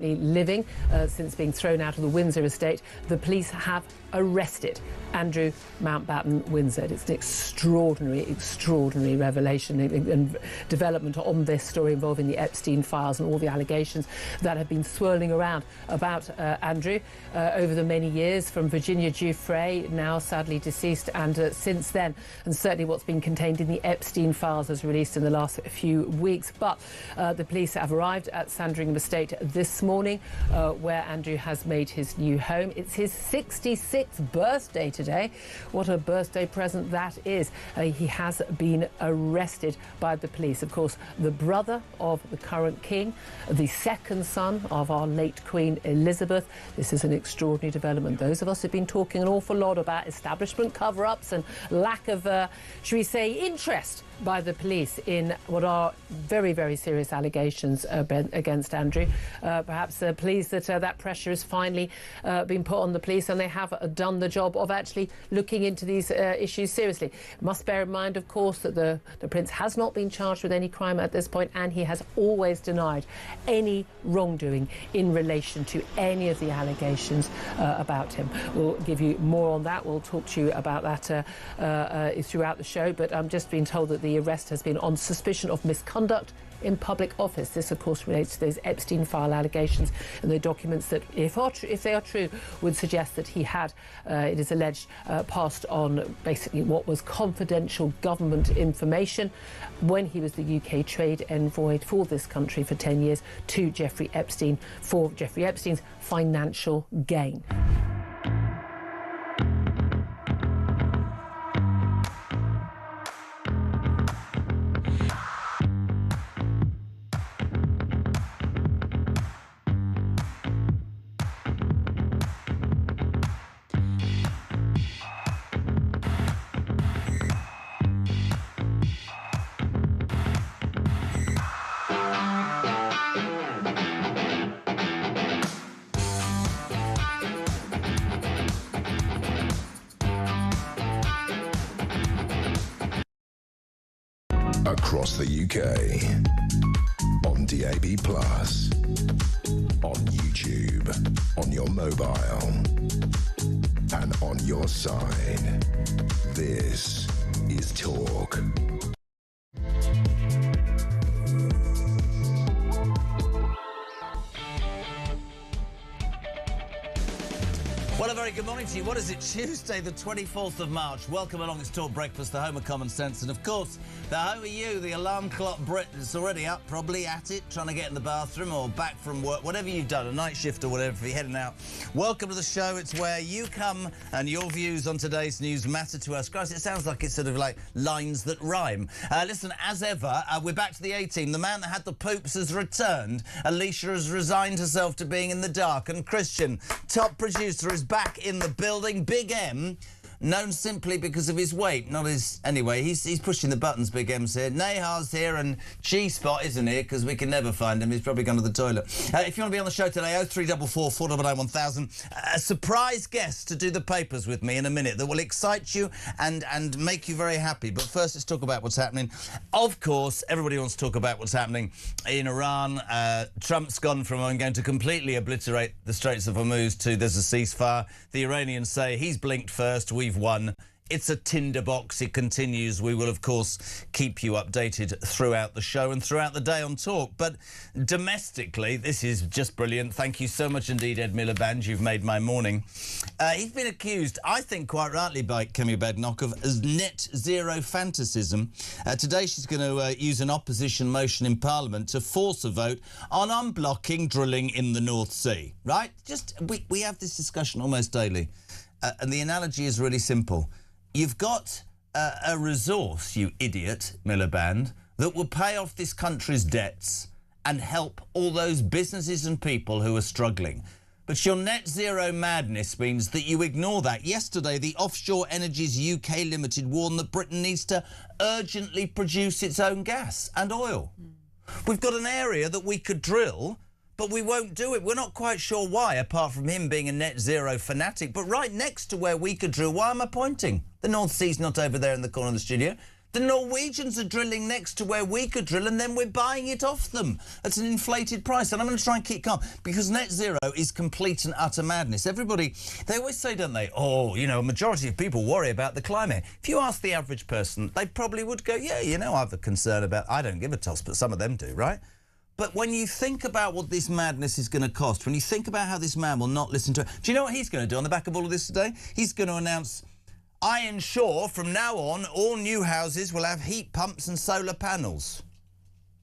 living since being thrown out of the Windsor estate. The police have arrested Andrew Mountbatten Windsor. It's an extraordinary revelation and development on this story involving the Epstein files and all the allegations that have been swirling around about Andrew over the many years, from Virginia Giuffre, now sadly deceased, and since then, and certainly what's been contained in the Epstein files as released in the last few weeks. But the police have arrived at Sandringham Estate this morning, where Andrew has made his new home. It's his 66th birthday today. What a birthday present that is. He has been arrested by the police. Of course, the brother of the current king, the second son of our late Queen Elizabeth. This is an extraordinary development. Those of us who've been talking an awful lot about establishment cover-ups and lack of, should we say, interest by the police in what are very, very serious allegations against Andrew. Perhaps pleased that that pressure has finally been put on the police, and they have done the job of actually looking into these issues seriously. Must bear in mind, of course, that the Prince has not been charged with any crime at this point, and he has always denied any wrongdoing in relation to any of the allegations about him. We'll give you more on that. We'll talk to you about that throughout the show, but I'm just being told that the arrest has been on suspicion of misconduct in public office. This, of course, relates to those Epstein file allegations and the documents that, if they are true, would suggest that he had, it is alleged, passed on basically what was confidential government information when he was the UK trade envoy for this country for 10 years to Jeffrey Epstein for Jeffrey Epstein's financial gain. Across the UK, on DAB+, on YouTube, on your mobile, and on your side. This is Talk. Well, a very good morning to you. What is it? Tuesday, the 24th of March. Welcome along. It's Talk Breakfast, the home of common sense. And, of course, the home of you, the alarm clock Brit that's already up, probably at it, trying to get in the bathroom or back from work, whatever you've done, a night shift or whatever, if you're heading out. Welcome to the show. It's where you come and your views on today's news matter to us. Guys, it sounds like it's sort of like lines that rhyme. Listen, as ever, we're back to the A-team. The man that had the poops has returned. Alicia has resigned herself to being in the dark. And Christian, top producer, is back in the building. Big M, known simply because of his weight, not his... Anyway, he's pushing the buttons, Big M's here. Nehar's here, and G-Spot isn't here because we can never find him. He's probably gone to the toilet. If you want to be on the show today, 0344 499 1000. A surprise guest to do the papers with me in a minute that will excite you and make you very happy. But first, let's talk about what's happening. Of course, everybody wants to talk about what's happening in Iran. Trump's gone from I'm going to completely obliterate the Straits of Hormuz to there's a ceasefire. The Iranians say he's blinked first, we've won. It's a tinderbox. It continues. We will, of course, keep you updated throughout the show and throughout the day on Talk. But domestically, this is just brilliant. Thank you so much indeed, Ed Miliband. You've made my morning. He's been accused, I think quite rightly, by Kemi Badenoch of net zero fantasism. Today she's going to use an opposition motion in Parliament to force a vote on unblocking drilling in the North Sea. Right? We have this discussion almost daily. And the analogy is really simple. You've got a resource, you idiot, Miliband, that will pay off this country's debts and help all those businesses and people who are struggling. But your net zero madness means that you ignore that. Yesterday, the Offshore Energies UK Limited warned that Britain needs to urgently produce its own gas and oil. We've got an area that we could drill, but we won't do it. We're not quite sure why, apart from him being a net zero fanatic. But right next to where we could drill, why am I pointing? The North Sea's not over there in the corner of the studio. The Norwegians are drilling next to where we could drill, and then we're buying it off them at an inflated price. And I'm going to try and keep calm, because net zero is complete and utter madness. Everybody, they always say, don't they, oh, you know, a majority of people worry about the climate. If you ask the average person, they probably would go, yeah, you know, I have a concern about, I don't give a toss, but some of them do, right? But when you think about what this madness is going to cost, when you think about how this man will not listen to it, do you know what he's going to do on the back of all of this today? He's going to announce, I ensure from now on all new houses will have heat pumps and solar panels.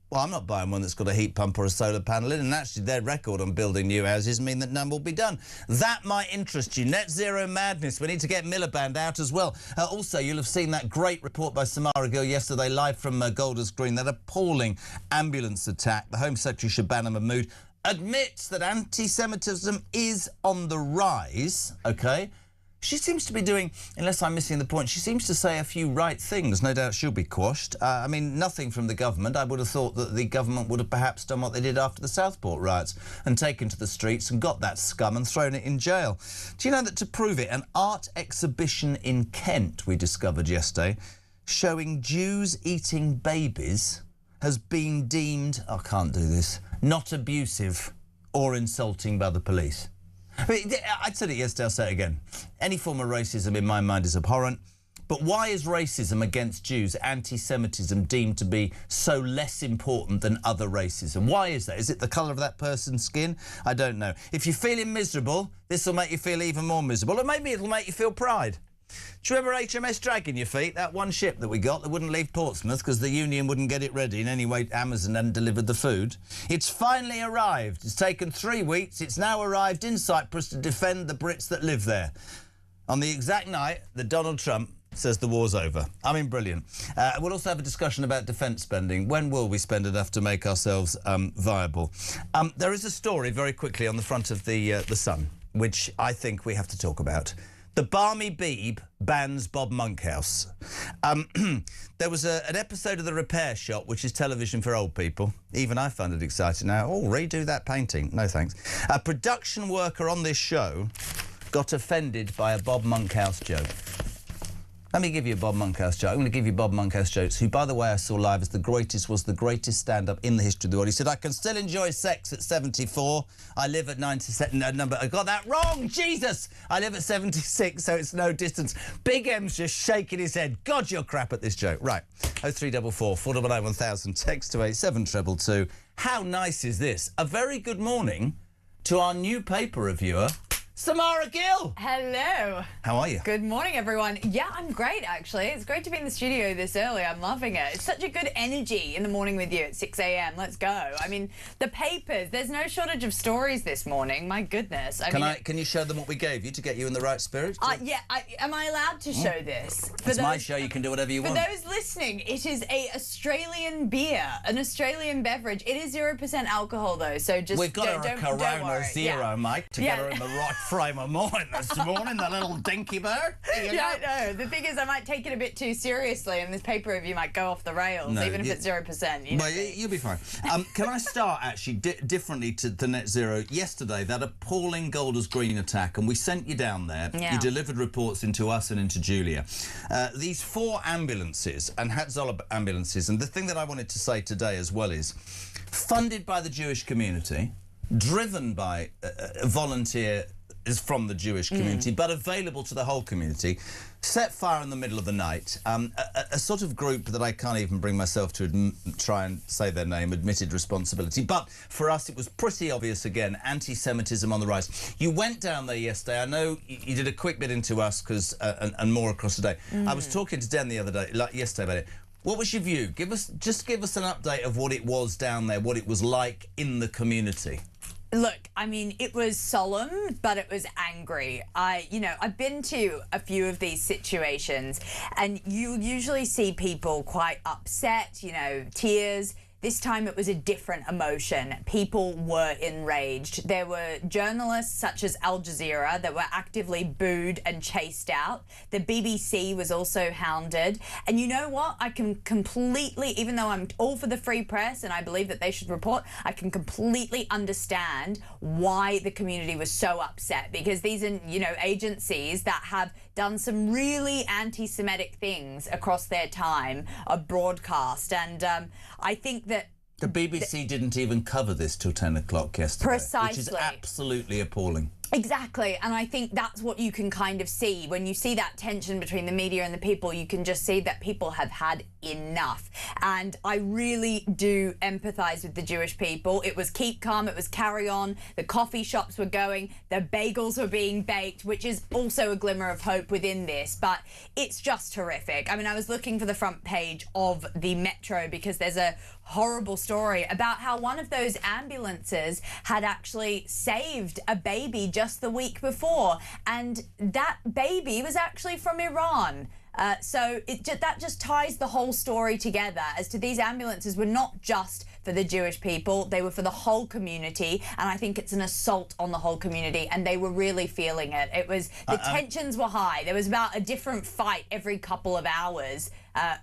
Well, I'm not buying one that's got a heat pump or a solar panel in, and actually their record on building new houses mean that none will be done. That might interest you. Net zero madness. We need to get Miliband out as well. Also, you'll have seen that great report by Samara Gill yesterday, live from Golders Green, that appalling ambulance attack. The Home Secretary, Shabana Mahmood, admits that anti-Semitism is on the rise, OK? She seems to be doing, unless I'm missing the point, she seems to say a few right things. No doubt she'll be quashed. I mean, nothing from the government. I would have thought that the government would have perhaps done what they did after the Southport riots and taken to the streets and got that scum and thrown it in jail. Do you know that to prove it, an art exhibition in Kent, we discovered yesterday, showing Jews eating babies has been deemed, I can't do this, not abusive or insulting by the police. I mean, I said it yesterday, I'll say it again. Any form of racism in my mind is abhorrent. But why is racism against Jews, anti-Semitism, deemed to be so less important than other racism? Why is that? Is it the colour of that person's skin? I don't know. If you're feeling miserable, this will make you feel even more miserable. Or maybe it'll make you feel pride. Do you remember HMS Dragging Your Feet? That one ship that we got that wouldn't leave Portsmouth because the Union wouldn't get it ready, and anyway Amazon hadn't delivered the food. It's finally arrived. It's taken 3 weeks. It's now arrived in Cyprus to defend the Brits that live there. On the exact night that Donald Trump says the war's over. I mean, brilliant. We'll also have a discussion about defence spending. When will we spend enough to make ourselves viable? There is a story very quickly on the front of the Sun, which I think we have to talk about. The Barmy Beeb bans Bob Monkhouse. There was an episode of The Repair Shop, which is television for old people. Even I find it exciting now. Oh, redo that painting. No, thanks. A production worker on this show got offended by a Bob Monkhouse joke. Let me give you a Bob Monkhouse joke. I'm going to give you Bob Monkhouse jokes, who, by the way, I saw live as was the greatest stand-up in the history of the world. He said, I can still enjoy sex at 74. I live at 97. No, number, I got that wrong. Jesus! I live at 76, so it's no distance. Big M's just shaking his head. God, you're crap at this joke. Right. 0344 499 1000. Text to 87222. How nice is this? A very good morning to our new paper reviewer, Samara Gill. Hello. How are you? Good morning, everyone. Yeah, I'm great, actually. It's great to be in the studio this early. I'm loving it. It's such a good energy in the morning with you at 6 a.m. Let's go. I mean, the papers, there's no shortage of stories this morning. My goodness. Can you show them what we gave you to get you in the right spirit? Yeah. Am I allowed to show this? It's my show. You can do whatever you want. For those listening, it is a Australian beer, an Australian beverage. It is 0% alcohol, though, so just We've got her a Corona Zero, yeah. Mike, to get her in the right frame of mind this morning, the little dinky bird. Yeah, I know. The thing is, I might take it a bit too seriously, and this paper review might go off the rails, even if it's 0%. Well, you'll be fine. Can I start, actually, differently to net zero? Yesterday, that appalling Golders Green attack, and we sent you down there. Yeah. You delivered reports into us and into Julia. These 4 ambulances, and Hatzolah ambulances, and the thing that I wanted to say today as well is, funded by the Jewish community, driven by volunteers from the Jewish community, but available to the whole community, set fire in the middle of the night. A sort of group that I can't even bring myself to try and say their name, admitted responsibility. But for us, it was pretty obvious again, anti-Semitism on the rise. You went down there yesterday. I know you did a quick bit into us, and more across the day. I was talking to Den the other day, yesterday, about it. What was your view? Give us an update of what it was down there, what it was like in the community. Look, I mean, it was solemn, but it was angry. I've been to a few of these situations, and you usually see people quite upset, tears, this time it was a different emotion. People were enraged. There were journalists such as Al Jazeera that were actively booed and chased out. The BBC was also hounded. And you know what? I can completely, even though I'm all for the free press and I believe that they should report, I can completely understand why the community was so upset, because these are, you know, agencies that have done some really anti-Semitic things across their time of broadcast. And I think that the BBC didn't even cover this till 10 o'clock yesterday. Precisely. Which is absolutely appalling. Exactly, and I think that's what you can kind of see. When you see that tension between the media and the people, you can just see that people have had enough. And I really do empathise with the Jewish people. It was keep calm, it was carry on, the coffee shops were going, the bagels were being baked, which is also a glimmer of hope within this, but it's just horrific. I mean, I was looking for the front page of the Metro because there's a horrible story about how one of those ambulances had actually saved a baby just the week before, and that baby was actually from Iran. So that just ties the whole story together as to these ambulances were not just for the Jewish people, they were for the whole community, and I think it's an assault on the whole community, and they were really feeling it. It was, the tensions were high. There was about a different fight every couple of hours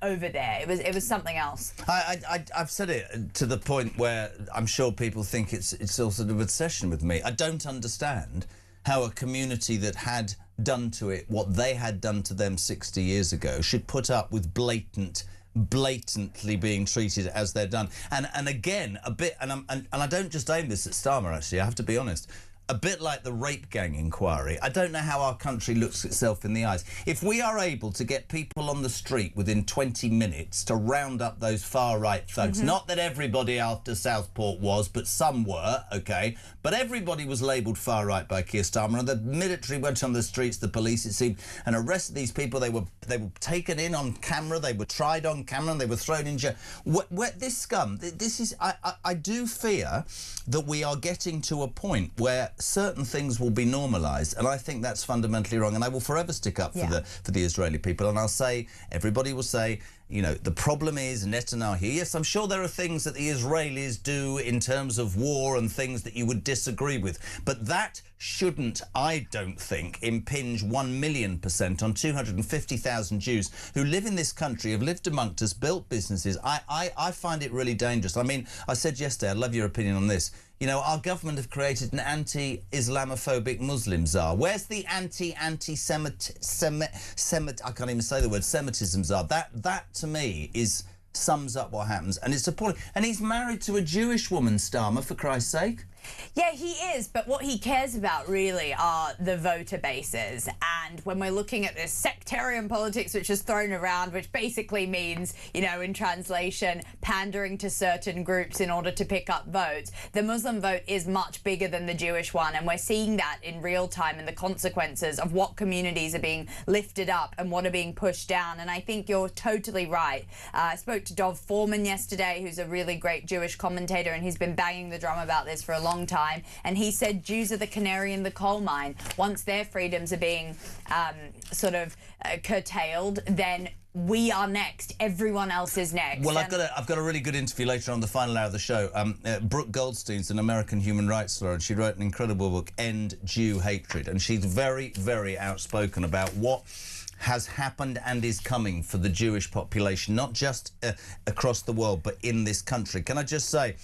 over there. It was something else. I've said it to the point where I'm sure people think it's all sort of obsession with me. I don't understand how a community that had done to it what they had done to them 60 years ago should put up with blatantly being treated as they're done. And again, a bit, and I don't just aim this at Starmer, actually, I have to be honest. A bit like the rape gang inquiry. I don't know how our country looks itself in the eyes. If we are able to get people on the street within 20 minutes to round up those far-right thugs, not that everybody after Southport was, but some were, OK, but everybody was labelled far-right by Keir Starmer, and the military went on the streets, the police, it seemed, and arrested these people. They were taken in on camera, they were tried on camera, and they were thrown in jail. This scum, this is... I do fear that we are getting to a point where certain things will be normalised, and I think that's fundamentally wrong, and I will forever stick up for the Israeli people, and I'll say, everybody will say, you know, the problem is Netanyahu. Yes, I'm sure there are things that the Israelis do in terms of war and things that you would disagree with, but that shouldn't, I don't think, impinge 1,000,000% on 250,000 Jews who live in this country, have lived amongst us, built businesses. I find it really dangerous. I mean, I said yesterday, I'd love your opinion on this. You know, our government have created an anti-Islamophobic Muslim czar. Where's the anti-Semitism? I can't even say the word Semitism czar. That to me sums up what happens, and it's appalling. And he's married to a Jewish woman, Starmer, for Christ's sake. Yeah, he is, but what he cares about really are the voter bases. And when we're looking at this sectarian politics which is thrown around, which basically means, you know, in translation, pandering to certain groups in order to pick up votes, the Muslim vote is much bigger than the Jewish one, and we're seeing that in real time in the consequences of what communities are being lifted up and what are being pushed down. And I think you're totally right. I spoke to Dov Foreman yesterday, who's a really great Jewish commentator, and he's been banging the drum about this for a long time, and he said Jews are the canary in the coal mine. Once their freedoms are being curtailed, then we are next. Everyone else is next. Well, I've got a really good interview later on, the final hour of the show. Brooke Goldstein's an American human rights lawyer, and she wrote an incredible book, End Jew Hatred, and she's very, very outspoken about what has happened and is coming for the Jewish population, not just across the world, but in this country. Can I just say...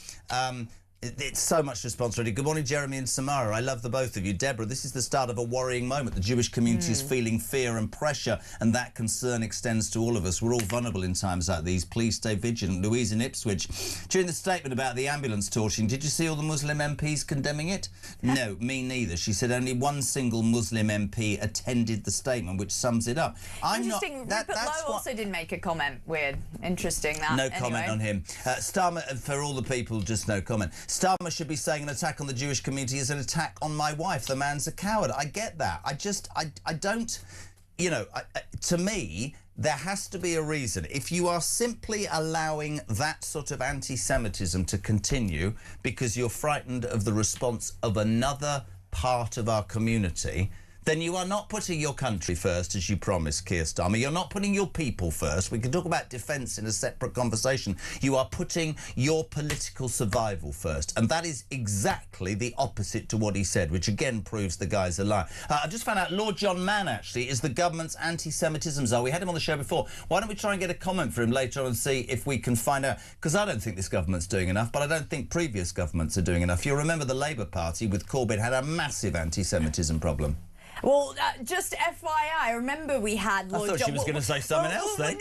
it's so much responsibility. Good morning, Jeremy and Samara. I love the both of you. Deborah, this is the start of a worrying moment. The Jewish community is feeling fear and pressure, and that concern extends to all of us. We're all vulnerable in times like these. Please stay vigilant. Louise in Ipswich. During the statement about the ambulance torching, did you see all the Muslim MPs condemning it? No, me neither. She said only one single Muslim MP attended the statement, which sums it up. Interesting. Rupert Lowe also didn't make a comment. Weird. Interesting, that. No comment on him. Starmer, for all the people, just no comment. Starmer should be saying an attack on the Jewish community is an attack on my wife. The man's a coward. I get that. I don't, you know, to me, there has to be a reason. If you are simply allowing that sort of anti-Semitism to continue because you're frightened of the response of another part of our community, then you are not putting your country first, as you promised, Keir Starmer. You're not putting your people first. We can talk about defence in a separate conversation. You are putting your political survival first. And that is exactly the opposite to what he said, which again proves the guy's a liar. I just found out Lord John Mann, actually, is the government's anti-Semitism czar. We had him on the show before. Why don't we try and get a comment for him later on and see if we can find out? Because I don't think this government's doing enough, but I don't think previous governments are doing enough. You'll remember the Labour Party with Corbyn had a massive anti-Semitism problem. Well, just FYI, remember we had Lord I thought John... she was going to say something else then.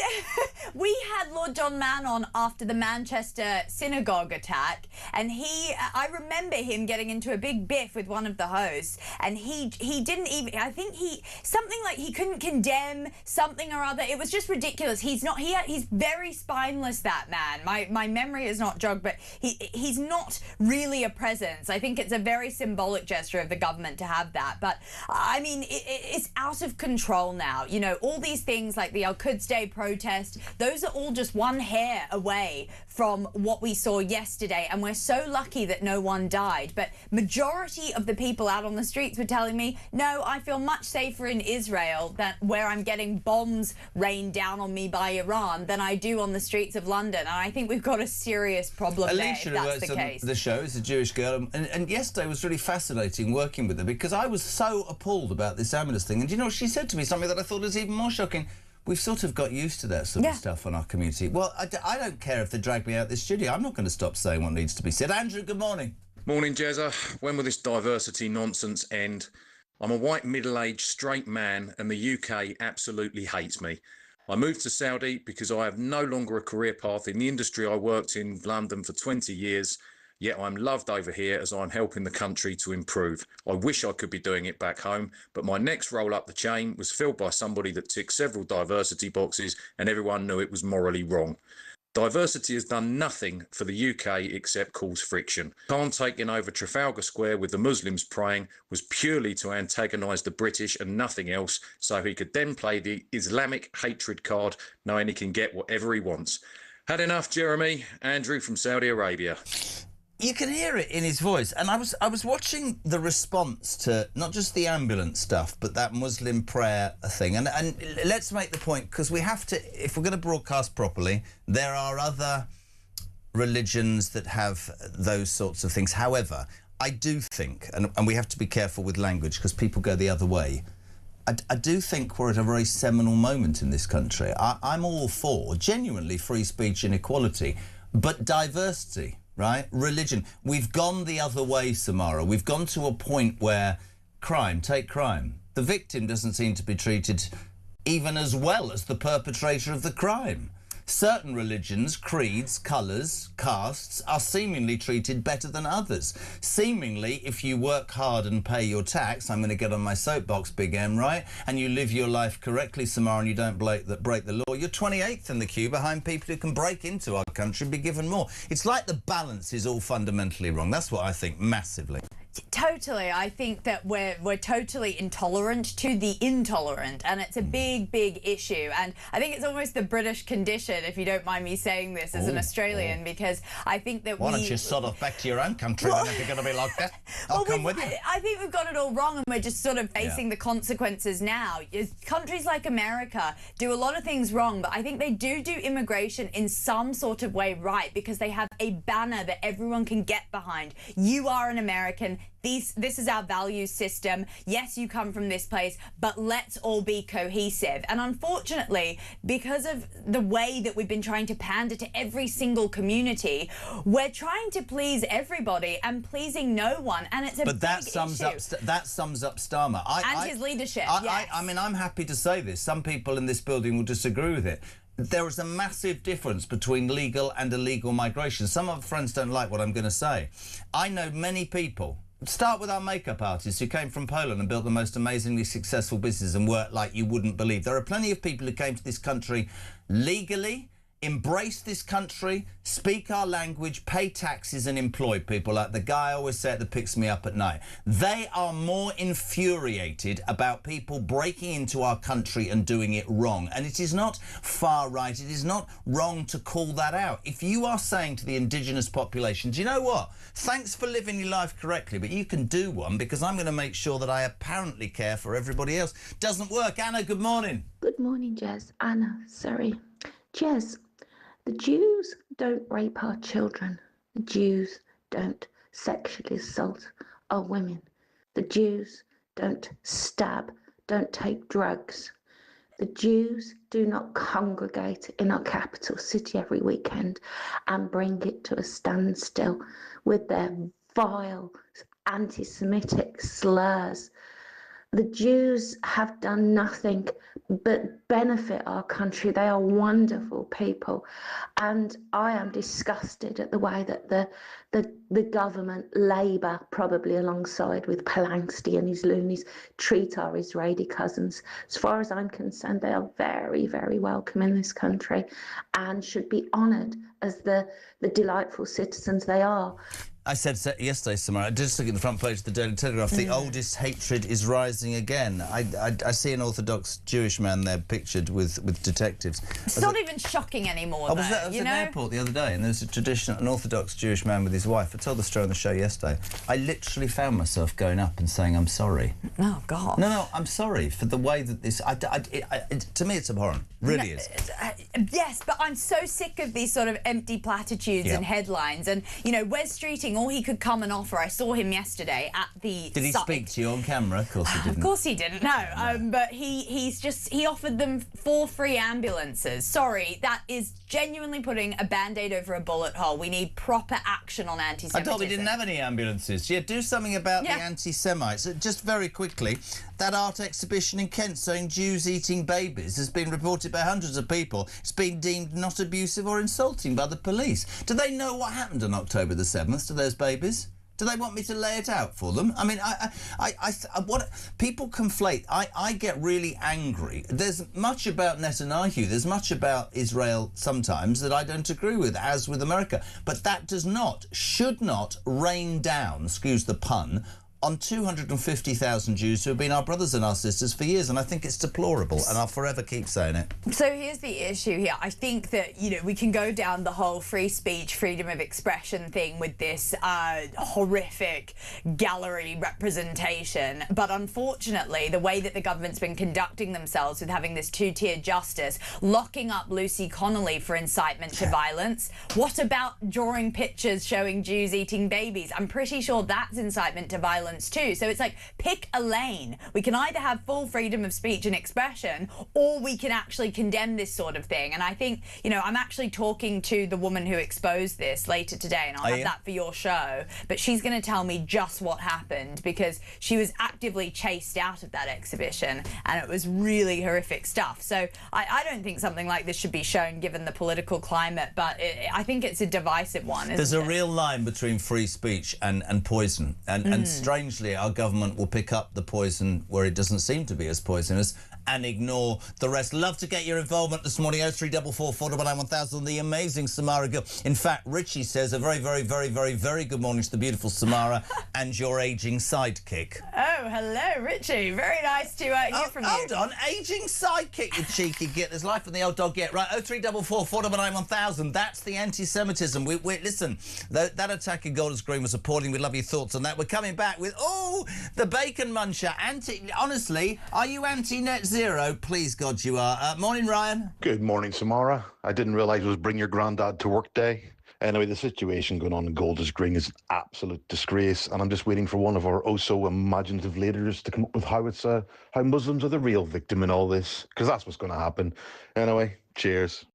We had Lord John Mann on after the Manchester synagogue attack, and I remember him getting into a big biff with one of the hosts, and he didn't even... I think something like he couldn't condemn something or other. It was just ridiculous. He's very spineless, that man. My memory is not jogged, but he's not really a presence. I think it's a very symbolic gesture of the government to have that. But, I mean, it's out of control now. You know, all these things like the Al-Quds Day protest, those are all just one hair away from what we saw yesterday, and we're so lucky that no one died. But majority of the people out on the streets were telling me, no, I feel much safer in Israel, than where I'm getting bombs rained down on me by Iran, than I do on the streets of London. And I think we've got a serious problem Alicia, there, if that's the case. The show is a Jewish girl, and yesterday was really fascinating working with her, because I was so appalled about this Amnesty thing. And you know, she said to me something that I thought was even more shocking. We've sort of got used to that sort of stuff on our community. Well, I don't care if they drag me out this studio. I'm not going to stop saying what needs to be said. Andrew, good morning. Morning, Jezza. When will this diversity nonsense end? I'm a white, middle-aged, straight man, and the UK absolutely hates me. I moved to Saudi because I have no longer a career path in the industry I worked in London for 20 years, yet I'm loved over here as I'm helping the country to improve. I wish I could be doing it back home, but my next roll up the chain was filled by somebody that ticked several diversity boxes and everyone knew it was morally wrong. Diversity has done nothing for the UK except cause friction. Khan taking over Trafalgar Square with the Muslims praying was purely to antagonise the British and nothing else, so he could then play the Islamic hatred card, knowing he can get whatever he wants. Had enough, Jeremy? Andrew from Saudi Arabia. You can hear it in his voice. And I was watching the response to not just the ambulance stuff, but that Muslim prayer thing. And let's make the point, because we have to, if we're going to broadcast properly, there are other religions that have those sorts of things. However, I do think, and we have to be careful with language because people go the other way, I do think we're at a very seminal moment in this country. I'm all for, genuinely, free speech and equality, but diversity. Right? Religion. We've gone the other way, Samara. We've gone to a point where take crime. The victim doesn't seem to be treated even as well as the perpetrator of the crime. Certain religions, creeds, colours, castes are seemingly treated better than others. Seemingly, if you work hard and pay your tax, I'm going to get on my soapbox, Big M, right? And you live your life correctly, Samara, and you don't break the law, you're 28th in the queue behind people who can break into our country and be given more. It's like the balance is all fundamentally wrong. That's what I think, massively. Totally. I think that we're totally intolerant to the intolerant, and it's a big, big issue. And I think it's almost the British condition, if you don't mind me saying this as an Australian, because I think that Why don't you sort of back to your own country then if you're going to be like that? I'll come with you. I think we've got it all wrong, and we're just sort of facing the consequences now. Countries like America do a lot of things wrong, but I think they do immigration in some sort of way right, because they have a banner that everyone can get behind. You are an American. This is our value system. Yes, you come from this place, but let's all be cohesive. And unfortunately, because of the way that we've been trying to pander to every single community, we're trying to please everybody and pleasing no one. And it's a big issue. That sums up Starmer. And his leadership, yes. I mean, I'm happy to say this. Some people in this building will disagree with it. There is a massive difference between legal and illegal migration. Some of our friends don't like what I'm going to say. I know many people. Start with our makeup artists who came from Poland and built the most amazingly successful business and worked like you wouldn't believe. There are plenty of people who came to this country legally, embrace this country, speak our language, pay taxes and employ people, like the guy I always say that picks me up at night. They are more infuriated about people breaking into our country and doing it wrong. And it is not far right, it is not wrong to call that out. If you are saying to the indigenous population, do you know what? Thanks for living your life correctly, but you can do one because I'm going to make sure that I apparently care for everybody else. Doesn't work. Anna, good morning. Good morning, Jez. Anna, sorry. Jez, the Jews don't rape our children. The Jews don't sexually assault our women. The Jews don't stab, don't take drugs. The Jews do not congregate in our capital city every weekend and bring it to a standstill with their vile anti-Semitic slurs. The Jews have done nothing but benefit our country. They are wonderful people. And I am disgusted at the way that the government, Labour, probably alongside with Polanski and his loonies, treat our Israeli cousins. As far as I'm concerned, they are very, very welcome in this country and should be honoured as the delightful citizens they are. I said yesterday, Samara, I just look at the front page of the Daily Telegraph, the oldest hatred is rising again. I see an Orthodox Jewish man there pictured with detectives. It's not even shocking anymore, I was at an airport the other day and there was an Orthodox Jewish man with his wife. I told the story on the show yesterday. I literally found myself going up and saying, I'm sorry. Oh, God. No, I'm sorry for the way that this... to me, it's abhorrent. Really is. Yes, but I'm so sick of these sort of empty platitudes and headlines. And, you know, Wes Streeting, all he could come and offer, I saw him yesterday at the Did he speak to you on camera? Of course he didn't. Of course he didn't, no. But he offered them 4 free ambulances. Sorry, that is genuinely putting a Band-Aid over a bullet hole. We need proper action on anti-Semitism. I thought we didn't have any ambulances. Yeah, do something about the anti-Semites. Just very quickly, that art exhibition in Kent saying Jews eating babies has been reported by hundreds of people. It's been deemed not abusive or insulting by the police. Do they know what happened on October the 7th to those babies? Do they want me to lay it out for them? I mean, what people conflate. I get really angry. There's much about Netanyahu. There's much about Israel sometimes that I don't agree with, as with America. But that does not, should not rain down, excuse the pun, on 250,000 Jews who have been our brothers and our sisters for years, and I think it's deplorable, and I'll forever keep saying it. So here's the issue here. I think that, you know, we can go down the whole free speech, freedom of expression thing with this horrific gallery representation, but unfortunately, the way that the government's been conducting themselves with having this 2-tier justice, locking up Lucy Connolly for incitement to violence. What about drawing pictures showing Jews eating babies? I'm pretty sure that's incitement to violence too. So it's like, pick a lane. We can either have full freedom of speech and expression, or we can actually condemn this sort of thing. And I think, you know, I'm actually talking to the woman who exposed this later today, and I'll have that for your show. But she's going to tell me just what happened, because she was actively chased out of that exhibition, and it was really horrific stuff. So I don't think something like this should be shown given the political climate, but I think it's a divisive one. There's a real line between free speech and poison, and strangely, our government will pick up the poison where it doesn't seem to be as poisonous and ignore the rest. Love to get your involvement this morning. 0344 499 1000. The amazing Samara Gill. In fact, Richie says a very, very, very, very, very good morning to the beautiful Samara and your ageing sidekick. Oh, hello, Richie. Very nice to hear from you. Hold on. Ageing sidekick, you cheeky git. There's life in the old dog yet. Right, 0344 499 1000. That's the anti-Semitism. Listen, that attack in Golders Green was appalling. We'd love your thoughts on that. We're coming back with, the bacon muncher. Honestly, are you anti-net zero? Please, God, you are. Morning, Ryan. Good morning, Samara. I didn't realise it was Bring Your Grandad to Work Day. Anyway, the situation going on in Golders Green is an absolute disgrace, and I'm just waiting for one of our oh-so-imaginative leaders to come up with how Muslims are the real victim in all this, because that's what's going to happen. Anyway, cheers.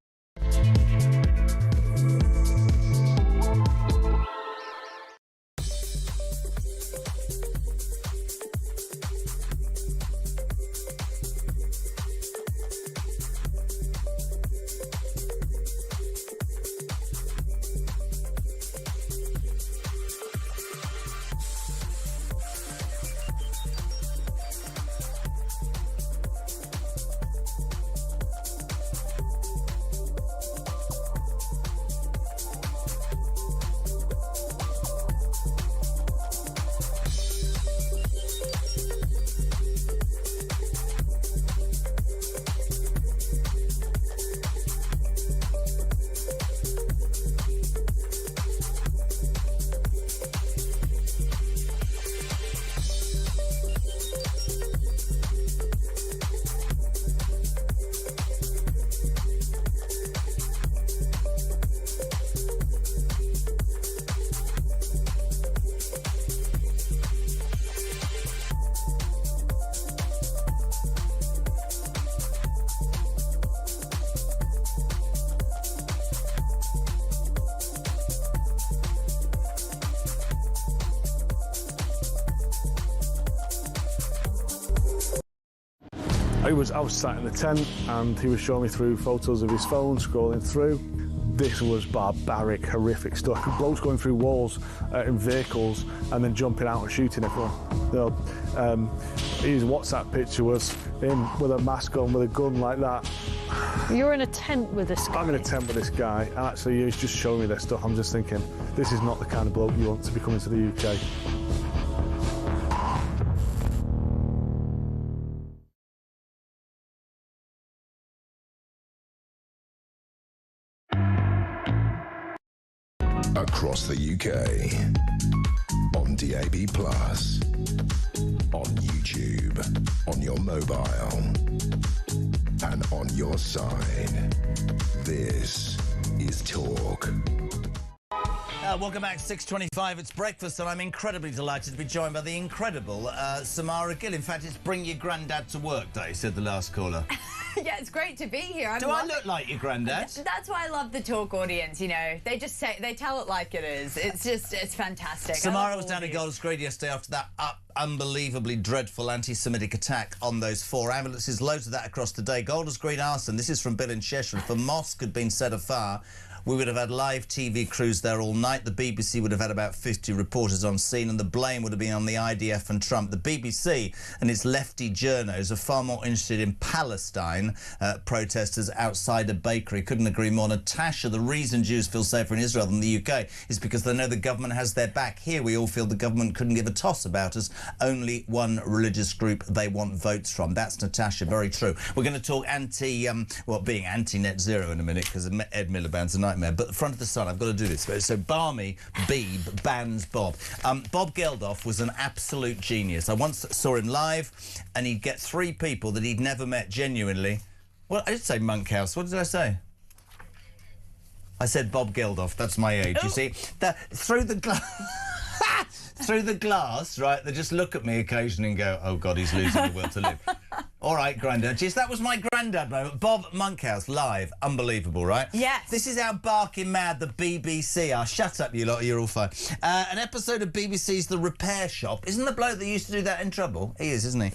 I was sat in the tent and he was showing me through photos of his phone, scrolling through. This was barbaric, horrific stuff. Blokes going through walls in vehicles and then jumping out and shooting everyone. You know, his WhatsApp picture was him with a mask on, with a gun like that. You're in a tent with this guy? I'm in a tent with this guy, and actually he's just showing me this stuff. I'm just thinking, this is not the kind of bloke you want to be coming to the UK. Across the UK, on DAB+, on YouTube, on your mobile, and on your side. This is Talk. Welcome back, 6:25. It's breakfast, and I'm incredibly delighted to be joined by the incredible Samara Gill. In fact, it's Bring Your Grandad to Work Day, said the last caller. Yeah, it's great to be here. Do I look like your granddad? That's why I love the Talk audience, you know. They just they tell it like it is. It's fantastic. Samara was down at Golders Green yesterday after that unbelievably dreadful anti-Semitic attack on those 4 ambulances. Loads of that across the day. Golders Green arson. This is from Bill in Cheshire. If a mosque had been set afire, we would have had live TV crews there all night. The BBC would have had about 50 reporters on scene, and the blame would have been on the IDF and Trump. The BBC and its lefty journos are far more interested in Palestine protesters outside a bakery. Couldn't agree more. Natasha, the reason Jews feel safer in Israel than the UK is because they know the government has their back. Here we all feel the government couldn't give a toss about us. Only one religious group they want votes from. That's Natasha, very true. We're going to talk being anti-net zero in a minute, because Ed Miliband's a nightmare. But front of the sun, I've got to do this. So Barmy Beeb bans Bob. Bob Geldof was an absolute genius. I once saw him live, and he'd get 3 people that he'd never met genuinely. Well, I did say Monkhouse. What did I say? I said Bob Geldof. That's my age, you see. Through the glass, right, they just look at me occasionally and go, oh, God, he's losing the will to live. All right, Grandad. Jeez, that was my Grandad moment. Bob Monkhouse, live. Unbelievable, right? Yes. This is how barking mad the BBC are. Shut up, you lot. You're all fine. An episode of BBC's The Repair Shop. Isn't the bloke that used to do that in trouble? He is, isn't he?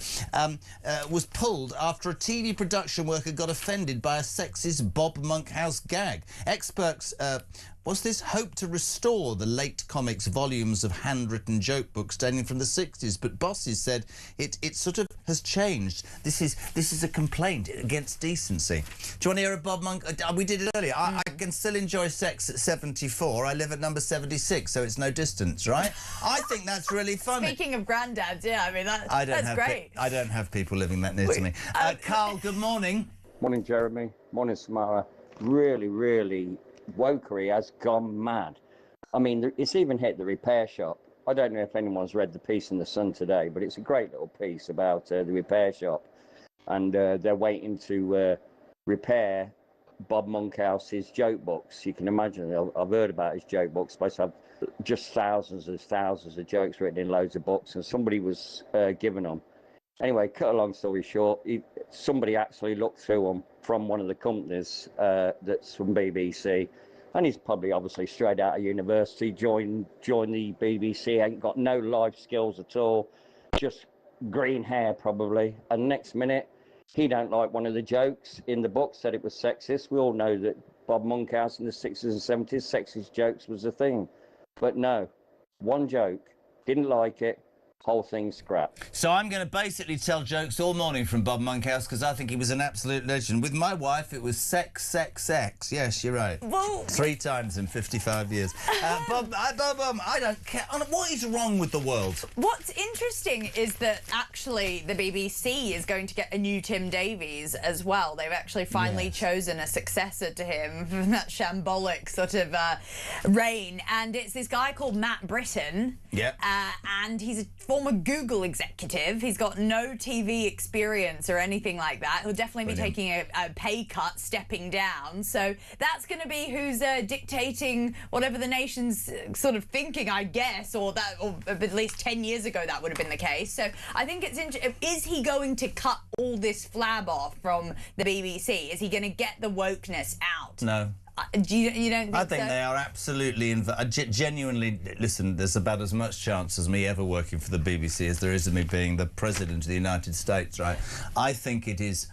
Was pulled after a TV production worker got offended by a sexist Bob Monkhouse gag. Experts... hope to restore the late comics volumes of handwritten joke books dating from the 60s, but bosses said it sort of has changed. This is a complaint against decency. Do you want to hear a Bob Monk? We did it earlier. I can still enjoy sex at 74. I live at number 76, so it's no distance, right? I think that's really funny. Speaking of granddads, yeah, I mean, that's great. I don't have people living that near to me. Carl, good morning. Morning, Jeremy. Morning, Samara. Really, really... wokery has gone mad. I mean, it's even hit the repair shop. I don't know if anyone's read the piece in the Sun today, but it's a great little piece about the repair shop, and they're waiting to repair Bob Monkhouse's joke books. You can imagine, I've heard about his joke books. Supposed to have just thousands of jokes written in loads of books, and somebody was giving them. Anyway, cut a long story short, somebody actually looked through them from one of the companies that's from BBC, and he's probably obviously straight out of university, joined the BBC, ain't got no life skills at all, just green hair probably, and next minute he don't like one of the jokes in the book, said it was sexist. We all know that Bob Monkhouse in the 60s and 70s, sexist jokes was a thing, but no, one joke, didn't like it, whole thing scrapped. So I'm going to basically tell jokes all morning from Bob Monkhouse because I think he was an absolute legend. With my wife, it was sex, sex, sex. Yes, you're right. Whoa. 3 times in 55 years. Bob, I don't care. What is wrong with the world? What's interesting is that actually the BBC is going to get a new Tim Davies as well. They've actually finally chosen a successor to him from that shambolic sort of reign. And it's this guy called Matt Britton. Yeah. And he's a former Google executive. He's got no TV experience or anything like that. He'll definitely be taking a pay cut, stepping down. So that's going to be who's dictating whatever the nation's sort of thinking, I guess, or at least 10 years ago that would have been the case. So I think it's interesting. Is he going to cut all this flab off from the BBC? Is he going to get the wokeness out? No. You don't think I think so? they are absolutely... genuinely, listen, there's about as much chance as me ever working for the BBC as there is of me being the President of the United States, right? I think it is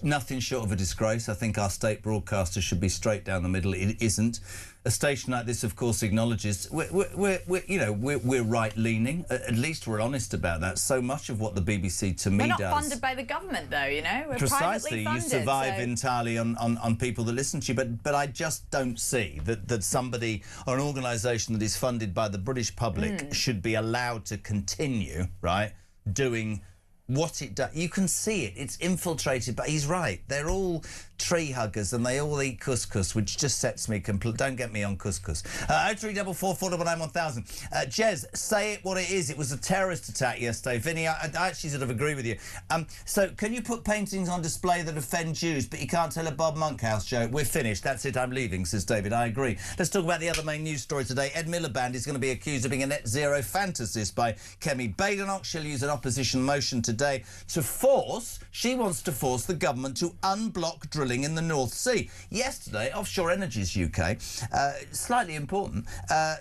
nothing short of a disgrace. I think our state broadcaster should be straight down the middle. It isn't. A station like this, of course, acknowledges we're right-leaning. At least we're honest about that. So much of what the BBC to me We're not does... funded by the government, though, you know? We're Precisely, privately funded, you survive so... entirely on people that listen to you. But I just don't see that somebody or an organisation that is funded by the British public should be allowed to continue, right, doing what it does. You can see it. It's infiltrated, but he's right. They're all tree huggers and they all eat couscous, which just sets me complete. Don't get me on couscous. 0344 499 1000. Jez, say it what it is. It was a terrorist attack yesterday. Vinny, I actually sort of agree with you. So can you put paintings on display that offend Jews, but you can't tell a Bob Monkhouse joke? We're finished. That's it. I'm leaving, says David. I agree. Let's talk about the other main news story today. Ed Miliband is going to be accused of being a net zero fantasist by Kemi Badenoch. She'll use an opposition motion today to force... She wants to force the government to unblock drilling in the North Sea. Yesterday, Offshore Energies UK, slightly important,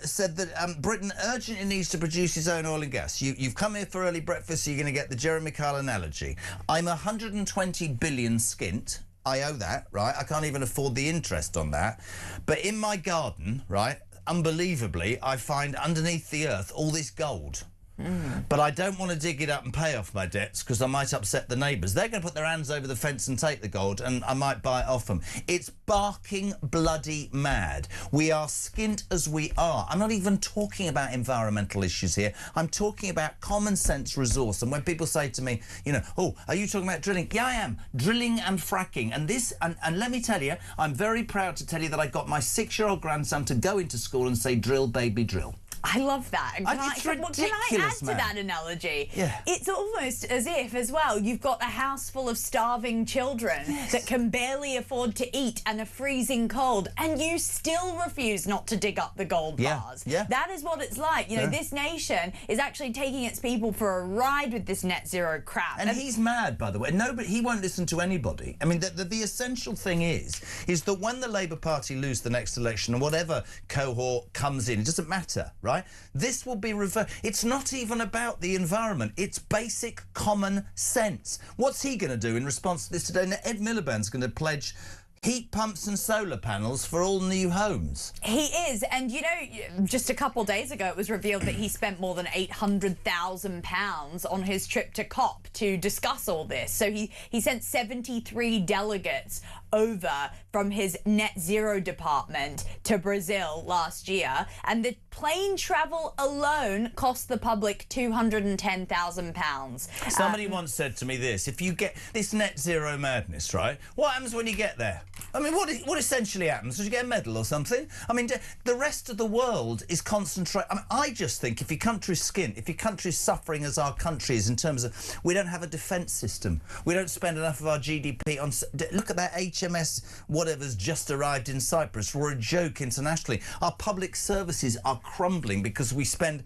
said that Britain urgently needs to produce its own oil and gas. You've come here for early breakfast, so you're going to get the Jeremy Kyle analogy. I'm 120 billion skint. I owe that, right? I can't even afford the interest on that. But in my garden, right, unbelievably, I find underneath the earth all this gold. But I don't want to dig it up and pay off my debts because I might upset the neighbours. They're going to put their hands over the fence and take the gold, and I might buy it off them. It's barking bloody mad. We are skint as we are. I'm not even talking about environmental issues here. I'm talking about common sense resource. And when people say to me, you know, oh, are you talking about drilling? Yeah, I am. Drilling and fracking. And this, and let me tell you, I'm very proud to tell you that I got my 6-year-old grandson to go into school and say, drill, baby, drill. I love that. And can I add to man. that analogy? Yeah. It's almost as if, as well, you've got a house full of starving children that can barely afford to eat and are freezing cold, and you still refuse not to dig up the gold bars. Yeah. That is what it's like. You know, this nation is actually taking its people for a ride with this net zero crap. And he's mad, by the way. No, but he won't listen to anybody. I mean, the essential thing is that when the Labour Party lose the next election, and whatever cohort comes in, it doesn't matter, right? This will be reversed. It's not even about the environment. It's basic common sense. What's he going to do in response to this today? Now, Ed Miliband's going to pledge heat pumps and solar panels for all new homes. He is, and you know, just a couple of days ago it was revealed that he spent more than £800,000 on his trip to COP to discuss all this. So he sent 73 delegates over from his net zero department to Brazil last year, and the plane travel alone cost the public £210,000. Somebody once said to me this: if you get this net zero madness, right, what happens when you get there? I mean, what essentially happens? Does you get a medal or something? I mean, the rest of the world is concentrating. I mean, I just think if your country's skint, if your country's suffering as our country is in terms of we don't have a defence system, we don't spend enough of our GDP on... Look at that HMS whatever's just arrived in Cyprus. We're a joke internationally. Our public services are crumbling because we spend...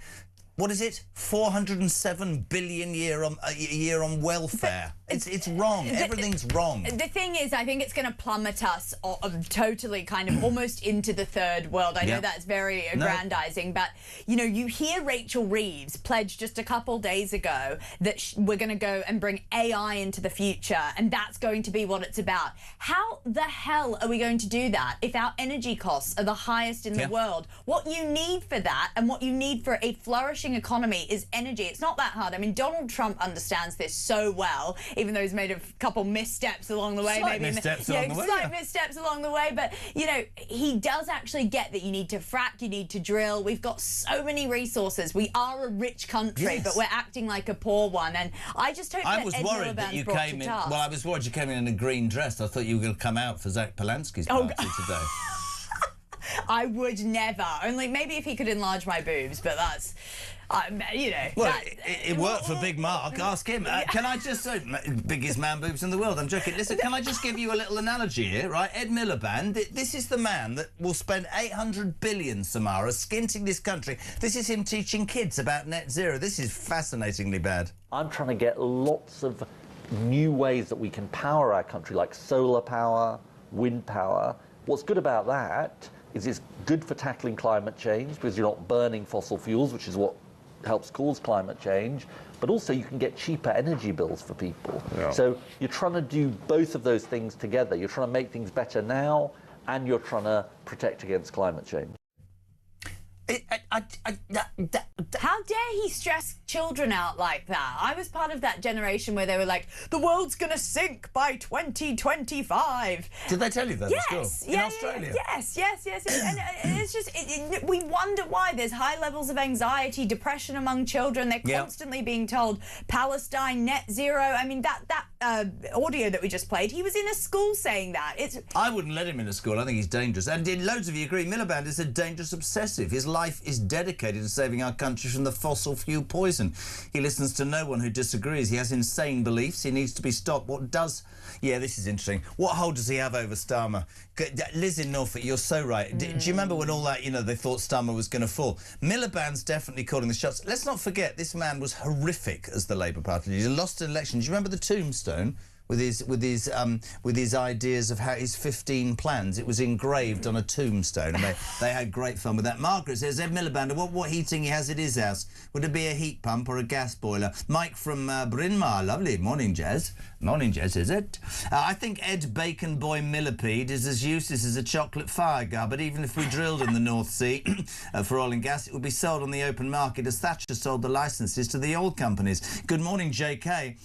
What is it? 407 billion a year on welfare. It's wrong. Everything's wrong. The thing is, I think it's going to plummet us totally kind of almost into the third world. I know that's very aggrandizing, but, you know, you hear Rachel Reeves pledge just a couple days ago that we're going to go and bring AI into the future, and that's going to be what it's about. How the hell are we going to do that if our energy costs are the highest in the world? What you need for that, and what you need for a flourishing economy, is energy. It's not that hard. I mean, Donald Trump understands this so well, even though he's made a couple missteps along the way. Slight missteps along the way, but, you know, he does actually get that you need to frack, you need to drill. We've got so many resources. We are a rich country, but we're acting like a poor one, and I just hope I was worried that you came in... Well, I was worried you came in a green dress. I thought you were going to come out for Zach Polanski's party today. I would never. Only maybe if he could enlarge my boobs, but that's... you know... Well, it worked for Big Mark. Ask him. Can I just say... Biggest man boobs in the world. I'm joking. Listen, can I just give you a little analogy here, right? Ed Miliband, this is the man that will spend 800 billion, Samara, skinting this country. This is him teaching kids about net zero. This is fascinatingly bad. I'm trying to get lots of new ways that we can power our country, like solar power, wind power, What's good about that is it's good for tackling climate change because you're not burning fossil fuels, which is what helps cause climate change, but also you can get cheaper energy bills for people. Yeah. So you're trying to do both of those things together. You're trying to make things better now, and you're trying to protect against climate change. How dare he stress children out like that? I was part of that generation where they were like, the world's going to sink by 2025. Did they tell you that yes, at school? Yeah, in Australia? Yes. And it's just, we wonder why there's high levels of anxiety, depression among children. They're constantly being told Palestine net zero. I mean, that audio that we just played, he was in a school saying that. I wouldn't let him in a school. I think he's dangerous. And loads of you agree. Miliband is a dangerous obsessive. His life is dedicated to saving our country from the fossil fuel poison. He listens to no one who disagrees. He has insane beliefs. He needs to be stopped. Yeah, this is interesting. What hold does he have over Starmer? Liz in Norfolk, you're so right. Do you remember when all that, they thought Starmer was going to fall? Miliband's definitely calling the shots. Let's not forget, this man was horrific as the Labour Party leader. He lost an election. Do you remember the tombstone? With his ideas of how his 15 plans. It was engraved on a tombstone, and they had great fun with that. Margaret says, Ed Miliband, what heating he has at his house? Would it be a heat pump or a gas boiler? Mike from Bryn Mawr, lovely. Morning, Jazz. Morning, Jazz, is it? I think Ed Bacon Boy Millipede is as useless as a chocolate fireguard, but even if we drilled in the North Sea for oil and gas, it would be sold on the open market as Thatcher sold the licences to the oil companies. Good morning, JK.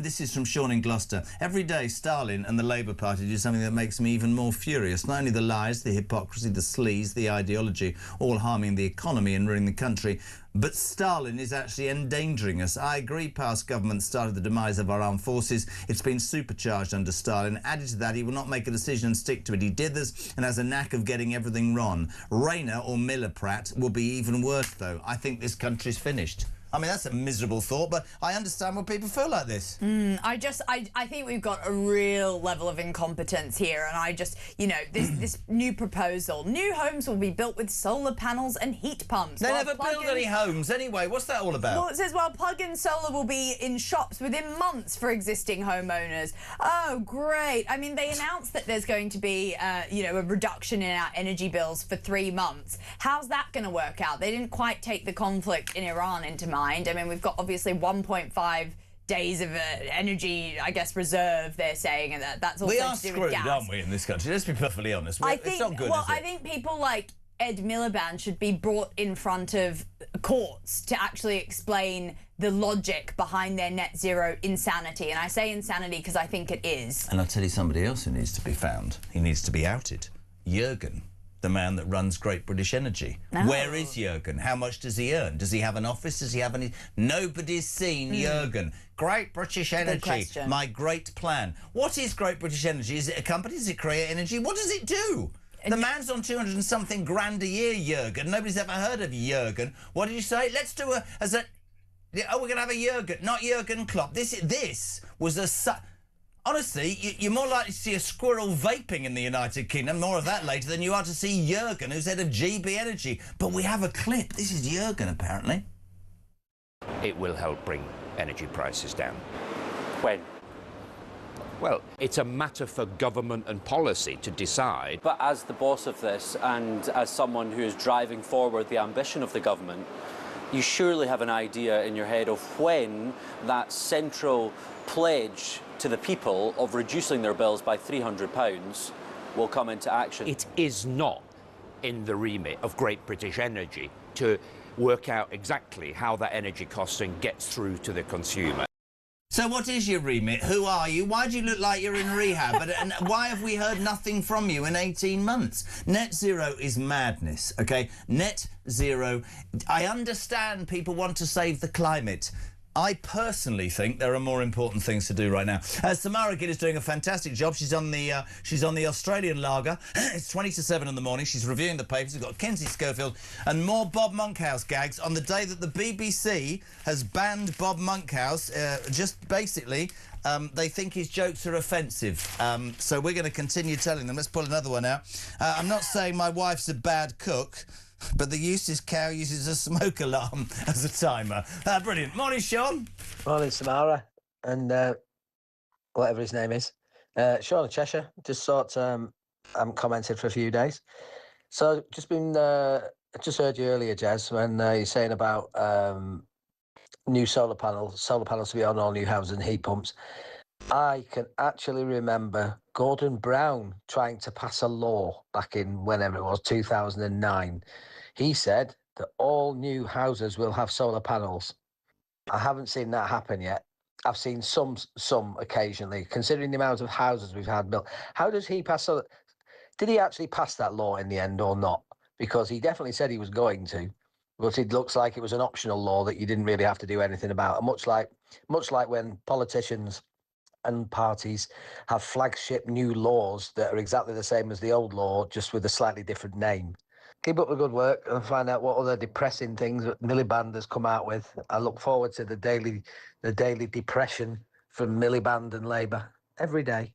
This is from Sean in Gloucester. Every day, Stalin and the Labour Party do something that makes me even more furious. Not only the lies, the hypocrisy, the sleaze, the ideology, all harming the economy and ruining the country, but Stalin is actually endangering us. I agree past governments started the demise of our armed forces. It's been supercharged under Stalin. Added to that, he will not make a decision and stick to it. He did this and has a knack of getting everything wrong. Rayner or Miller Pratt will be even worse, though. I think this country's finished. I mean, that's a miserable thought, but I understand when people feel like this. I think we've got a real level of incompetence here, and I just, this new proposal. New homes will be built with solar panels and heat pumps. They never build any homes anyway. What's that all about? Well, it says, plug-in solar will be in shops within months for existing homeowners. Oh, great. I mean, they announced that there's going to be, a reduction in our energy bills for 3 months. How's that going to work out? They didn't quite take the conflict in Iran into mind. I mean, we've got obviously 1.5 days of energy, I guess, reserve, they're saying, and that's all to do with gas. We are screwed, aren't we, in this country? Let's be perfectly honest. It's not good, is it? I think people like Ed Miliband should be brought in front of courts to actually explain the logic behind their net zero insanity. And I say insanity because I think it is. And I'll tell you somebody else who needs to be found. He needs to be outed. Jürgen. The man that runs Great British Energy. Oh. Where is Jürgen? How much does he earn? Does he have an office? Does he have any? Nobody's seen Jürgen. Great British Energy. My great plan. What is Great British Energy? Is it a company? Does it create energy? What does it do? The man's on 200 and something grand a year, Jürgen. Nobody's ever heard of Jürgen. What did you say? Let's do we're going to have a Jürgen, not Jürgen Klopp. This was a... Honestly, you're more likely to see a squirrel vaping in the United Kingdom, more of that later, than you are to see Jürgen, who's head of GB Energy. But we have a clip. This is Jürgen, apparently. It will help bring energy prices down. When? Well, it's a matter for government and policy to decide. But as the boss of this, and as someone who is driving forward the ambition of the government, you surely have an idea in your head of when that central pledge to the people of reducing their bills by £300 will come into action. It is not in the remit of Great British Energy to work out exactly how that energy costing gets through to the consumer. So what is your remit? Who are you? Why do you look like you're in rehab? And why have we heard nothing from you in 18 months? Net zero is madness, OK? Net zero. I understand people want to save the climate. I personally think there are more important things to do right now. Samara Gill is doing a fantastic job. She's on the Australian lager. It's 20 to 7 in the morning. She's reviewing the papers. We've got Kinsey Schofield and more Bob Monkhouse gags on the day that the BBC has banned Bob Monkhouse. Just basically, they think his jokes are offensive. So we're going to continue telling them. Let's pull another one out. I'm not saying my wife's a bad cook, but the Eustace cow uses a smoke alarm as a timer. Brilliant. Morning, Sean. Morning, Samara, and whatever his name is. Sean in Cheshire. Just thought I haven't commented for a few days. So just just heard you earlier, Jez, when you're saying about new solar panels to be on all new houses and heat pumps. I can actually remember Gordon Brown trying to pass a law back in whenever it was, 2009. He said that all new houses will have solar panels. I haven't seen that happen yet. I've seen some occasionally, considering the amount of houses we've had built. How does he pass? Did he actually pass that law in the end or not? Because he definitely said he was going to, but it looks like it was an optional law that you didn't really have to do anything about. Much like when politicians and parties have flagship new laws that are exactly the same as the old law, just with a slightly different name. Keep up the good work and find out what other depressing things that Miliband has come out with. I look forward to the daily depression from Miliband and Labour every day.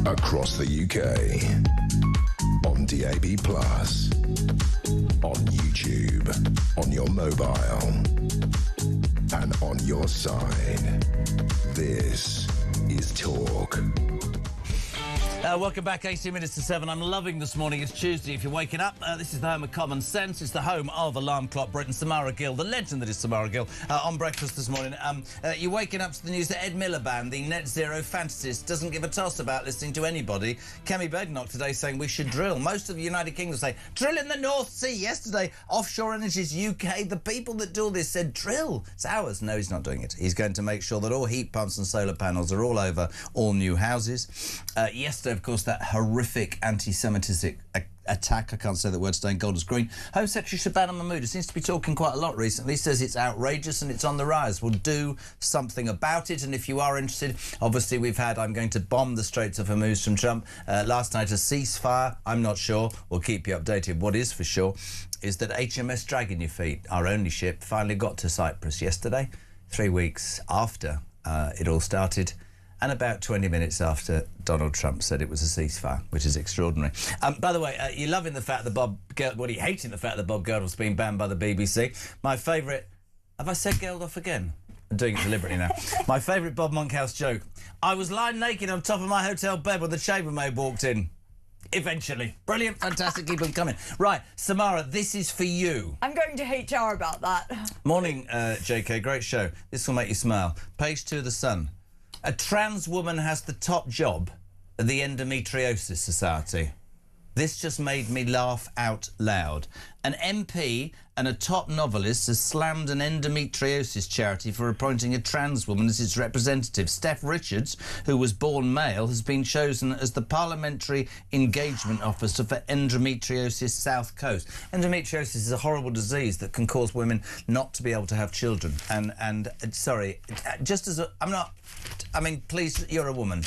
Across the UK, on DAB+, on YouTube, on your mobile, and on your side. This is Talk. Welcome back, 18 minutes to 7. I'm loving this morning. It's Tuesday. If you're waking up, this is the home of common sense. It's the home of Alarm Clock Britain. Samara Gill, the legend that is Samara Gill, on breakfast this morning. You're waking up to the news that Ed Miliband, the net zero fantasist, doesn't give a toss about listening to anybody. Kemi Badenoch today saying we should drill. Most of the United Kingdom say, drill in the North Sea. Yesterday, Offshore Energies UK, the people that do all this said, drill. It's ours. No, he's not doing it. He's going to make sure that all heat pumps and solar panels are all over all new houses. Yesterday, of course, that horrific anti-Semitism attack, I can't say that word today, in Golders Green. Home Secretary Shabana Mahmood seems to be talking quite a lot recently. He says it's outrageous and it's on the rise. We'll do something about it, and if you are interested, obviously we've had I'm going to bomb the Straits of Hormuz from Trump. Last night a ceasefire, I'm not sure. We'll keep you updated. What is for sure is that HMS Dragon Your Feet, our only ship, finally got to Cyprus yesterday, 3 weeks after it all started, and about 20 minutes after Donald Trump said it was a ceasefire, which is extraordinary. By the way, you're loving the fact that Bob hating the fact that Bob Geldof's been banned by the BBC. My favourite... Have I said Geldof again? I'm doing it deliberately now. My favourite Bob Monkhouse joke. I was lying naked on top of my hotel bed when the chambermaid walked in. Eventually. Brilliant, fantastic, keep them coming. Right, Samara, this is for you. I'm going to HR about that. Morning, JK, great show. This will make you smile. Page 2 of The Sun. A trans woman has the top job at the Endometriosis Society. This just made me laugh out loud. An MP and a top novelist has slammed an endometriosis charity for appointing a trans woman as its representative. Steph Richards, who was born male, has been chosen as the Parliamentary Engagement Officer for Endometriosis South Coast. Endometriosis is a horrible disease that can cause women not to be able to have children. And sorry, just as a... I'm not... I mean, please, you're a woman.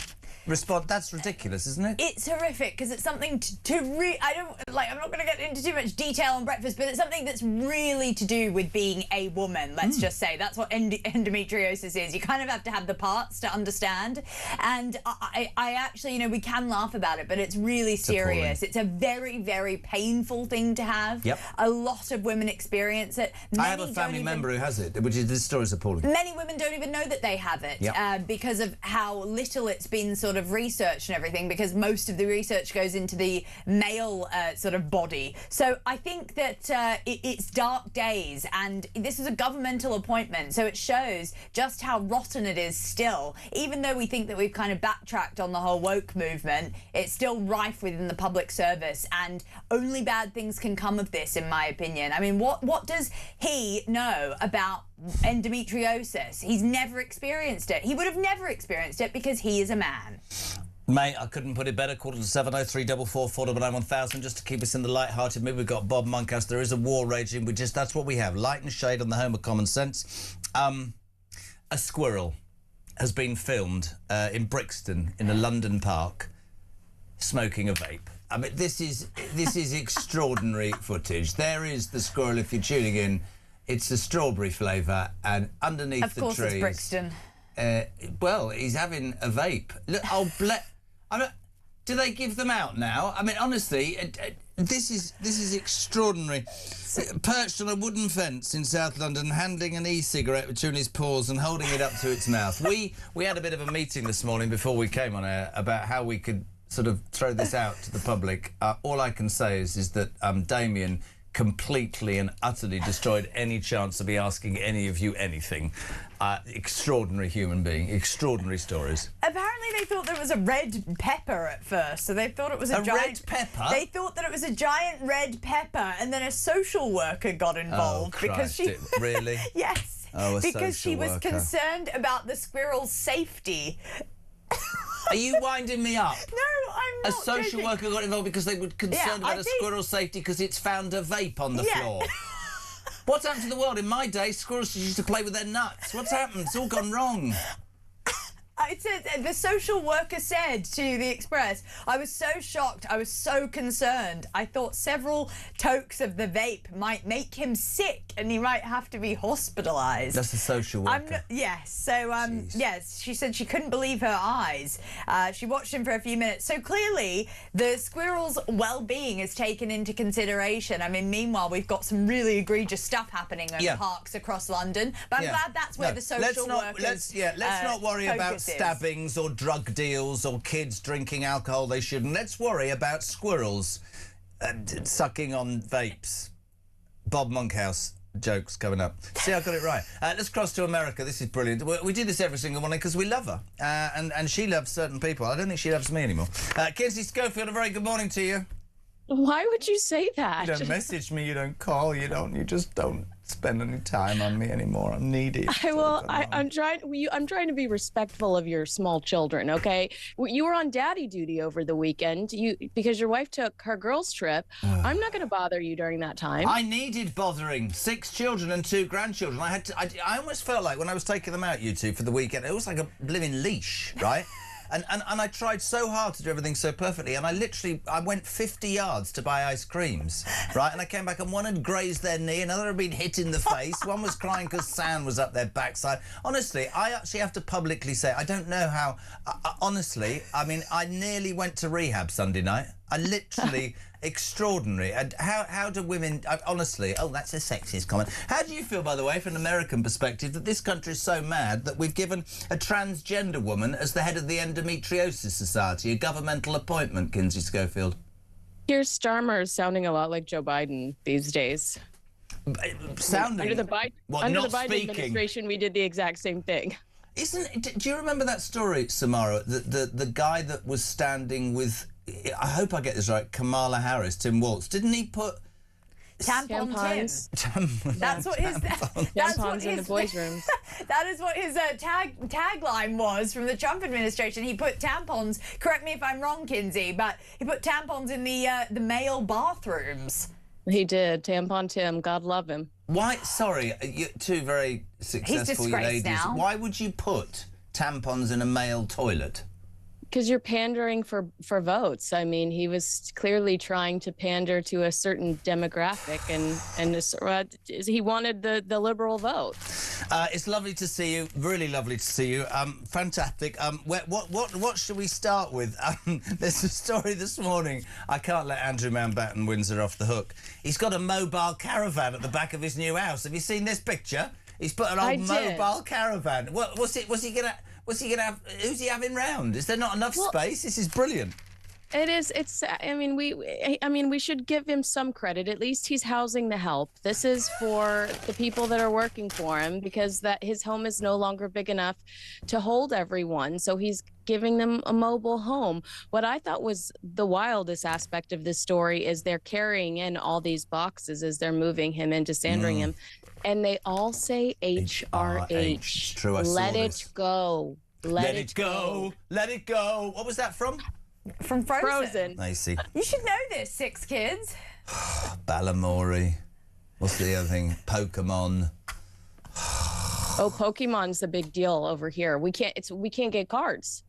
That's ridiculous, isn't it? It's horrific because it's something I'm not going to get into too much detail on breakfast, but it's something that's really to do with being a woman. Let's just say that's what endometriosis is. You kind of have to have the parts to understand. And I actually, we can laugh about it, but it's really serious. It's a very, very painful thing to have. Yep. A lot of women experience it. I have a family member who has it, which is, this story is appalling. Many women don't even know that they have it because of how little it's been sort of researched and everything, because most of the research goes into the male sort of body. So I think that it's dark days, and this is a governmental appointment, so it shows just how rotten it is still. Even though we think that we've kind of backtracked on the whole woke movement, it's still rife within the public service, and only bad things can come of this, in my opinion. I mean, what does he know about endometriosis? He's never experienced it. He would have never experienced it because he is a man. Mate, I couldn't put it better. 6:45 0344 499 1000. Just to keep us in the light-hearted mood, we've got Bob Monkhouse. There is a war raging. That's what we have. Light and shade on the home of common sense. A squirrel has been filmed in Brixton in a London park smoking a vape. I mean, this is extraordinary footage. There is the squirrel. If you're tuning in, it's the strawberry flavour, and underneath the trees... Of course it's Brixton. Well, he's having a vape. Look, do they give them out now? I mean, honestly, this is extraordinary. Perched on a wooden fence in South London, handling an e-cigarette between his paws and holding it up to its mouth. We had a bit of a meeting this morning before we came on air about how we could sort of throw this out to the public. All I can say is that Damien completely and utterly destroyed any chance of me asking any of you anything. Extraordinary human being, extraordinary stories. Apparently they thought there was a red pepper at first, so they thought it was a giant... red pepper? They thought that it was a giant red pepper, and then a social worker got involved because she... Really? Yes. Oh, because she was worker. Concerned about the squirrel's safety. Are you winding me up? No, I'm not. A social worker got involved because they were concerned about a squirrel's safety because it's found a vape on the floor. What's happened to the world? In my day, squirrels used to play with their nuts. What's happened? It's all gone wrong. It said, the social worker said to the Express, I was so shocked, I was so concerned. I thought several tokes of the vape might make him sick and he might have to be hospitalised. That's the social worker. Yes, so, yes, she said she couldn't believe her eyes. She watched him for a few minutes. So clearly, the squirrel's well-being is taken into consideration. I mean, meanwhile, we've got some really egregious stuff happening in parks across London. But I'm glad that's where the social workers... Let's not worry about stabbings or drug deals or kids drinking alcohol they shouldn't. Let's worry about squirrels sucking on vapes. Bob Monkhouse jokes coming up. See, I got it right. Let's cross to America. This is brilliant. We do this every single morning because we love her. And she loves certain people. I don't think she loves me anymore. Kinsey Schofield, a very good morning to you. Why would you say that? You don't message me, you don't call, you just don't spend any time on me anymore. I'm needy. I'm trying to be respectful of your small children, okay? You were on daddy duty over the weekend because your wife took her girls' trip. I'm not going to bother you during that time. I needed bothering. 6 children and 2 grandchildren. I almost felt like when I was taking them out, you two, for the weekend, it was like a living leash, right? And I tried so hard to do everything so perfectly, and I went 50 yards to buy ice creams, right? And I came back and one had grazed their knee, another had been hit in the face, one was crying because sand was up their backside. Honestly, I actually have to publicly say, I don't know how, honestly, I mean, I nearly went to rehab Sunday night. I literally... extraordinary. And how do women... honestly, that's a sexist comment. How do you feel, by the way, from an American perspective, that this country is so mad that we've given a transgender woman as the head of the Endometriosis Society, a governmental appointment, Kinsey Schofield? Keir Starmer is sounding a lot like Joe Biden these days. Sounding... Under the Biden administration, we did the exact same thing. Do you remember that story, Samara? The guy that was standing with... I hope I get this right. Kamala Harris, Tim Walz. Didn't he put tampons? That's what his tampons in the boys' rooms. That is what his tagline was from the Trump administration. He put tampons. Correct me if I'm wrong, Kinsey, but he put tampons in the male bathrooms. He did. Tampon Tim. God love him. Why? Sorry, you two very successful ladies. Now. Why would you put tampons in a male toilet? Because you're pandering for votes. I mean, he was clearly trying to pander to a certain demographic, and he wanted the liberal vote. It's lovely to see you. Really lovely to see you. Fantastic. What should we start with? There's a story this morning. I can't let Andrew Mountbatten Windsor off the hook. He's got a mobile caravan at the back of his new house. Have you seen this picture? He's put an old mobile caravan. What's he gonna have? Who's he having round? Is there not enough space? This is brilliant. It is. It's. I mean, we should give him some credit. At least he's housing the help. This is for the people that are working for him, because his home is no longer big enough to hold everyone. So he's giving them a mobile home. What I thought was the wildest aspect of this story is they're carrying in all these boxes as they're moving him into Sandringham, and they all say HRH. True, I saw Let this. it go. Let it go. Let it go. What was that from? From Frozen. I see. You should know this, 6 kids. Balamori. What's the other thing? Pokemon. Oh, Pokemon's the big deal over here. We can't get cards.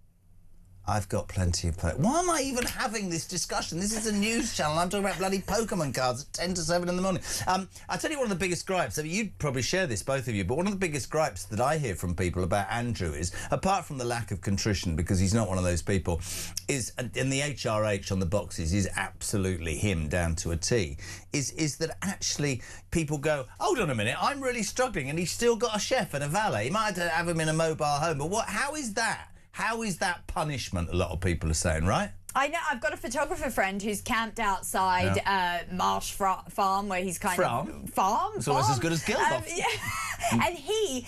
I've got plenty of Why am I even having this discussion? This is a news channel. I'm talking about bloody Pokemon cards at 10 to 7 in the morning. I'll tell you one of the biggest gripes. I mean, you'd probably share this, both of you, but one of the biggest gripes that I hear from people about Andrew is, apart from the lack of contrition, because he's not one of those people, is, and the HRH on the boxes is absolutely him down to a T, is that actually people go, hold on a minute, I'm really struggling, and he's still got a chef and a valet. He might have him in a mobile home, but how is that? How is that punishment, a lot of people are saying, right? I know. I've got a photographer friend who's camped outside Marsh Farm, where he's kind of... Farm? It's almost as good as Gilboff. Yeah. And he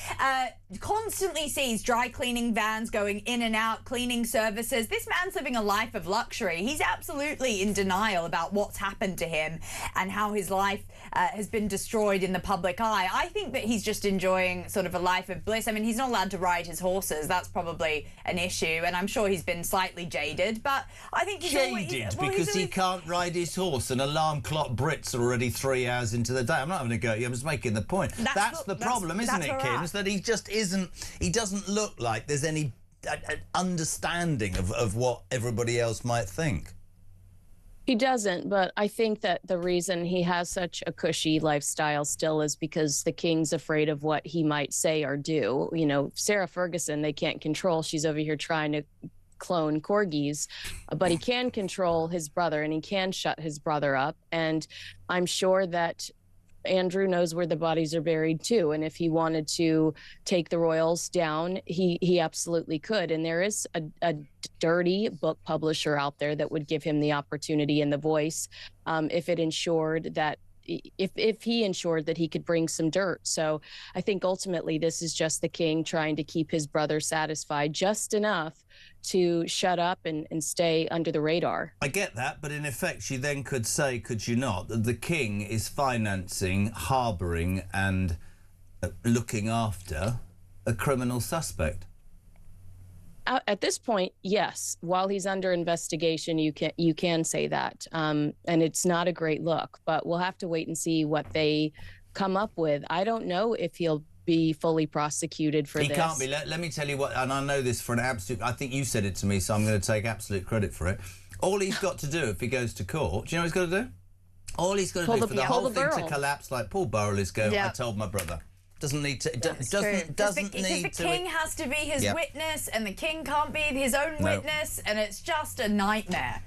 constantly sees dry cleaning vans going in and out, cleaning services. This man's living a life of luxury. He's absolutely in denial about what's happened to him and how his life has been destroyed in the public eye. I think that he's just enjoying sort of a life of bliss. I mean, he's not allowed to ride his horses. That's probably an issue, and I'm sure he's been slightly jaded, but I think he's jaded because he can't ride his horse, and alarm clock Brits are already 3 hours into the day. I'm not having a go at you, I'm just making the point. That's the problem, isn't it, Kins? That he just isn't, he doesn't look like there's any understanding of what everybody else might think. He doesn't, but I think that the reason he has such a cushy lifestyle still is because the king's afraid of what he might say or do. You know, Sarah Ferguson, they can't control. She's over here trying to clone corgis, but he can control his brother, and he can shut his brother up. And I'm sure that Andrew knows where the bodies are buried too, and if he wanted to take the royals down, he absolutely could. And there is a dirty book publisher out there that would give him the opportunity and the voice if it ensured that if he ensured that he could bring some dirt. So I think ultimately this is just the king trying to keep his brother satisfied just enough to shut up and stay under the radar. I get that, but in effect you then could say, could you not, that the king is financing, harbouring and looking after a criminal suspect? At this point, yes. While he's under investigation, you can say that, and it's not a great look. But we'll have to wait and see what they come up with. I don't know if he'll be fully prosecuted for this. He can't be. Let me tell you what, and I know this for an absolute. I think you said it to me, so I'm going to take absolute credit for it. All he's got to do if he goes to court, do you know what he's got to do? All he's got to do for the whole thing to collapse like Paul Burrell is go, I told my brother. Doesn't need to. Doesn't need to. Because the king has to be his witness, and the king can't be his own witness, and it's just a nightmare.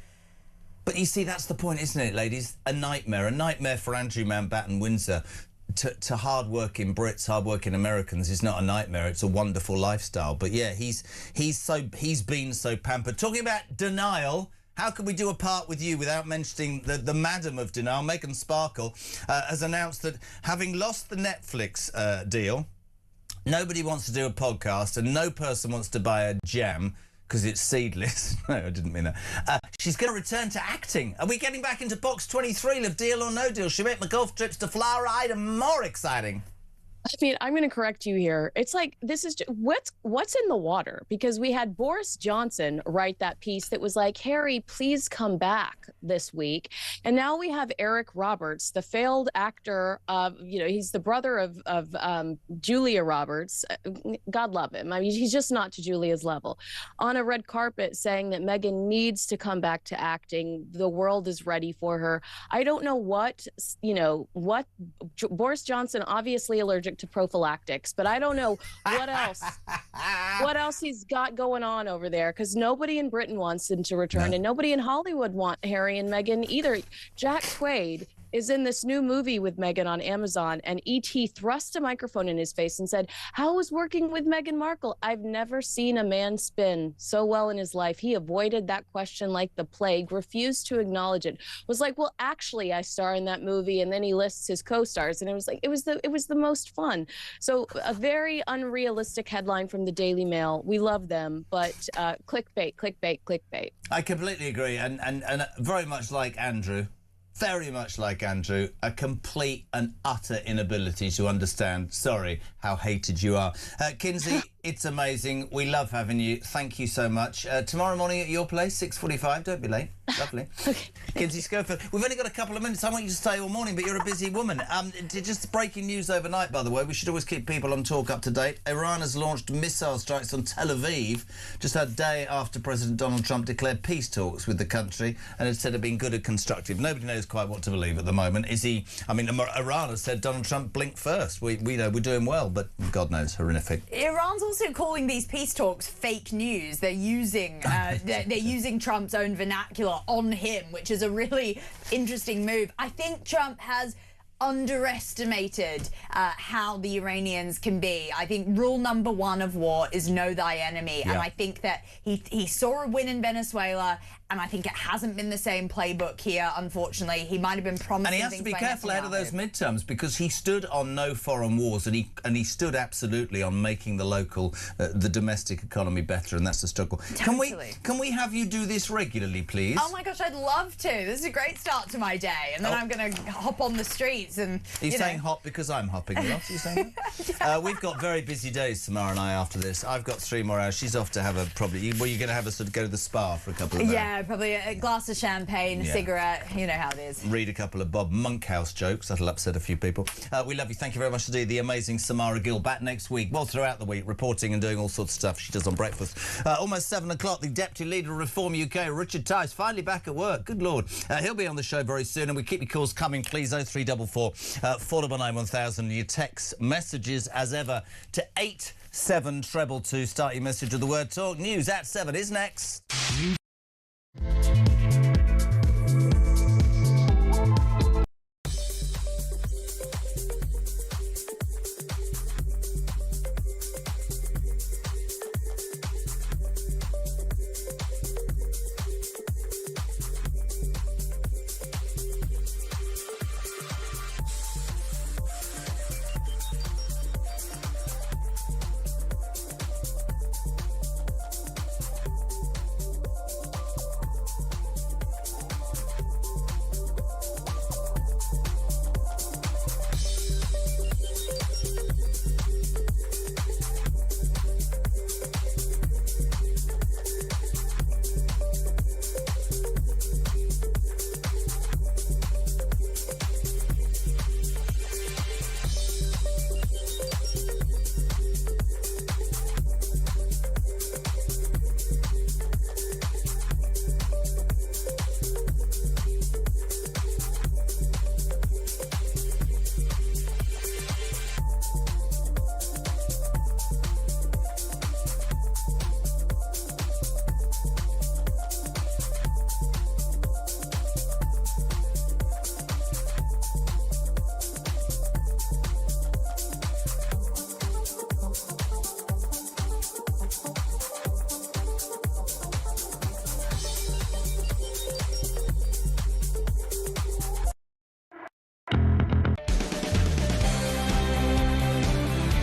But you see, that's the point, isn't it, ladies? A nightmare for Andrew Mountbatten Windsor. To hard-working Brits, hard-working Americans is not a nightmare. It's a wonderful lifestyle. But yeah, he's been so pampered. Talking about denial. How can we do a part with you without mentioning the Madam of Denial, Meghan Sparkle, has announced that having lost the Netflix deal, nobody wants to do a podcast and no person wants to buy a jam because it's seedless. No, I didn't mean that. She's going to return to acting. Are we getting back into box 23 of Deal or No Deal? She make my golf trips to Flower Island more exciting. I mean, I'm going to correct you here. It's like, this is just, what's in the water? Because we had Boris Johnson write that piece that was like, Harry, please come back this week. And now we have Eric Roberts, the failed actor of, he's the brother of Julia Roberts. God love him. I mean, he's just not to Julia's level. On a red carpet saying that Meghan needs to come back to acting. The world is ready for her. I don't know what Boris Johnson, obviously allergic to prophylactics, but I don't know what else he's got going on over there, because nobody in Britain wants him to return, and nobody in Hollywood want Harry and Meghan either. Jack Quaid is in this new movie with Meghan on Amazon, and E.T. thrust a microphone in his face and said, how was working with Meghan Markle? I've never seen a man spin so well in his life. He avoided that question like the plague, refused to acknowledge it, was like, well, actually, I star in that movie, and then he lists his co-stars, and it was like, it was the most fun. So a very unrealistic headline from the Daily Mail. We love them, but clickbait, clickbait, clickbait. I completely agree, and very much like Andrew, a complete and utter inability to understand, sorry, how hated you are. Kinsey, it's amazing. We love having you. Thank you so much. Tomorrow morning at your place, 6:45. Don't be late. Lovely. Okay. Kinsey Schofield. We've only got a couple of minutes. I want you to stay all morning, but you're a busy woman. Just breaking news overnight, by the way. We should always keep people on talk up to date. Iran has launched missile strikes on Tel Aviv just a day after President Donald Trump declared peace talks with the country and had said it had been good and constructive. Nobody knows quite what to believe at the moment. Is he... I mean, Iran has said Donald Trump blinked first. We know we're doing well, but God knows, horrific. Iran's also calling these peace talks fake news. They're using they're using Trump's own vernacular on him, which is a really interesting move. I think Trump has underestimated how the Iranians can be. I think rule number one of war is know thy enemy. Yeah. And I think that he saw a win in Venezuela, and I think it hasn't been the same playbook here, unfortunately. He might have been promising. And he has to be careful ahead of those midterms, because he stood on no foreign wars, and he stood absolutely on making the local, the domestic economy better, and that's the struggle. Totally. Can we have you do this regularly, please? Oh my gosh, I'd love to. This is a great start to my day, and then I'm going to hop on the streets and. Are you saying hop because I'm hopping a lot? Are you saying that? We've got very busy days tomorrow and I after this. I've got 3 more hours. She's off to have well, you're going to have go to the spa for a couple of hours. Yeah, probably a glass of champagne, a cigarette. You know how it is. Read a couple of Bob Monkhouse jokes. That'll upset a few people. We love you. Thank you very much indeed. The amazing Samara Gill back next week. Well, throughout the week, reporting and doing all sorts of stuff she does on breakfast. Almost 7 o'clock. The Deputy Leader of Reform UK, Richard Tice, finally back at work. Good Lord. He'll be on the show very soon, and we keep your calls coming, please. 0344 499 1000. Your text messages, as ever, to 87222. Start your message with the word talk. News at 7 is next.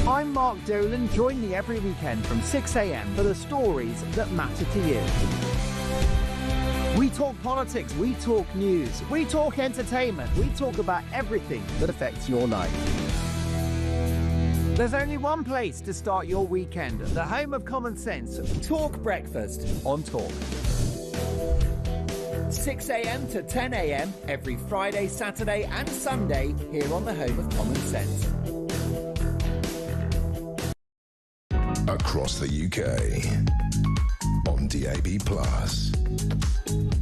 I'm Mark Dolan. Join me every weekend from 6 a.m. for the stories that matter to you. We talk politics, we talk news, we talk entertainment, we talk about everything that affects your life. There's only one place to start your weekend, the home of common sense. Talk Breakfast on Talk. 6 a.m. to 10 a.m. every Friday, Saturday and Sunday here on the home of common sense. Across the UK, on DAB+,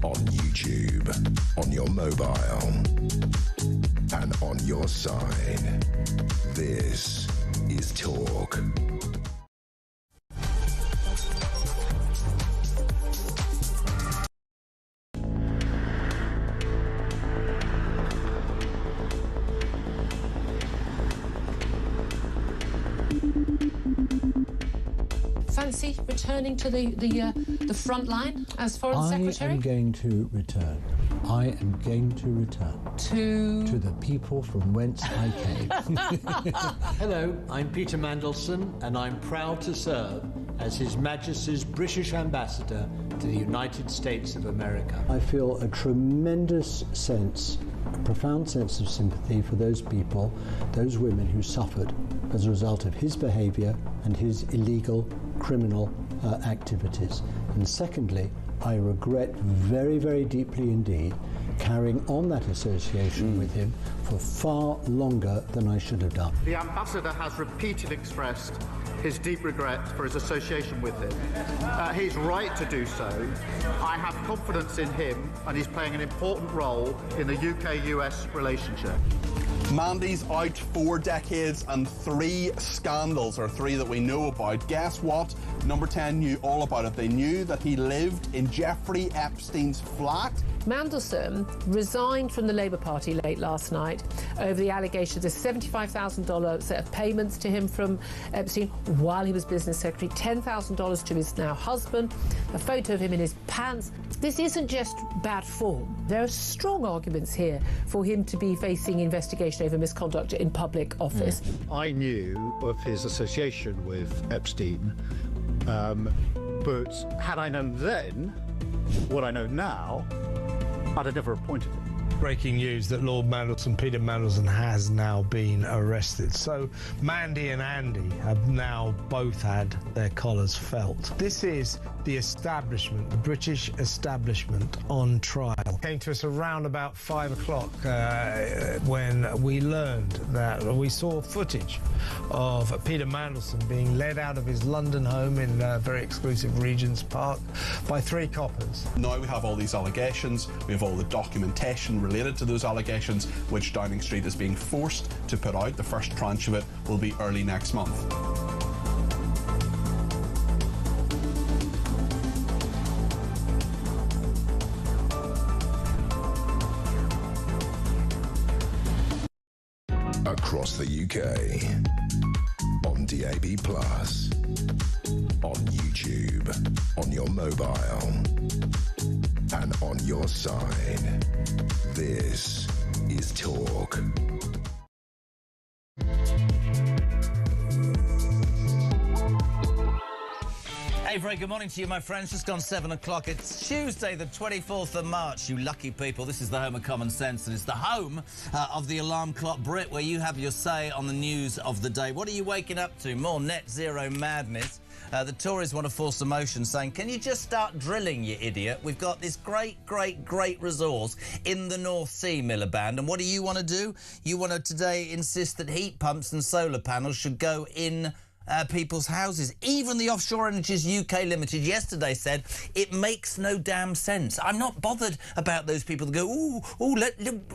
on YouTube, on your mobile, and on your side. This is Talk. Fancy returning to the front line as Foreign Secretary? I am going to return. I am going to return. To the people from whence I came. Hello, I'm Peter Mandelson, and I'm proud to serve as His Majesty's British Ambassador to the United States of America. I feel a tremendous sense, a profound sense of sympathy for those people, those women who suffered as a result of his behaviour and his illegal criminal activities. And secondly, I regret very, very deeply indeed carrying on that association with him for far longer than I should have done. The Ambassador has repeatedly expressed his deep regret for his association with him. He's right to do so. I have confidence in him, and he's playing an important role in the UK-US relationship. Mandy's out 4 decades and 3 scandals, or 3 that we know about. Guess what? Number 10 knew all about it. They knew that he lived in Jeffrey Epstein's flat. Mandelson resigned from the Labour Party late last night over the allegations of $75,000 set of payments to him from Epstein while he was business secretary, $10,000 to his now husband, a photo of him in his pants. This isn't just bad form. There are strong arguments here for him to be facing investigation over misconduct in public office. I knew of his association with Epstein, but had I known then what I know now, I'd have never appointed him. Breaking news that Lord Mandelson, Peter Mandelson, has now been arrested. So Mandy and Andy have now both had their collars felt. This is the establishment, the British establishment on trial. Came to us around about 5 o'clock when we learned that we saw footage of Peter Mandelson being led out of his London home in very exclusive Regent's Park by 3 coppers. Now we have all these allegations, we have all the documentation related to those allegations, which Downing Street is being forced to put out. The first tranche of it will be early next month. Across the UK, on DAB+, on YouTube, on your mobile, and on your side. This is Talk. Hey, very good morning to you, my friends. Just gone 7 o'clock. It's Tuesday, the 24th of March. You lucky people. This is the home of common sense, and it's the home of the Alarm Clock Brit, where you have your say on the news of the day. What are you waking up to? More net zero madness. The Tories want to force a motion saying, can you just start drilling, you idiot? We've got this great resource in the North Sea, Miliband. And what do you want to do? You want to today insist that heat pumps and solar panels should go in people's houses. Even the Offshore Energies UK Limited yesterday said it makes no damn sense. I'm not bothered about those people that go,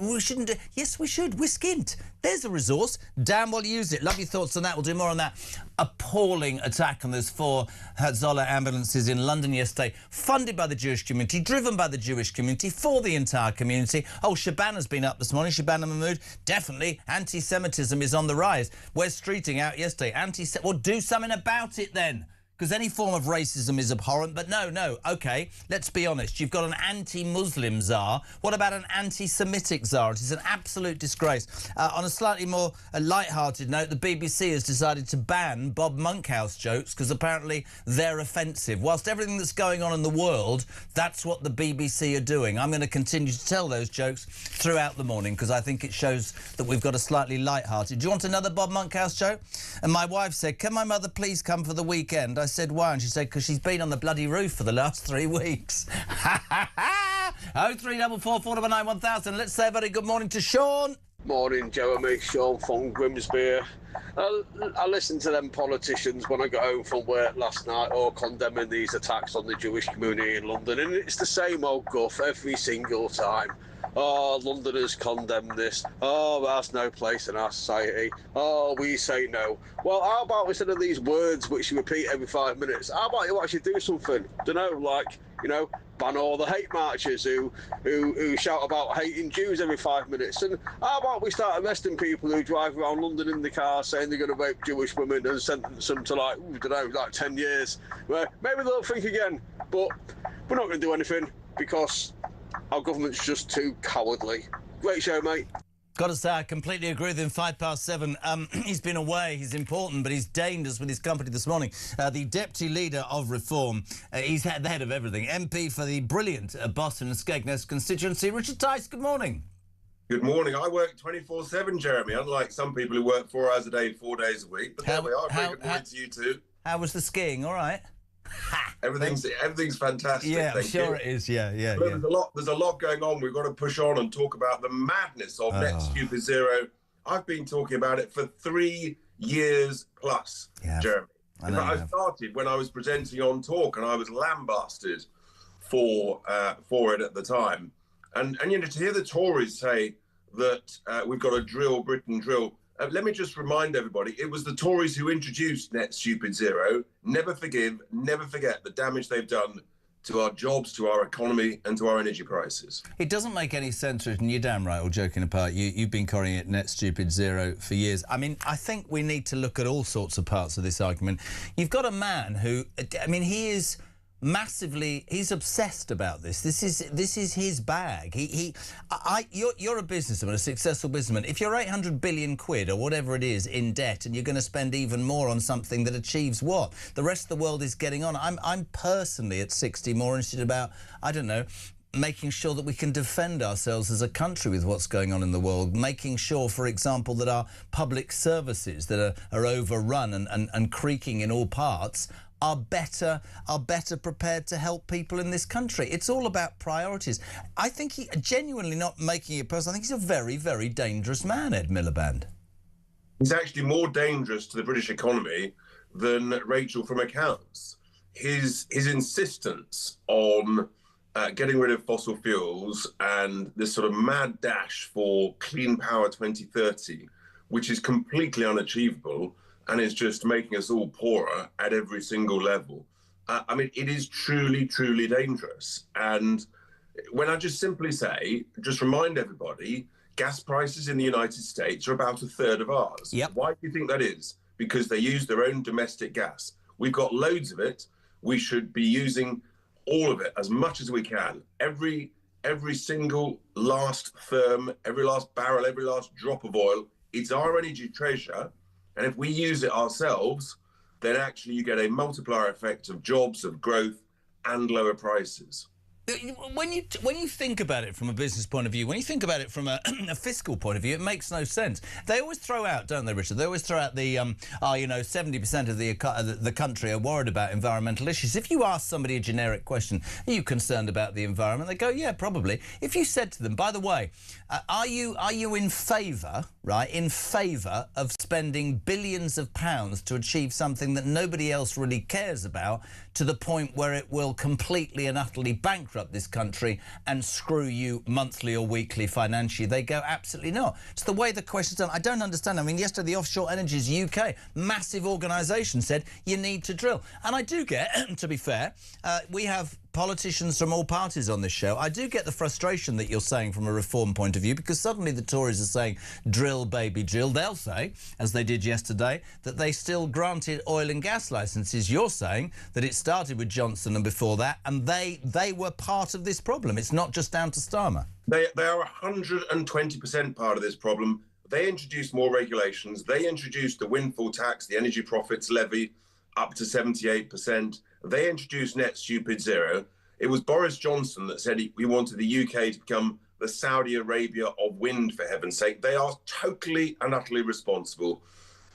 we shouldn't do. Yes, we should. We're skint. There's a resource. Damn well use it. Love your thoughts on that. We'll do more on that. Appalling attack on those 4 Herzola ambulances in London yesterday, funded by the Jewish community, driven by the Jewish community, for the entire community. Oh, Shabana's been up this morning. Shabana Mahmood, definitely. Anti-Semitism is on the rise. Wes Streeting out yesterday. Well, do something about it then. because any form of racism is abhorrent. But no, OK, let's be honest. You've got an anti-Muslim czar. What about an anti-Semitic czar? It is an absolute disgrace. On a slightly more light-hearted note, the BBC has decided to ban Bob Monkhouse jokes because apparently they're offensive. Whilst everything that's going on in the world, that's what the BBC are doing. I'm going to continue to tell those jokes throughout the morning because I think it shows that we've got a slightly light-hearted. Do you want another Bob Monkhouse joke? And my wife said, can my mother please come for the weekend? I said, why? And she said, because she's been on the bloody roof for the last 3 weeks. 03444 499 1000. Let's say a very good morning to Sean. Morning, Jeremy. Sean from Grimsby. I listened to them politicians when I got home from work last night, all condemning these attacks on the Jewish community in London, and it's the same old guff every single time. Oh, Londoners condemn this. Oh, that's no place in our society. Oh, we say no. Well, how about instead of these words which you repeat every 5 minutes, how about you actually do something? Don't know, like, you know, ban all the hate marchers who shout about hating Jews every 5 minutes. And how about we start arresting people who drive around London in the car saying they're going to rape Jewish women and sentence them to, like, I don't know, like 10 years. Well, maybe they'll think again. But we're not going to do anything because our government's just too cowardly. Great show, mate. Got to say, I completely agree with him. 7:05. He's been away. He's important, but he's deigned us with his company this morning. The Deputy Leader of Reform. He's the head of everything. MP for the brilliant Boston and Skegness constituency. Richard Tice, good morning. Good morning. I work 24/7, Jeremy, unlike some people who work 4 hours a day, 4 days a week. But there we are. Very good morning to you too. How was the skiing? All right? Everything's fantastic. Yeah, I'm sure you. it is. Yeah. There's a lot going on. We've got to push on and talk about the madness of Net Stupid Zero. I've been talking about it for 3 years plus, Jeremy. I started when I was presenting on Talk, and I was lambasted for it at the time. And you know, to hear the Tories say that we've got to drill Britain, drill. Let me just remind everybody, it was the Tories who introduced Net Stupid Zero. Never forgive, never forget the damage they've done to our jobs, to our economy and to our energy prices. It doesn't make any sense, and you're damn right, all joking apart. You've been calling it Net Stupid Zero for years. I mean, I think we need to look at all sorts of parts of this argument. You've got a man who, I mean, he is massively, he's obsessed about this. This is his bag. You're a businessman, a successful businessman. If you're 800 billion quid or whatever it is in debt, and you're going to spend even more on something that achieves what the rest of the world is getting on, I'm personally at 60 more interested about, I don't know, making sure that we can defend ourselves as a country with what's going on in the world, making sure, for example, that our public services that are overrun and creaking in all parts are better prepared to help people in this country. It's all about priorities. I think he, genuinely not making it personal, I think he's a very, very dangerous man, Ed Miliband. He's actually more dangerous to the British economy than Rachel from accounts. His insistence on getting rid of fossil fuels and this sort of mad dash for clean power 2030, which is completely unachievable, and it's just making us all poorer at every single level. I mean, it is truly, truly dangerous. And when I just simply say, just remind everybody, gas prices in the United States are about a third of ours. Yep. Why do you think that is? Because they use their own domestic gas. We've got loads of it. We should be using all of it as much as we can. Every single last therm, every last barrel, every last drop of oil, it's our energy treasure. And if we use it ourselves, then actually you get a multiplier effect of jobs, of growth, and lower prices. When you think about it from a business point of view, when you think about it from a fiscal point of view, it makes no sense. They always throw out, don't they, Richard? They always throw out the, you know, 70% of the country are worried about environmental issues. If you ask somebody a generic question, are you concerned about the environment? They go, yeah, probably. If you said to them, by the way, are you in favour, right, in favour of spending billions of pounds to achieve something that nobody else really cares about, to the point where it will completely and utterly bankrupt this country and screw you monthly or weekly financially? They go, absolutely not. It's the way the question's done. I don't understand. I mean, yesterday the Offshore Energies UK, massive organisation, said you need to drill. And I do get, to be fair, we have politicians from all parties on this show. I do get the frustration that you're saying from a reform point of view, because suddenly the Tories are saying, drill, baby, drill. They'll say, as they did yesterday, that they still granted oil and gas licences. You're saying that it started with Johnson and before that, and they were part of this problem. It's not just down to Starmer. They are 120% part of this problem. They introduced more regulations. They introduced the windfall tax, the energy profits levy, up to 78%. They introduced net stupid zero. It was Boris Johnson that said we wanted the UK to become the Saudi Arabia of wind, for heaven's sake. They are totally and utterly responsible.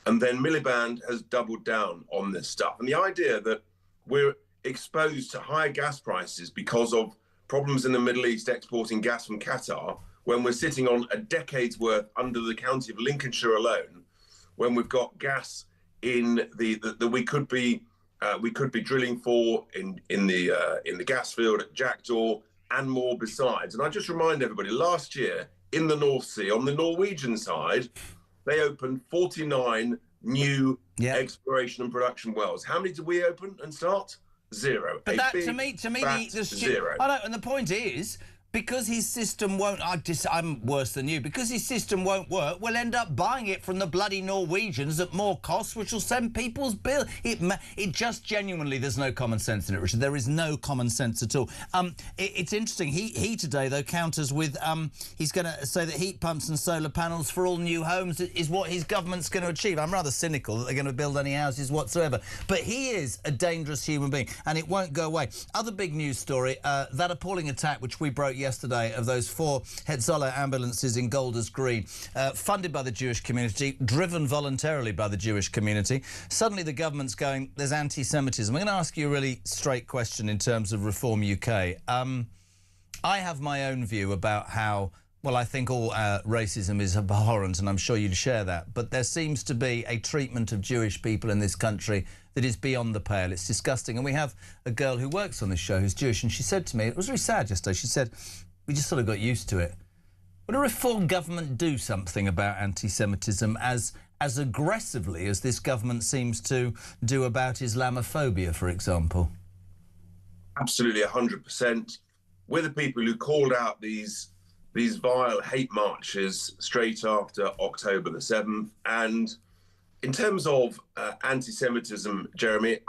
And then Miliband has doubled down on this stuff. And the idea that we're exposed to higher gas prices because of problems in the Middle East exporting gas from Qatar, when we're sitting on a decade's worth under the county of Lincolnshire alone, when we've got gas in the we could be drilling for in the gas field at Jackdaw and more besides. And I just remind everybody, last year in the North Sea, on the Norwegian side, they opened 49 new exploration and production wells. How many did we open and start? Zero. But that, to me, zero. I know, and the point is, because his system won't... I'm worse than you. Because his system won't work, we'll end up buying it from the bloody Norwegians at more cost, which will send people's bill. It just genuinely... There's no common sense in it, Richard. There is no common sense at all. It's interesting. He today, though, counters with... he's going to say that heat pumps and solar panels for all new homes is what his government's going to achieve. I'm rather cynical that they're going to build any houses whatsoever. But he is a dangerous human being, and it won't go away. Other big news story, that appalling attack which we broke yesterday of those 4 Hetzola ambulances in Golders Green, funded by the Jewish community, driven voluntarily by the Jewish community. Suddenly the government's going, there's anti-Semitism. I'm going to ask you a really straight question in terms of Reform UK. I have my own view about how, well, I think all racism is abhorrent, and I'm sure you'd share that, but there seems to be a treatment of Jewish people in this country that is beyond the pale. It's disgusting. And we have a girl who works on this show who's Jewish, and she said to me, it was really sad yesterday, she said, we just sort of got used to it. Would a reform government do something about anti-Semitism as aggressively as this government seems to do about Islamophobia, for example? Absolutely, 100%. We're the people who called out these vile hate marches straight after October the 7th. And in terms of anti-Semitism, Jeremy,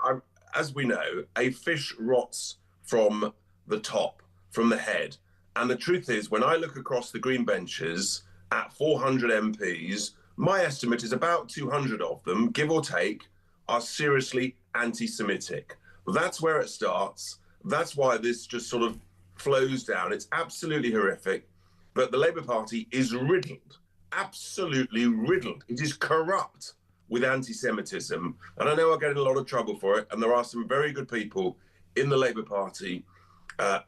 as we know, a fish rots from the top, from the head. And the truth is, when I look across the green benches at 400 MPs, my estimate is about 200 of them, give or take, are seriously anti-Semitic. That's where it starts. That's why this just sort of flows down. It's absolutely horrific. But the Labour Party is riddled, absolutely riddled. It is corrupt with anti-Semitism. And I know I get in a lot of trouble for it. And there are some very good people in the Labour Party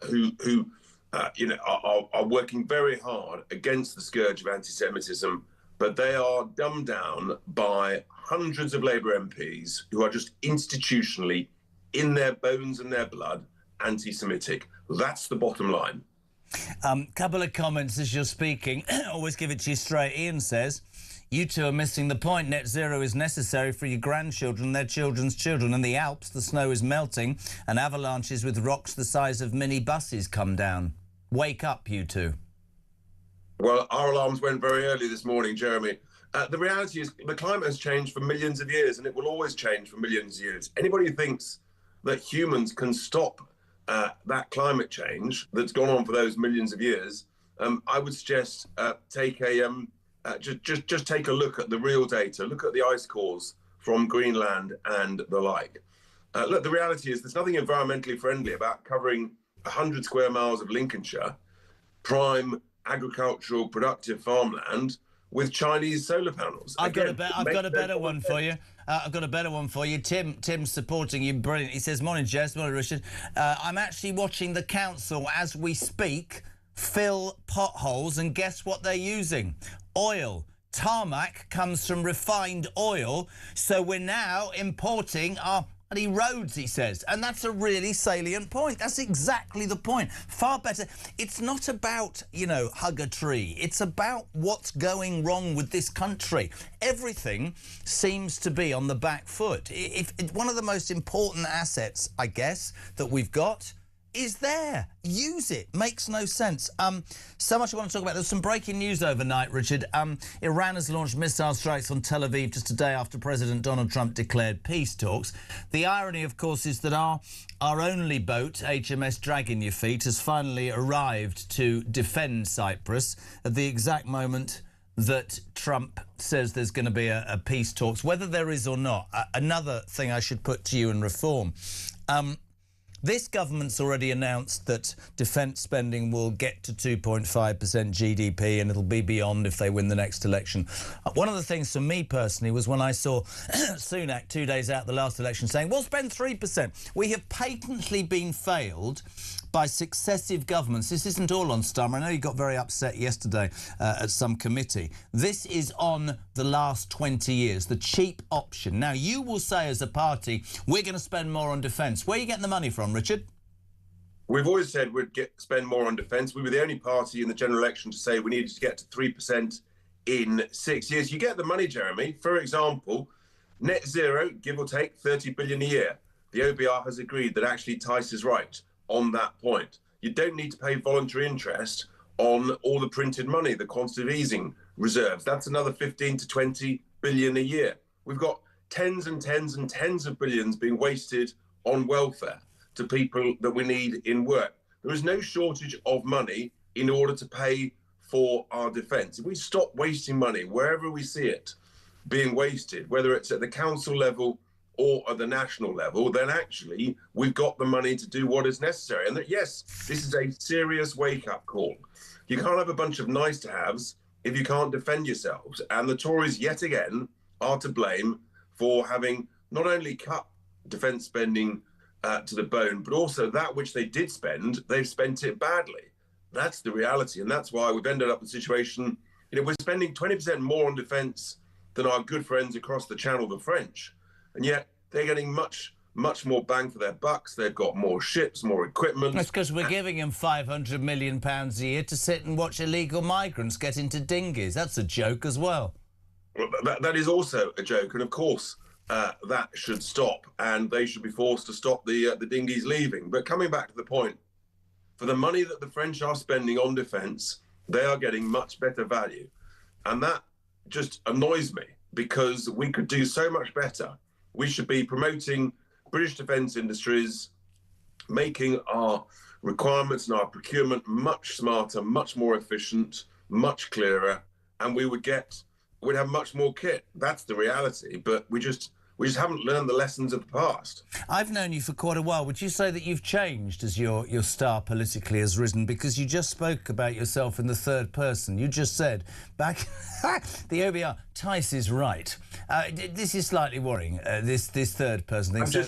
who are working very hard against the scourge of anti-Semitism. But they are dumbed down by hundreds of Labour MPs who are just institutionally, in their bones and their blood, anti-Semitic. That's the bottom line. Couple of comments as you're speaking. Always give it to you straight. Ian says, you two are missing the point. Net zero is necessary for your grandchildren and their children's children. In the Alps, the snow is melting and avalanches with rocks the size of mini buses come down. Wake up, you two. Well, our alarms went very early this morning, Jeremy. The reality is the climate has changed for millions of years, and it will always change for millions of years. Anybody who thinks that humans can stop that climate change that's gone on for those millions of years, I would suggest take a just take a look at the real data. Look at the ice cores from Greenland and the like. Look, the reality is there's nothing environmentally friendly about covering 100 square miles of Lincolnshire, prime agricultural productive farmland, with Chinese solar panels. I've got a better one for you. I've got a better one for you. Tim's supporting you. Brilliant. He says, morning, Jess. Morning, Richard. I'm actually watching the council, as we speak, fill potholes, and guess what they're using? Oil. Tarmac comes from refined oil, so we're now importing our bloody roads, he says. And that's a really salient point. That's exactly the point. Far better. It's not about, hug a tree. It's about what's going wrong with this country. Everything seems to be on the back foot. If one of the most important assets, I guess, that we've got is there. Use it. Makes no sense. So much I want to talk about. There's some breaking news overnight, Richard. Iran has launched missile strikes on Tel Aviv just a day after President Donald Trump declared peace talks. The irony, of course, is that our only boat, HMS Dragging Your Feet, has finally arrived to defend Cyprus at the exact moment that Trump says there's going to be a peace talks, whether there is or not. Another thing I should put to you in reform. This government's already announced that defence spending will get to 2.5% GDP and it'll be beyond if they win the next election. One of the things for me personally was when I saw Sunak 2 days out the last election saying, we'll spend 3%. We have patently been failed by successive governments. This isn't all on Starmer. I know you got very upset yesterday at some committee. This is on the last 20 years, the cheap option. Now, you will say as a party, we're going to spend more on defence. Where are you getting the money from, Richard? We've always said we'd spend more on defence. We were the only party in the general election to say we needed to get to 3% in 6 years. You get the money, Jeremy. For example, net zero, give or take, 30 billion a year. The OBR has agreed that actually Tice is right on that point. You don't need to pay voluntary interest on all the printed money, the quantitative easing reserves. That's another 15 to 20 billion a year. We've got tens and tens and tens of billions being wasted on welfare to people that we need in work. There is no shortage of money in order to pay for our defence. If we stop wasting money wherever we see it being wasted, whether it's at the council level or at the national level, then actually we've got the money to do what is necessary. And that, yes, this is a serious wake-up call. You can't have a bunch of nice-to-haves if you can't defend yourselves. And the Tories, yet again, are to blame for having not only cut defence spending to the bone, but also that which they did spend, they've spent it badly. That's the reality. And that's why we've ended up in a situation, we're spending 20% more on defence than our good friends across the Channel, the French. And yet they're getting much, much more bang for their bucks. They've got more ships, more equipment. That's because we're giving them £500 million a year to sit and watch illegal migrants get into dinghies. That's a joke as well. That is also a joke. And of course, that should stop. And they should be forced to stop the dinghies leaving. But coming back to the point, for the money that the French are spending on defence, they are getting much better value. And that just annoys me because we could do so much better. We should be promoting British defence industries, making our requirements and our procurement much smarter, much more efficient, much clearer, and we'd have much more kit. That's the reality, but we just haven't learned the lessons of the past. I've known you for quite a while. Would you say that you've changed as your star politically has risen? Because you just spoke about yourself in the third person. You just said, back the OBR, Tice is right. This is slightly worrying, this third person thing.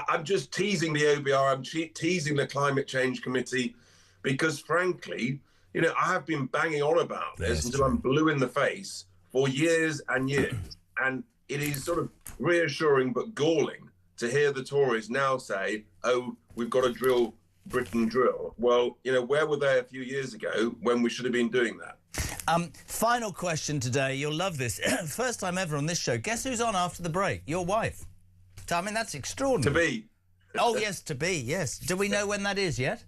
I'm just teasing the OBR, I'm teasing the Climate Change Committee, because frankly, I have been banging on about this until I'm blue in the face for years and years. And it is sort of reassuring but galling to hear the Tories now say, oh, we've got to drill Britain drill. Well, where were they a few years ago when we should have been doing that? Final question today. You'll love this. First time ever on this show. Guess who's on after the break? Your wife. I mean, that's extraordinary. To be. Oh, yes, to be, yes. Do we know when that is yet?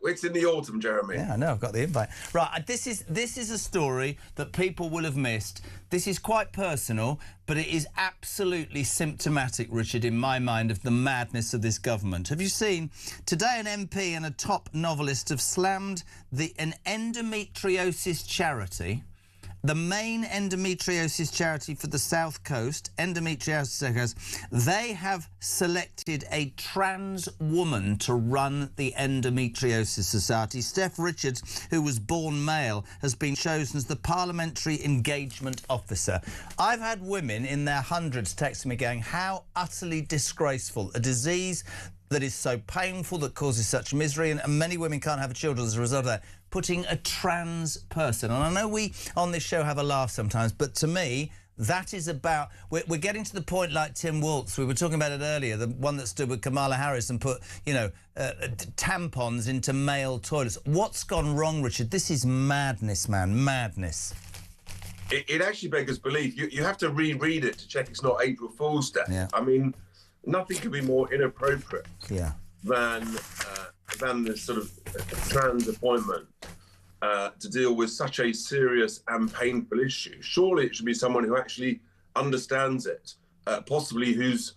It's in the autumn, Jeremy. Yeah, I know. I've got the invite. Right, this is a story that people will have missed. This is quite personal, but it is absolutely symptomatic, Richard, in my mind, of the madness of this government. Have you seen? Today, an MP and a top novelist have slammed an endometriosis charity, the main endometriosis charity for the South Coast, Endometriosis, they have selected a trans woman to run the Endometriosis Society. Steph Richards, who was born male, has been chosen as the Parliamentary Engagement Officer. I've had women in their hundreds texting me going, how utterly disgraceful, a disease that is so painful, that causes such misery, and many women can't have children as a result of that, putting a trans person. And I know we on this show have a laugh sometimes, but to me, that is about... We're getting to the point like Tim Waltz. We were talking about it earlier, the one that stood with Kamala Harris and put, tampons into male toilets. What's gone wrong, Richard? This is madness, man, madness. It actually beggars belief. You have to reread it to check it's not April Fool's Day. Yeah. I mean, nothing could be more inappropriate. Yeah. than this sort of trans appointment to deal with such a serious and painful issue. Surely it should be someone who actually understands it, possibly who's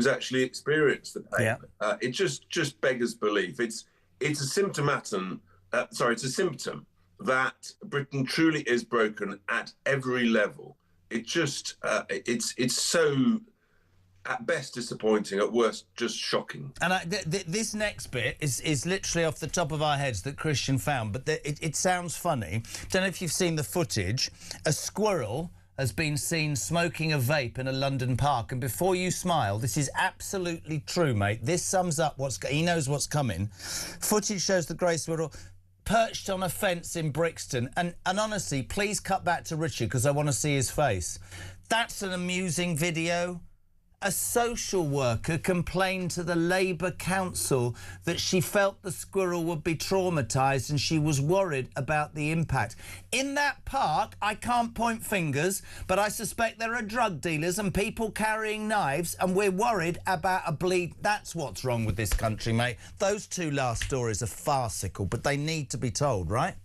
actually experienced the pain. Yeah. It just beggars belief. It's a symptom that Britain truly is broken at every level. It just it's so, at best, disappointing, at worst, just shocking. And this next bit is literally off the top of our heads that Christian found, but it sounds funny. Don't know if you've seen the footage. A squirrel has been seen smoking a vape in a London park, and before you smile, this is absolutely true, mate. This sums up he knows what's coming. Footage shows the grey squirrel perched on a fence in Brixton, and honestly, please cut back to Richard because I want to see his face. That's an amusing video. A social worker complained to the Labour Council that she felt the squirrel would be traumatised and she was worried about the impact. In that park, I can't point fingers, but I suspect there are drug dealers and people carrying knives, and we're worried about a bleed. That's what's wrong with this country, mate. Those two last stories are farcical, but they need to be told, right?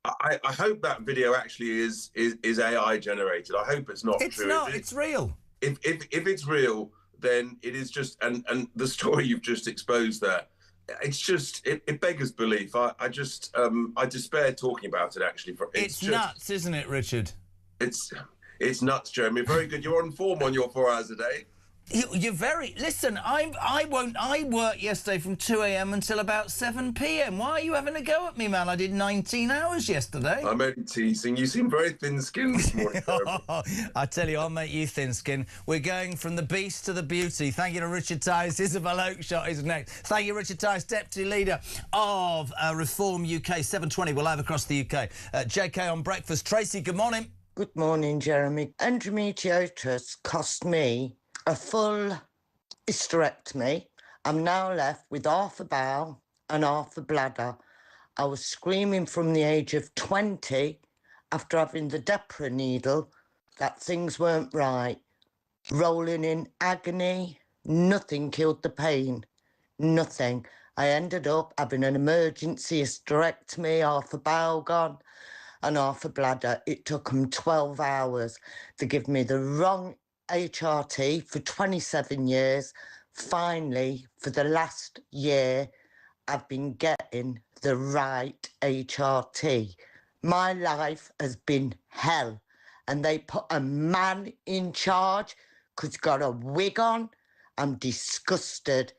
I hope that video actually is AI generated. I hope it's not true. It's not. It's real. If it's real, then it is just, and the story you've just exposed there, it's just, it beggars belief. I despair talking about it, actually. It's just nuts, isn't it, Richard? It's nuts, Jeremy. Very good. You're on form on your 4 hours a day. You're very... Listen, I worked yesterday from 2 a.m. until about 7 p.m. Why are you having a go at me, man? I did 19 hours yesterday. I'm only teasing. You seem very thin-skinned this morning. I tell you, I'll make you thin-skinned. We're going from the beast to the beauty. Thank you to Richard Tice. Isabel Oakeshott is next. Thank you, Richard Tice, Deputy Leader of Reform UK. 7:20. We're live across the UK. JK on breakfast. Tracy, good morning. Good morning, Jeremy. Endometriosis cost me a full hysterectomy. I'm now left with half a bowel and half a bladder. I was screaming from the age of 20 after having the Depra needle that things weren't right. Rolling in agony, nothing killed the pain, nothing. I ended up having an emergency hysterectomy, half a bowel gone and half a bladder. It took them 12 hours to give me the wrong HRT for 27 years. Finally, for the last year, I've been getting the right HRT. My life has been hell, and they put a man in charge because he's got a wig on. I'm disgusted.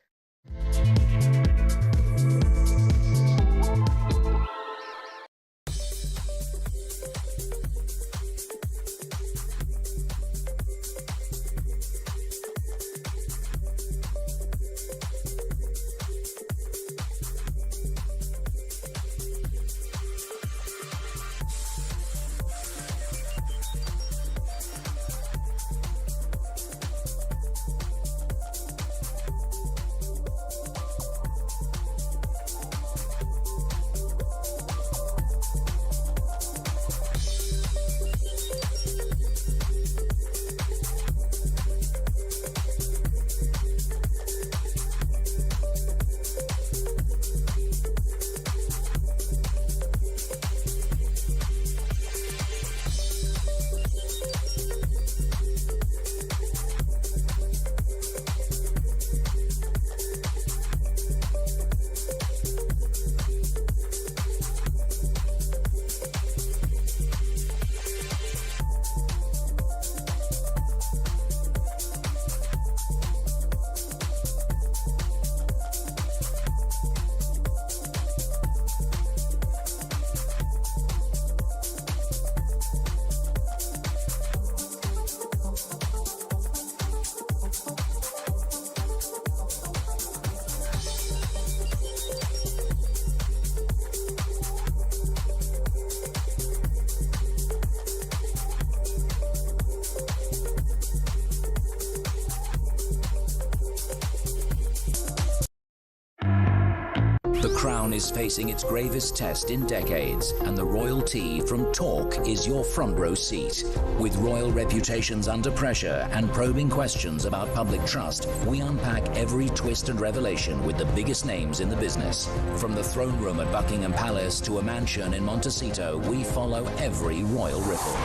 The Crown is facing its gravest test in decades, and the royalty from Talk is your front row seat. With royal reputations under pressure and probing questions about public trust, we unpack every twist and revelation with the biggest names in the business. From the throne room at Buckingham Palace to a mansion in Montecito, we follow every royal ripple.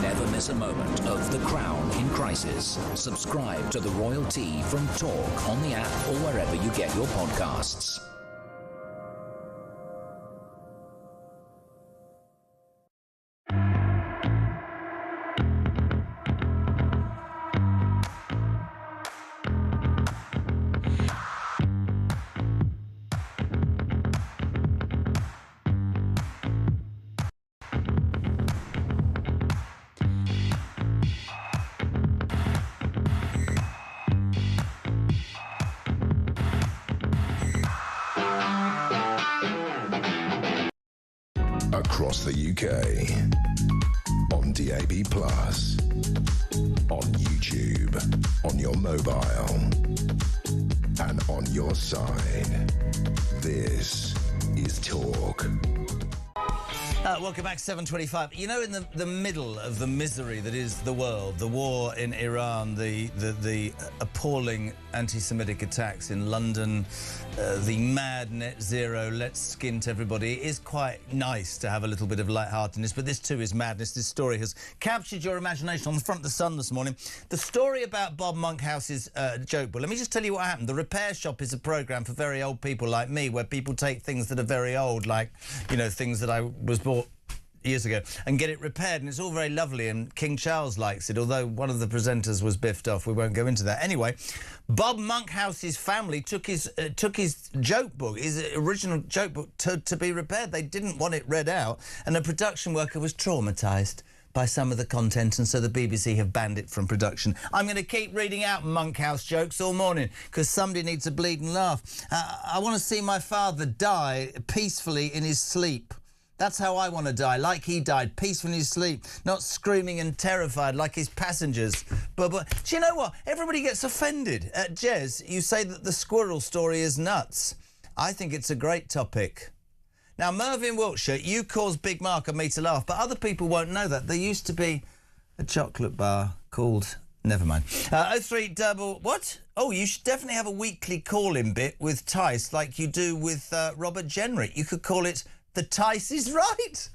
Never miss a moment of The Crown in crisis. Subscribe to the royalty from Talk on the app or wherever you get your podcasts. Across the UK, on DAB+, on YouTube, on your mobile, and on your side. This is Talk. Welcome back, 7:25. You know, in the middle of the misery that is the world, the war in Iran, the appalling anti-Semitic attacks in London, the mad net zero, let's skint everybody, it is quite nice to have a little bit of lightheartedness, but this too is madness. This story has captured your imagination on the front of the Sun this morning. The story about Bob Monkhouse's joke book. Let me just tell you what happened. The Repair Shop is a programme for very old people like me, where people take things that are very old, like, you know, things that I was bought years ago, and get it repaired, and it's all very lovely, and King Charles likes it, although one of the presenters was biffed off. We won't go into that. Anyway, Bob Monkhouse's family took his joke book, his original joke book, to be repaired. They didn't want it read out, and a production worker was traumatised by some of the content, and so the BBC have banned it from production. I'm going to keep reading out Monkhouse jokes all morning, because somebody needs a bleeding laugh. I want to see my father die peacefully in his sleep. That's how I want to die, like he died, peacefully in his sleep, not screaming and terrified like his passengers. But do you know what? Everybody gets offended. Jez, you say that the squirrel story is nuts. I think it's a great topic. Now, Mervyn Wiltshire, you caused Big Mark and me to laugh, but other people won't know that. There used to be a chocolate bar called... Never mind. 03 double... What? Oh, you should definitely have a weekly call-in bit with Tice, like you do with Robert Jenrick. You could call it... The Tice is right.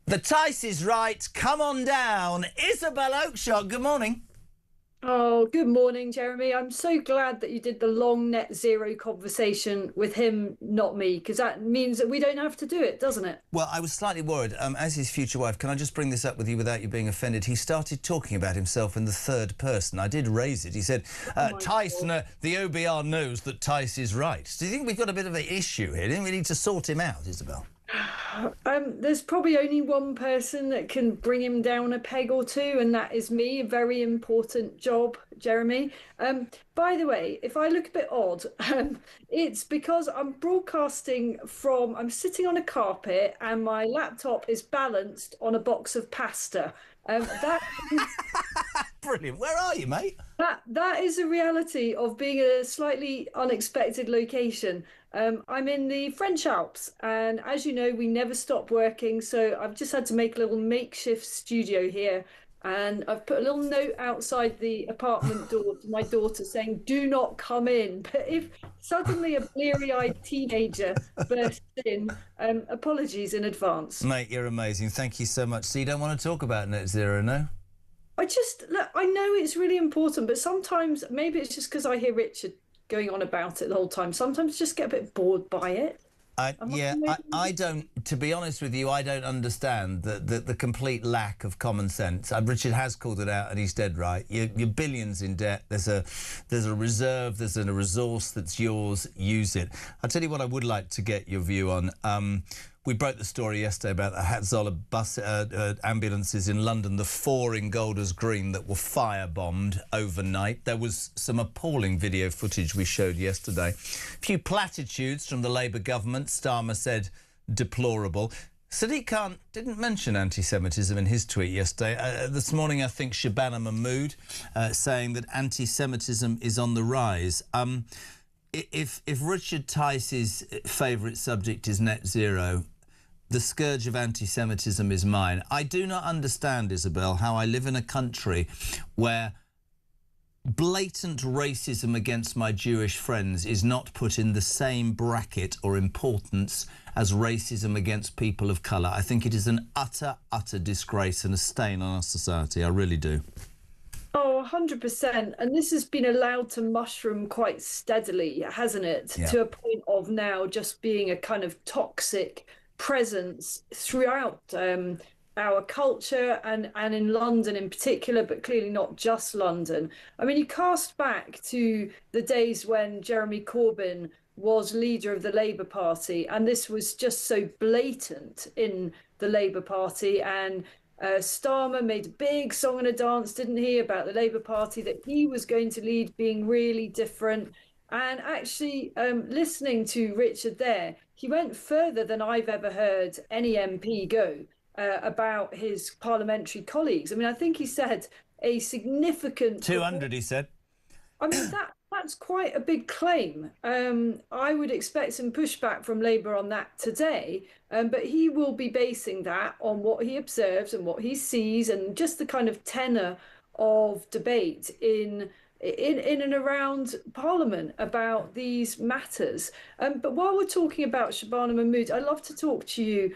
The Tice is right. Come on down. Isabel Oakshott, good morning. Oh, good morning, Jeremy. I'm so glad that you did the long net zero conversation with him, not me, because that means that we don't have to do it, doesn't it? Well, I was slightly worried. As his future wife, can I just bring this up with you without you being offended? He started talking about himself in the third person. I did raise it. He said, Tice, the OBR knows that Tice is right. Do you think we've got a bit of an issue here? Do you think we need to sort him out, Isabel? There's probably only one person that can bring him down a peg or two, and that is me. A very important job, Jeremy. By the way, if I look a bit odd, it's because I'm broadcasting from... I'm sitting on a carpet and my laptop is balanced on a box of pasta. That Brilliant. Where are you, mate? That is a reality of being a slightly unexpected location. I'm in the French Alps, and as you know, we never stop working, so I've just had to make a little makeshift studio here, and I've put a little note outside the apartment door to my daughter saying, do not come in. But if suddenly a bleary-eyed teenager bursts in, apologies in advance. Mate, you're amazing. Thank you so much. So you don't want to talk about net zero, no? I know it's really important, but sometimes, maybe it's just because I hear Richard going on about it the whole time. Sometimes just get a bit bored by it. I don't, to be honest with you, I don't understand the complete lack of common sense. Richard has called it out, and he's dead right. You're billions in debt. There's a reserve, there's a resource that's yours. Use it. I'll tell you what I would like to get your view on. We broke the story yesterday about the Hatzola bus ambulances in London, the 4 in Golders Green that were firebombed overnight. There was some appalling video footage we showed yesterday. A few platitudes from the Labour government. Starmer said deplorable. Sadiq Khan didn't mention anti-Semitism in his tweet yesterday. This morning, I think Shabana Mahmood saying that anti-Semitism is on the rise. if Richard Tice's favourite subject is net zero, the scourge of anti-Semitism is mine. I do not understand, Isabel, how I live in a country where blatant racism against my Jewish friends is not put in the same bracket or importance as racism against people of colour. I think it is an utter disgrace and a stain on our society. I really do. Oh, 100%. And this has been allowed to mushroom quite steadily, hasn't it? Yeah. To a point of now just being a kind of toxic presence throughout our culture and in London in particular, but clearly not just London. I mean, you cast back to the days when Jeremy Corbyn was leader of the Labour Party, and this was just so blatant in the Labour Party. And Starmer made a big song and a dance, didn't he, about the Labour Party that he was going to lead being really different. And actually, listening to Richard there, he went further than I've ever heard any MP go about his parliamentary colleagues. I mean, I think he said a significant... 200, he said. I mean, that's quite a big claim. I would expect some pushback from Labour on that today, but he will be basing that on what he observes and what he sees and just the kind of tenor of debate in and around Parliament about these matters. But while we're talking about Shabana Mahmood, I'd love to talk to you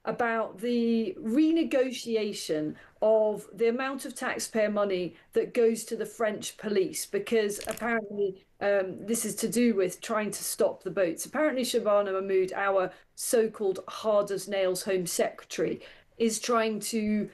about the renegotiation of the amount of taxpayer money that goes to the French police, because apparently this is to do with trying to stop the boats. Apparently Shabana Mahmood, our so-called hard-as-nails Home Secretary, is trying to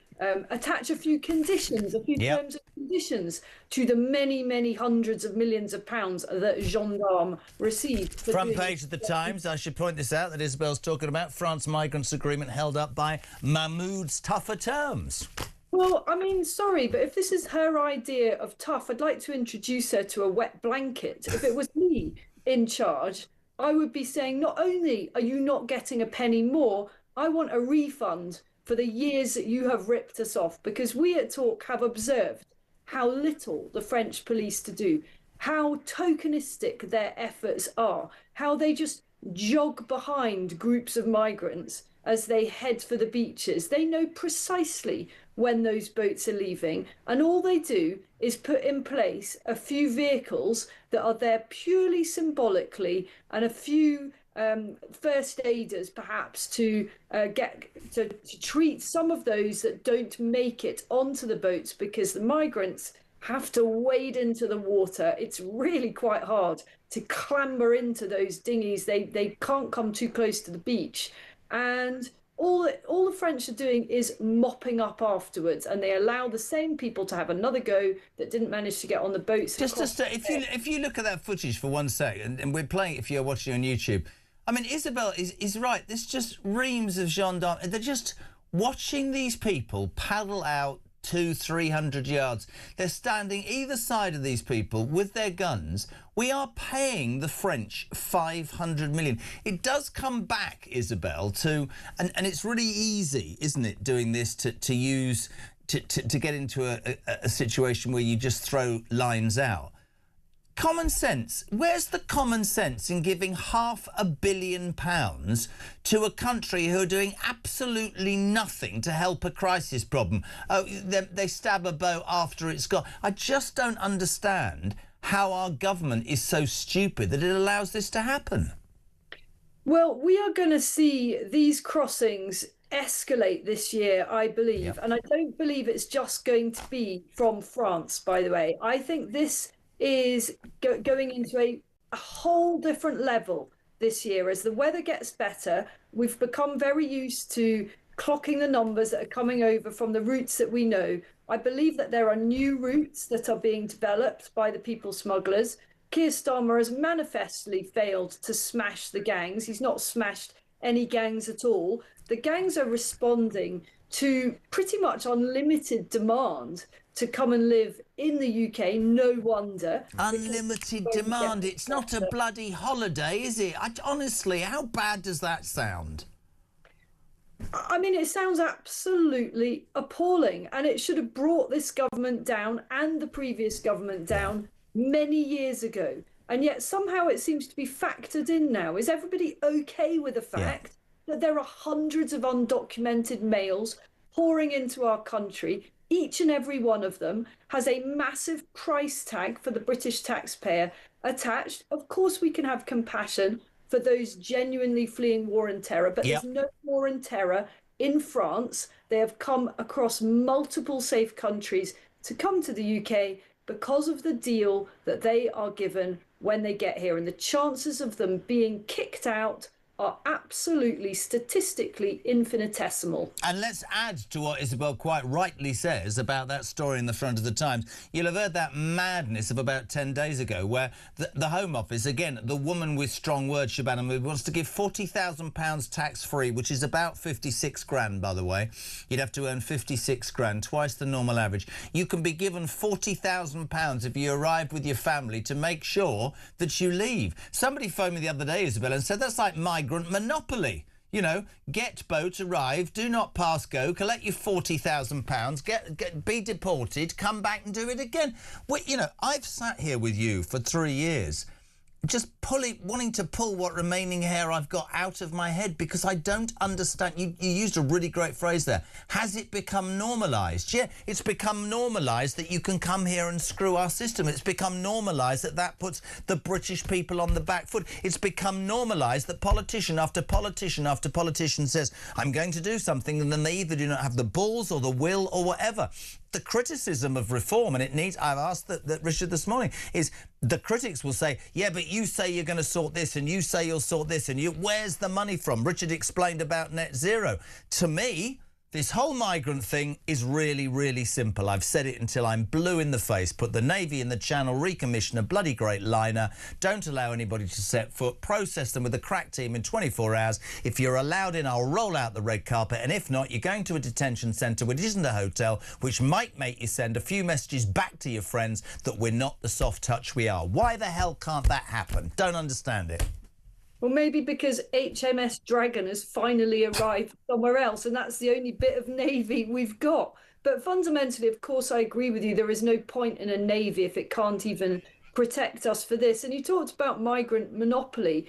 attach a few conditions, a few terms and conditions to the many hundreds of millions of pounds that gendarmes received. Front page of the Times, I should point this out, that Isabel's talking about France migrants agreement held up by Mahmoud's tougher terms. Well, I mean, sorry, but if this is her idea of tough, I'd like to introduce her to a wet blanket. If it was me in charge, I would be saying, not only are you not getting a penny more, I want a refund for the years that you have ripped us off, because we at Talk have observed how little the French police do, how tokenistic their efforts are, how they just jog behind groups of migrants as they head for the beaches. They know precisely when those boats are leaving, and all they do is put in place a few vehicles that are there purely symbolically, and a few first aiders perhaps to treat some of those that don't make it onto the boats, because the migrants have to wade into the water. It's really quite hard to clamber into those dinghies. They can't come too close to the beach, and all the French are doing is mopping up afterwards, and they allow the same people to have another go that didn't manage to get on the boats. If you look at that footage for 1 second, and we're playing it if you're watching on YouTube, I mean, Isabel is right. There's just reams of gendarmes. They're just watching these people paddle out 200-300 yards. They're standing either side of these people with their guns. We are paying the French 500 million. It does come back, Isabel, to... And it's really easy, isn't it, doing this to use... To get into a situation where you just throw lines out. Common sense. Where's the common sense in giving £500 million to a country who are doing absolutely nothing to help a crisis problem? Oh, they stab a boat after it's gone. I just don't understand how our government is so stupid that it allows this to happen. Well, we are going to see these crossings escalate this year, I believe. Yep. And I don't believe it's just going to be from France, by the way. I think this is going into a whole different level this year. As the weather gets better, we've become very used to clocking the numbers that are coming over from the routes that we know. I believe that there are new routes that are being developed by the people smugglers. Keir Starmer has manifestly failed to smash the gangs. He's not smashed any gangs at all. The gangs are responding to pretty much unlimited demand to come and live in the UK. No wonder. Unlimited demand. It's not a bloody holiday, is it? Honestly, how bad does that sound? I mean, it sounds absolutely appalling, and it should have brought this government down and the previous government down many years ago. And yet somehow it seems to be factored in now. Is everybody okay with the fact that there are hundreds of undocumented males pouring into our country? Each and every one of them has a massive price tag for the British taxpayer attached. Of course, we can have compassion for those genuinely fleeing war and terror, but there's no war and terror in France. They have come across multiple safe countries to come to the UK because of the deal that they are given when they get here. And the chances of them being kicked out are absolutely statistically infinitesimal. And let's add to what Isabel quite rightly says about that story in the front of the Times. You'll have heard that madness of about 10 days ago where the Home Office, again, the woman with strong words, Shabana, wants to give £40,000 tax-free, which is about 56 grand, by the way. You'd have to earn 56 grand, twice the normal average. You can be given £40,000 if you arrive with your family to make sure that you leave. Somebody phoned me the other day, Isabel, and said that's like migrant monopoly. You know, get boat, arrive, do not pass go, collect your £40,000, be deported, come back and do it again. You know, I've sat here with you for 3 years, just wanting to pull what remaining hair I've got out of my head because I don't understand. You used a really great phrase there. Has it become normalised? Yeah, it's become normalised that you can come here and screw our system. It's become normalised that puts the British people on the back foot. It's become normalised that politician after politician after politician says, I'm going to do something, and then they either do not have the balls or the will or whatever. The criticism of reform, and it needs, I've asked that Richard this morning, is the critics will say, yeah, but you say you're going to sort this and you say you'll sort this and where's the money from? Richard explained about net zero. To me, this whole migrant thing is really, really simple. I've said it until I'm blue in the face. Put the Navy in the Channel, recommission a bloody great liner, don't allow anybody to set foot, process them with a crack team in 24 hours. If you're allowed in, I'll roll out the red carpet, and if not, you're going to a detention centre, which isn't a hotel, which might make you send a few messages back to your friends that we're not the soft touch we are. Why the hell can't that happen? Don't understand it. Well, maybe because HMS Dragon has finally arrived somewhere else, and that's the only bit of Navy we've got. But fundamentally, of course, I agree with you. There is no point in a Navy if it can't even protect us for this. And you talked about migrant monopoly.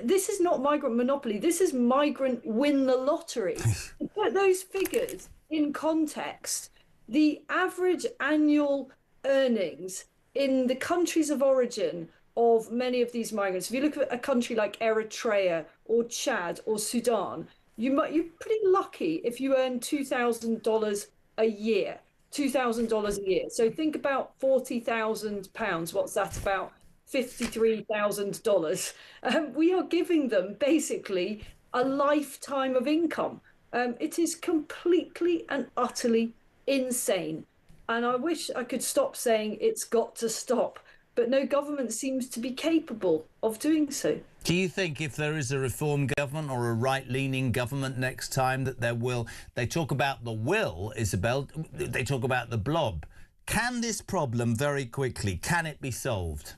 This is not migrant monopoly. This is migrant win the lottery. To put those figures in context, the average annual earnings in the countries of origin of many of these migrants, if you look at a country like Eritrea or Chad or Sudan, you're pretty lucky if you earn $2,000 a year. $2,000 a year. So think about £40,000. What's that, about $53,000? We are giving them basically a lifetime of income. It is completely and utterly insane. And I wish I could stop saying it's got to stop. But no government seems to be capable of doing so. Do you think if there is a reform government or a right-leaning government next time that there will... They talk about the will, Isabel, they talk about the blob. Can this problem very quickly, can it be solved?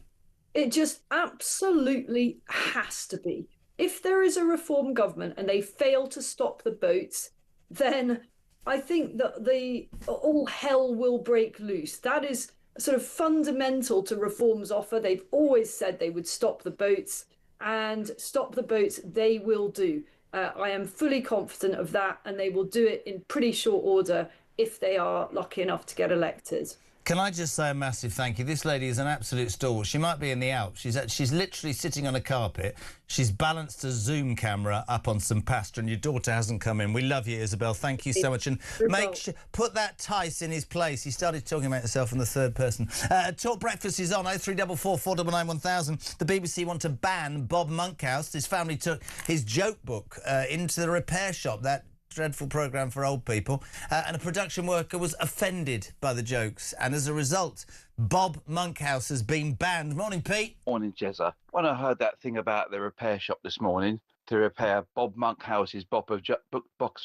It just absolutely has to be. If there is a reform government and they fail to stop the boats, then I think that all hell will break loose. That is sort of fundamental to reform's offer. They've always said they would stop the boats, and stop the boats they will do. I am fully confident of that, and they will do it in pretty short order if they are lucky enough to get elected. Can I just say a massive thank you? This lady is an absolute stalwart. She might be in the Alps. She's literally sitting on a carpet. She's balanced a Zoom camera up on some pasta, and your daughter hasn't come in. We love you, Isabel. Thank you so much. And make sure, put that Tice in his place. He started talking about himself in the third person. Talk Breakfast is on 0344 499 1000. The BBC want to ban Bob Monkhouse. His family took his joke book into the repair shop. That dreadful programme for old people, and a production worker was offended by the jokes, and as a result, Bob Monkhouse has been banned. Morning, Pete. Morning, Jezza. When I heard that thing about the repair shop this morning to repair Bob Monkhouse's box of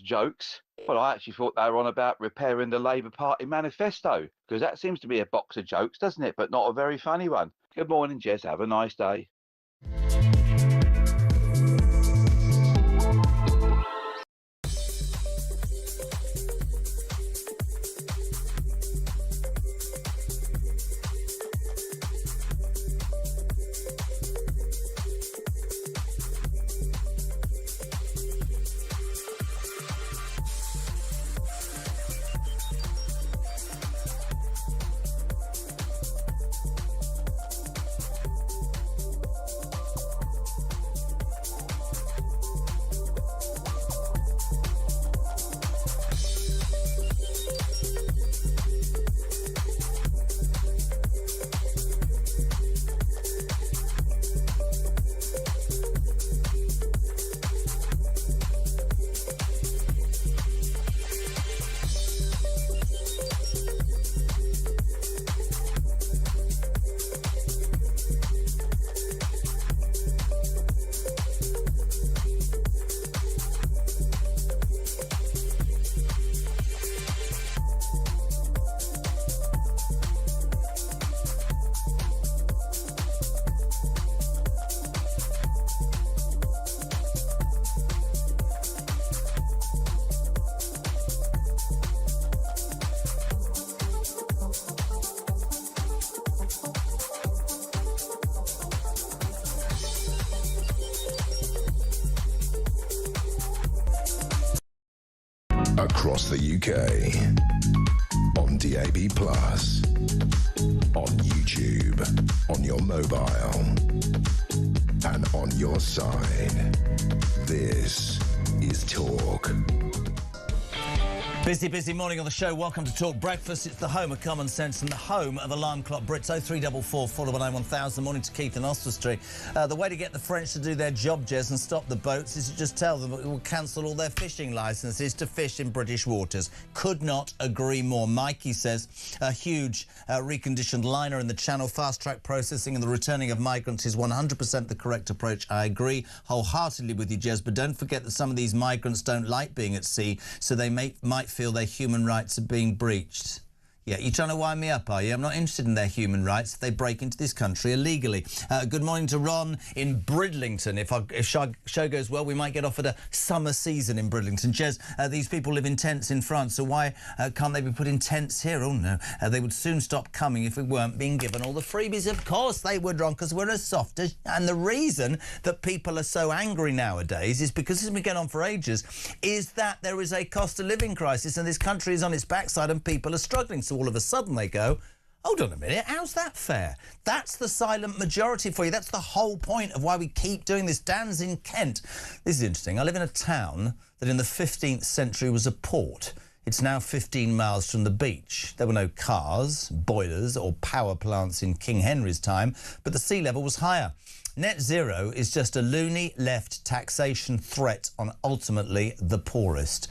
jokes, well, I actually thought they were on about repairing the Labour Party manifesto, because that seems to be a box of jokes, doesn't it? But not a very funny one. Good morning, Jez. Have a nice day. across the UK, on DAB+, on YouTube, on your mobile, and on your side. This is Talk. Busy morning on the show. Welcome to Talk Breakfast. It's the home of common sense and the home of alarm clock Brits. 0344 419 1000. Morning to Keith in Oswestry. The way to get the French to do their job, Jez, and stop the boats is to just tell them it will cancel all their fishing licences to fish in British waters. Could not agree more. Mikey says a huge reconditioned liner in the Channel, fast-track processing and the returning of migrants is 100% the correct approach. I agree wholeheartedly with you, Jez, but don't forget that some of these migrants don't like being at sea, so they might feel their human rights are being breached. Yeah, you're trying to wind me up, are you? I'm not interested in their human rights if they break into this country illegally. Good morning to Ron in Bridlington. If show goes well, we might get offered a summer season in Bridlington. Jez, these people live in tents in France, so why can't they be put in tents here? Oh, no. They would soon stop coming if we weren't being given all the freebies. Of course they would, Ron, because we're as soft as... And the reason that people are so angry nowadays is because, as we get on for ages, is that there is a cost of living crisis and this country is on its backside and people are struggling. So all of a sudden they go, hold on a minute, how's that fair? That's the silent majority for you. That's the whole point of why we keep doing this. Dan's in Kent. This is interesting. I live in a town that in the 15th century was a port. It's now 15 miles from the beach. There were no cars, boilers or power plants in King Henry's time, but the sea level was higher. Net zero is just a loony left taxation threat on ultimately the poorest.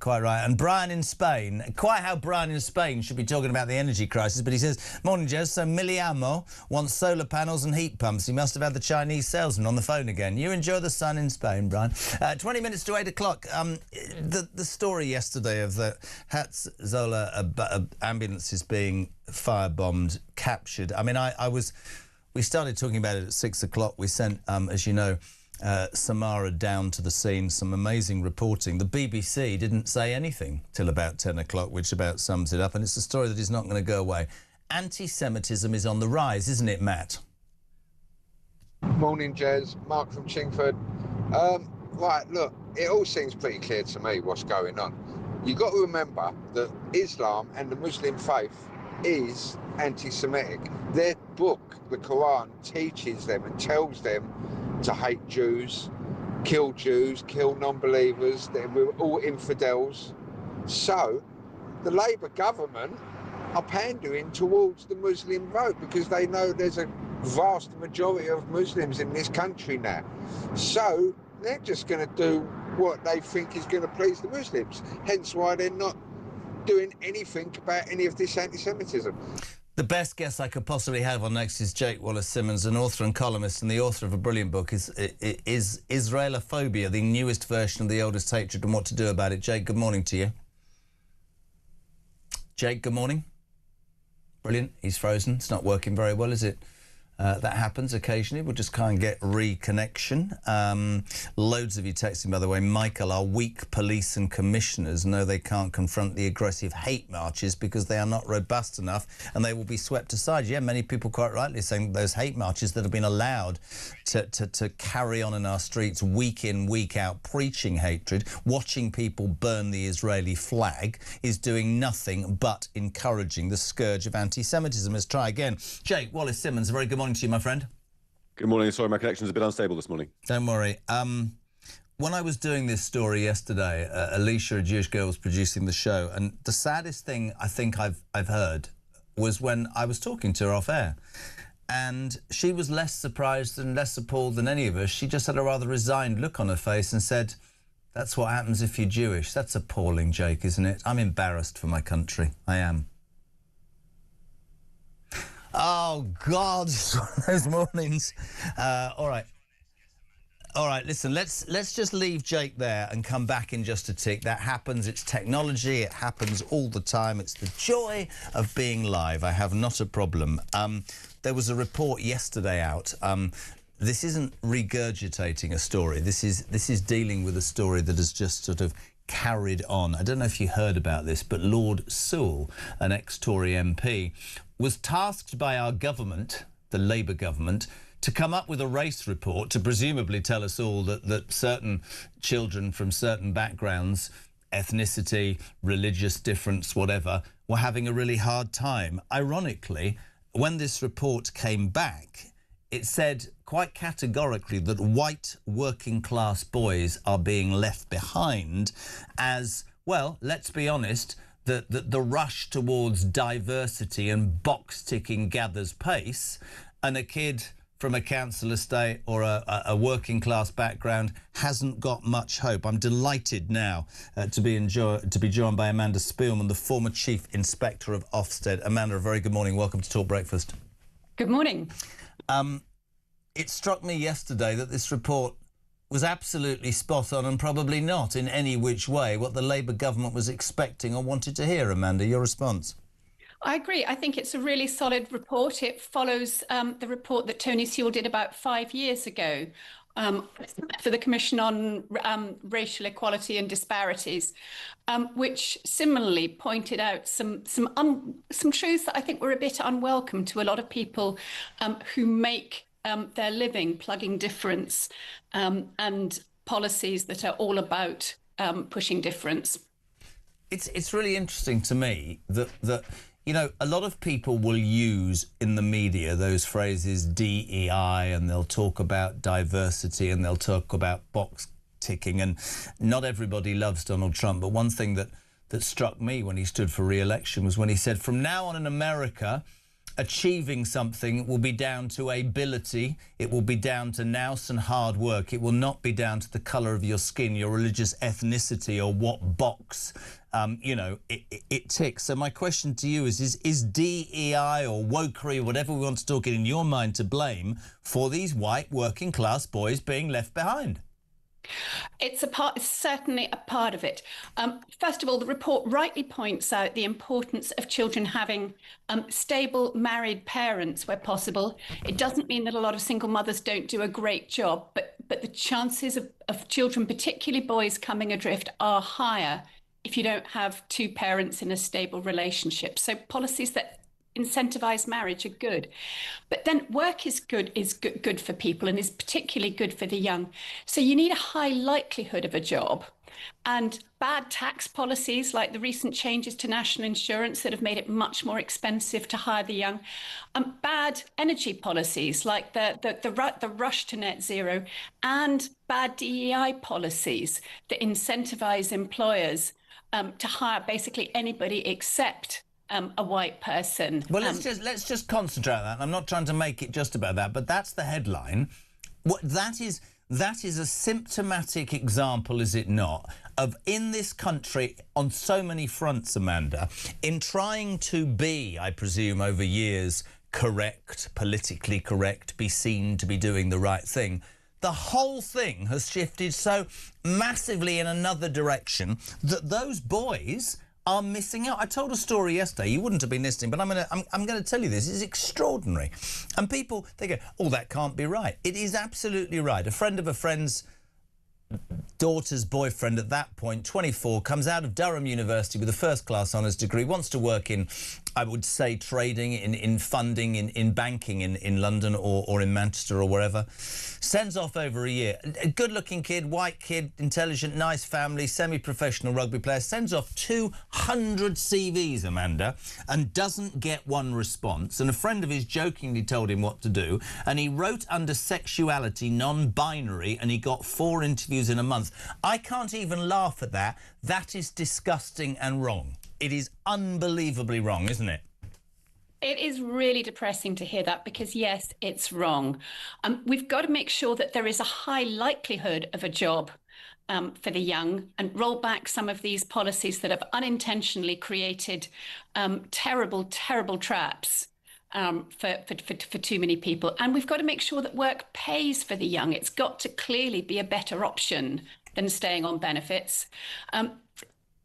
Quite right. And Brian in Spain, quite how Brian in Spain should be talking about the energy crisis, but he says, morning, Jez, so Miliamo wants solar panels and heat pumps. He must have had the Chinese salesman on the phone again. You enjoy the sun in Spain, Brian. 20 minutes to 8 o'clock. The story yesterday of the Hatzola ambulances being firebombed, captured. I mean, we started talking about it at 6 o'clock. We sent, as you know, Samara down to the scene, some amazing reporting. The BBC didn't say anything till about 10 o'clock, which about sums it up, and it's a story that is not going to go away. Anti-Semitism is on the rise, isn't it, Matt? Morning, Jez. Mark from Chingford. Right, look, it all seems pretty clear to me what's going on. You've got to remember that Islam and the Muslim faith is anti-Semitic. Their book, the Quran, teaches them and tells them to hate Jews, kill non-believers, that we're all infidels. So the Labour government are pandering towards the Muslim vote because they know there's a vast majority of Muslims in this country now. So they're just going to do what they think is going to please the Muslims, hence why they're not doing anything about any of this anti-Semitism. The best guest I could possibly have on next is Jake Wallace-Simmons, an author and columnist and the author of a brilliant book, is Israelophobia, the newest version of the oldest hatred and what to do about it. Jake, good morning to you. Jake, good morning. Brilliant. He's frozen. It's not working very well, is it? That happens occasionally. We'll just kind of get reconnection. Loads of you texting, by the way. Michael, our weak police and commissioners know they can't confront the aggressive hate marches because they are not robust enough and they will be swept aside. Yeah, many people quite rightly saying those hate marches that have been allowed to carry on in our streets week in, week out, preaching hatred, watching people burn the Israeli flag is doing nothing but encouraging the scourge of anti-Semitism. Let's try again. Jake Wallace-Simmons, a very good morning to you, my friend. Good morning. Sorry, my connection's a bit unstable this morning. Don't worry. When I was doing this story yesterday, Alicia, a Jewish girl, was producing the show, and the saddest thing I think I've heard was when I was talking to her off air. And she was less surprised and less appalled than any of us. She just had a rather resigned look on her face and said, that's what happens if you're Jewish. That's appalling, Jake, isn't it? I'm embarrassed for my country. I am. Oh, God, it's one of those mornings. All right, listen, let's just leave Jake there and come back in just a tick. That happens. It's technology. It happens all the time. It's the joy of being live. I have not a problem. There was a report yesterday out. This isn't regurgitating a story. This is dealing with a story that has just sort of carried on. I don't know if you heard about this, but Lord Sewell, an ex-Tory MP, was tasked by our government, the Labour government, to come up with a race report to presumably tell us all that certain children from certain backgrounds ethnicity, religious difference, whatever, were having a really hard time. Ironically, when this report came back, it said quite categorically that white working class boys are being left behind as, well, let's be honest, the rush towards diversity and box ticking gathers pace, and a kid from a council estate or a working class background hasn't got much hope. I'm delighted now to be joined by Amanda Spielman, the former Chief Inspector of Ofsted. Amanda, a very good morning. Welcome to Talk Breakfast. Good morning. It struck me yesterday that this report was absolutely spot on and probably not in any which way what the Labour government was expecting or wanted to hear. Amanda, your response? I agree. I think it's a really solid report. It follows the report that Tony Sewell did about 5 years ago for the Commission on Racial Equality and Disparities, which similarly pointed out some truths that I think were a bit unwelcome to a lot of people who make their living plugging difference and policies that are all about pushing difference. It's really interesting to me that you know, a lot of people will use in the media those phrases DEI, and they'll talk about diversity and they'll talk about box ticking, and not everybody loves Donald Trump, but one thing that struck me when he stood for re-election was when he said, from now on in America, achieving something will be down to ability, it will be down to nous and hard work, it will not be down to the colour of your skin, your religious ethnicity, or what box you know, it ticks. So my question to you is DEI or wokery, or whatever we want to talk in your mind, to blame for these white working class boys being left behind? It's certainly a part of it. First of all, the report rightly points out the importance of children having stable married parents where possible. It doesn't mean that a lot of single mothers don't do a great job, but the chances of children, particularly boys, coming adrift are higher if you don't have two parents in a stable relationship. So policies that incentivize marriage are good. But then work is good for people, and is particularly good for the young. So you need a high likelihood of a job. And bad tax policies like the recent changes to national insurance that have made it much more expensive to hire the young, bad energy policies like the rush to net zero, and bad DEI policies that incentivize employers to hire basically anybody except a white person. Well, let's just concentrate on that. I'm not trying to make it just about that, but that's the headline. That is a symptomatic example, is it not, of, in this country, on so many fronts, Amanda, in trying to be, I presume, over years, correct, politically correct, be seen to be doing the right thing, the whole thing has shifted so massively in another direction that those boys are missing out. I told a story yesterday. You wouldn't have been listening, but I'm going to tell you this. It's extraordinary. And people, they go, oh, that can't be right. It is absolutely right. A friend of a friend's daughter's boyfriend at that point, 24, comes out of Durham University with a first-class honours degree, wants to work in, I would say, trading, in funding, in banking in London or in Manchester or wherever. Sends off over a year. A good-looking kid, white kid, intelligent, nice family, semi-professional rugby player. Sends off 200 CVs, Amanda, and doesn't get one response. And a friend of his jokingly told him what to do, and he wrote under sexuality non-binary, and he got 4 interviews in a month. I can't even laugh at that. That is disgusting and wrong. It is unbelievably wrong, isn't it? It is really depressing to hear that, because, yes, it's wrong. We've got to make sure that there is a high likelihood of a job for the young, and roll back some of these policies that have unintentionally created terrible, terrible traps for too many people. And we've got to make sure that work pays for the young. It's got to clearly be a better option than staying on benefits.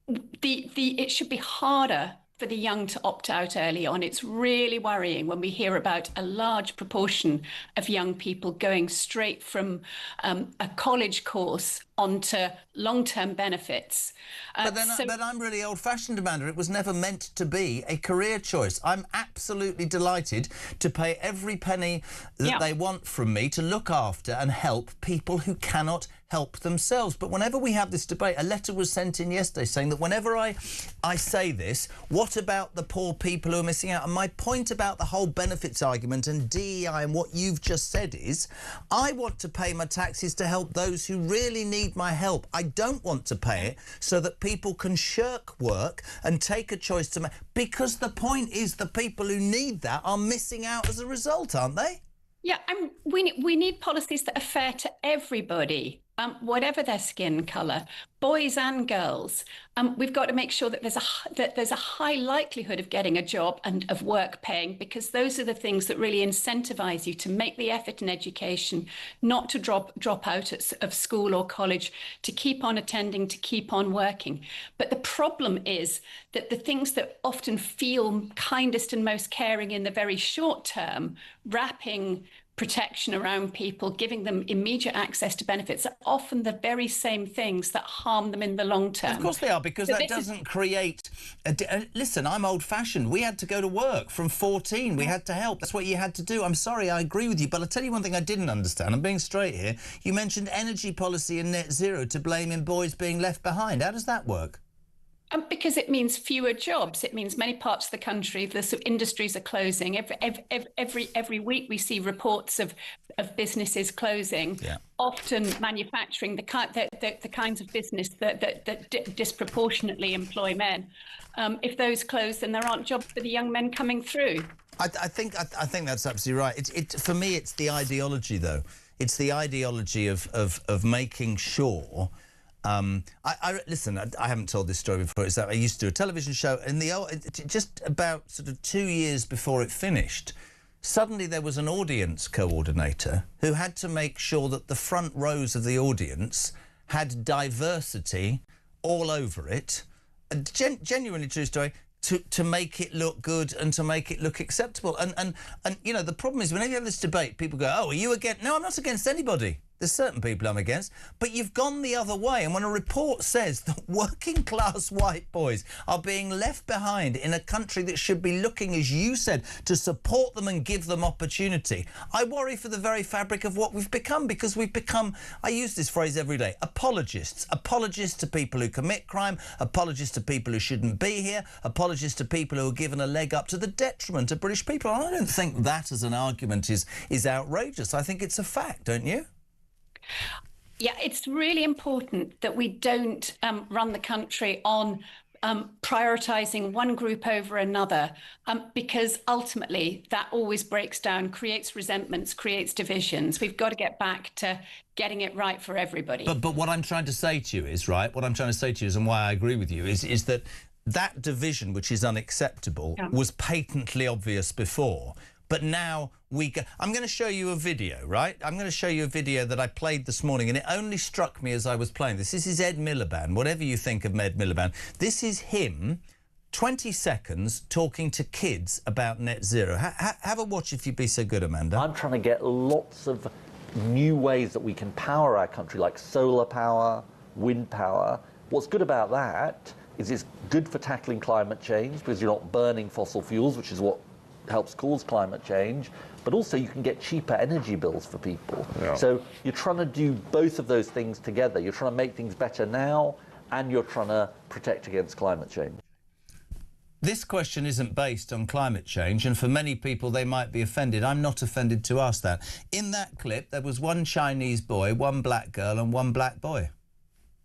It should be harder for the young to opt out early on. It's really worrying when we hear about a large proportion of young people going straight from a college course onto long-term benefits. But I'm really old-fashioned, Amanda. It was never meant to be a career choice. I'm absolutely delighted to pay every penny that they want from me to look after and help people who cannot help themselves. But whenever we have this debate, a letter was sent in yesterday saying that whenever I say this, what about the poor people who are missing out? And my point about the whole benefits argument and DEI and what you've just said is, I want to pay my taxes to help those who really need my help. I don't want to pay it so that people can shirk work and take a choice to make, because the point is the people who need that are missing out as a result, aren't they? Yeah, we need policies that are fair to everybody, whatever their skin colour, boys and girls. We've got to make sure that there's a high likelihood of getting a job and of work paying, because those are the things that really incentivise you to make the effort in education, not to drop out of school or college, to keep on attending, to keep on working. But the problem is that the things that often feel kindest and most caring in the very short term, wrapping protection around people, giving them immediate access to benefits, are often the very same things that harm them in the long term. Of course they are, because that doesn't create... Listen, I'm old-fashioned. We had to go to work from 14. We had to help. That's what you had to do. I'm sorry, I agree with you. But I'll tell you one thing I didn't understand. I'm being straight here. You mentioned energy policy and net zero to blaming boys being left behind. How does that work? Because it means fewer jobs. It means many parts of the country, the industries are closing. Every week we see reports of businesses closing. Yeah. Often manufacturing, the kinds of business that disproportionately employ men. If those close, then there aren't jobs for the young men coming through. I think that's absolutely right. For me, it's the ideology, though. It's the ideology of making sure. Listen, I haven't told this story before. It's that I used to do a television show, and just about sort of 2 years before it finished, suddenly there was an audience coordinator who had to make sure that the front rows of the audience had diversity all over it. A genuinely true story. To make it look good and to make it look acceptable. And you know, the problem is whenever you have this debate, people go, oh, are you against... No, I'm not against anybody. There's certain people I'm against, but you've gone the other way. And when a report says that working class white boys are being left behind in a country that should be looking, as you said, to support them and give them opportunity, I worry for the very fabric of what we've become, because we've become, I use this phrase every day, apologists. Apologists to people who commit crime, apologists to people who shouldn't be here, apologists to people who are given a leg up to the detriment of British people. And I don't think that as an argument is outrageous. I think it's a fact, don't you? Yeah, it's really important that we don't run the country on prioritising one group over another, because ultimately that always breaks down, creates resentments, creates divisions. We've got to get back to getting it right for everybody. But what I'm trying to say to you is, right, what I'm trying to say to you is, and why I agree with you, is that division, which is unacceptable, was patently obvious before. But now I'm going to show you a video, right? I'm going to show you a video that I played this morning, and it only struck me as I was playing this. This is Ed Miliband, whatever you think of Ed Miliband. This is him, 20 seconds, talking to kids about net zero. Have a watch if you'd be so good, Amanda. I'm trying to get lots of new ways that we can power our country, like solar power, wind power. What's good about that is it's good for tackling climate change, because you're not burning fossil fuels, which is what helps cause climate change, but also you can get cheaper energy bills for people. Yeah. So you're trying to do both of those things together. You're trying to make things better now, and you're trying to protect against climate change. This question isn't based on climate change, and for many people they might be offended. I'm not offended to ask that. In that clip, there was one Chinese boy, one black girl and one black boy.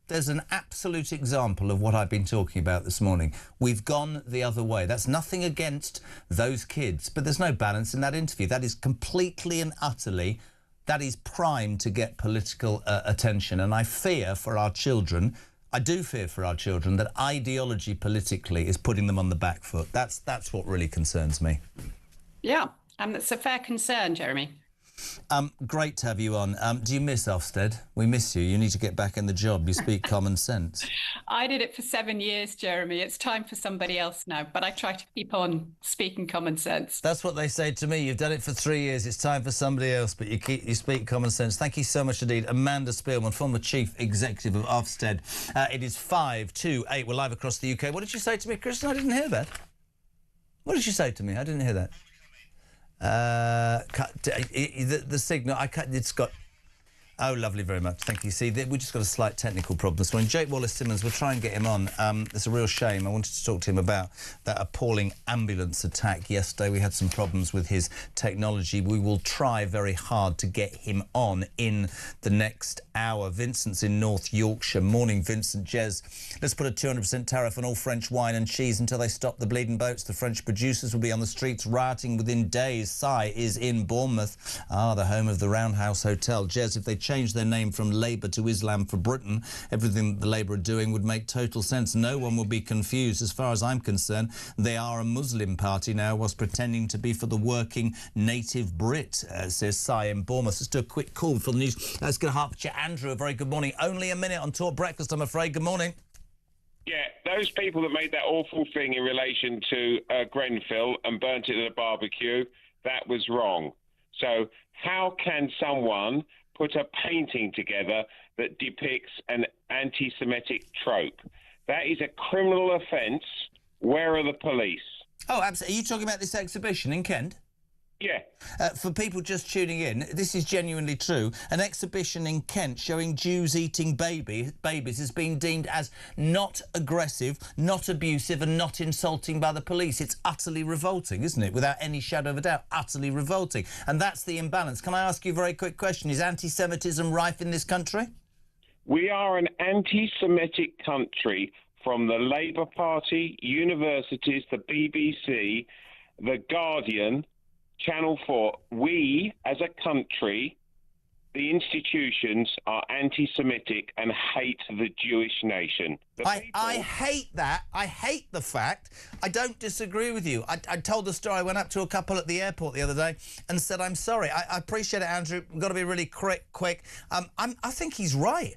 There's an absolute example of what I've been talking about this morning. We've gone the other way. That's nothing against those kids, but there's no balance in that interview. That is completely and utterly, that is primed to get political attention. And I fear for our children, I do fear for our children, that ideology politically is putting them on the back foot. That's what really concerns me. Yeah, and it's a fair concern, Jeremy. Great to have you on. Do you miss Ofsted? We miss you. You need to get back in the job. You speak common sense. I did it for 7 years, Jeremy. It's time for somebody else now, but I try to keep on speaking common sense. That's what they say to me. You've done it for 3 years. It's time for somebody else, but you speak common sense. Thank you so much indeed. Amanda Spielman, former Chief Executive of Ofsted. It is 5 to 8. We're live across the UK. What did you say to me, Kristen? I didn't hear that. What did you say to me? I didn't hear that. The signal, it's got... Oh, lovely, very much. Thank you. See, we just got a slight technical problem this morning. Jake Wallace-Simmons, we'll try and get him on. It's a real shame. I wanted to talk to him about that appalling ambulance attack yesterday. We had some problems with his technology. We will try very hard to get him on in the next hour. Vincent's in North Yorkshire. Morning, Vincent. Jez, let's put a 200% tariff on all French wine and cheese until they stop the bleeding boats. The French producers will be on the streets rioting within days. Cy is in Bournemouth. The home of the Roundhouse Hotel. Jez, if they change their name from Labour to Islam for Britain, everything the Labour are doing would make total sense. No one will be confused. As far as I'm concerned, they are a Muslim party now, whilst pretending to be for the working native Brit, says Cy in Bournemouth. Let's do a quick call for the news. Let's go to Hertfordshire. Andrew, a very good morning. Only a minute on Talk Breakfast, I'm afraid. Good morning. Yeah, those people that made that awful thing in relation to Grenfell and burnt it at a barbecue, that was wrong. So how can someone put a painting together that depicts an anti-Semitic trope? That is a criminal offence. Where are the police? Oh, absolutely. Are you talking about this exhibition in Kent? Yeah. For people just tuning in, this is genuinely true. An exhibition in Kent showing Jews eating babies has been deemed as not aggressive, not abusive and not insulting by the police. It's utterly revolting, isn't it? Without any shadow of a doubt, utterly revolting. And that's the imbalance. Can I ask you a very quick question? Is anti-Semitism rife in this country? We are an anti-Semitic country, from the Labour Party, universities, the BBC, The Guardian, Channel 4. We, as a country, the institutions, are anti-Semitic and hate the Jewish nation. I hate that. I hate the fact. I don't disagree with you. I told the story. I went up to a couple at the airport the other day and said, I'm sorry. I appreciate it, Andrew. We've got to be really quick. I think he's right.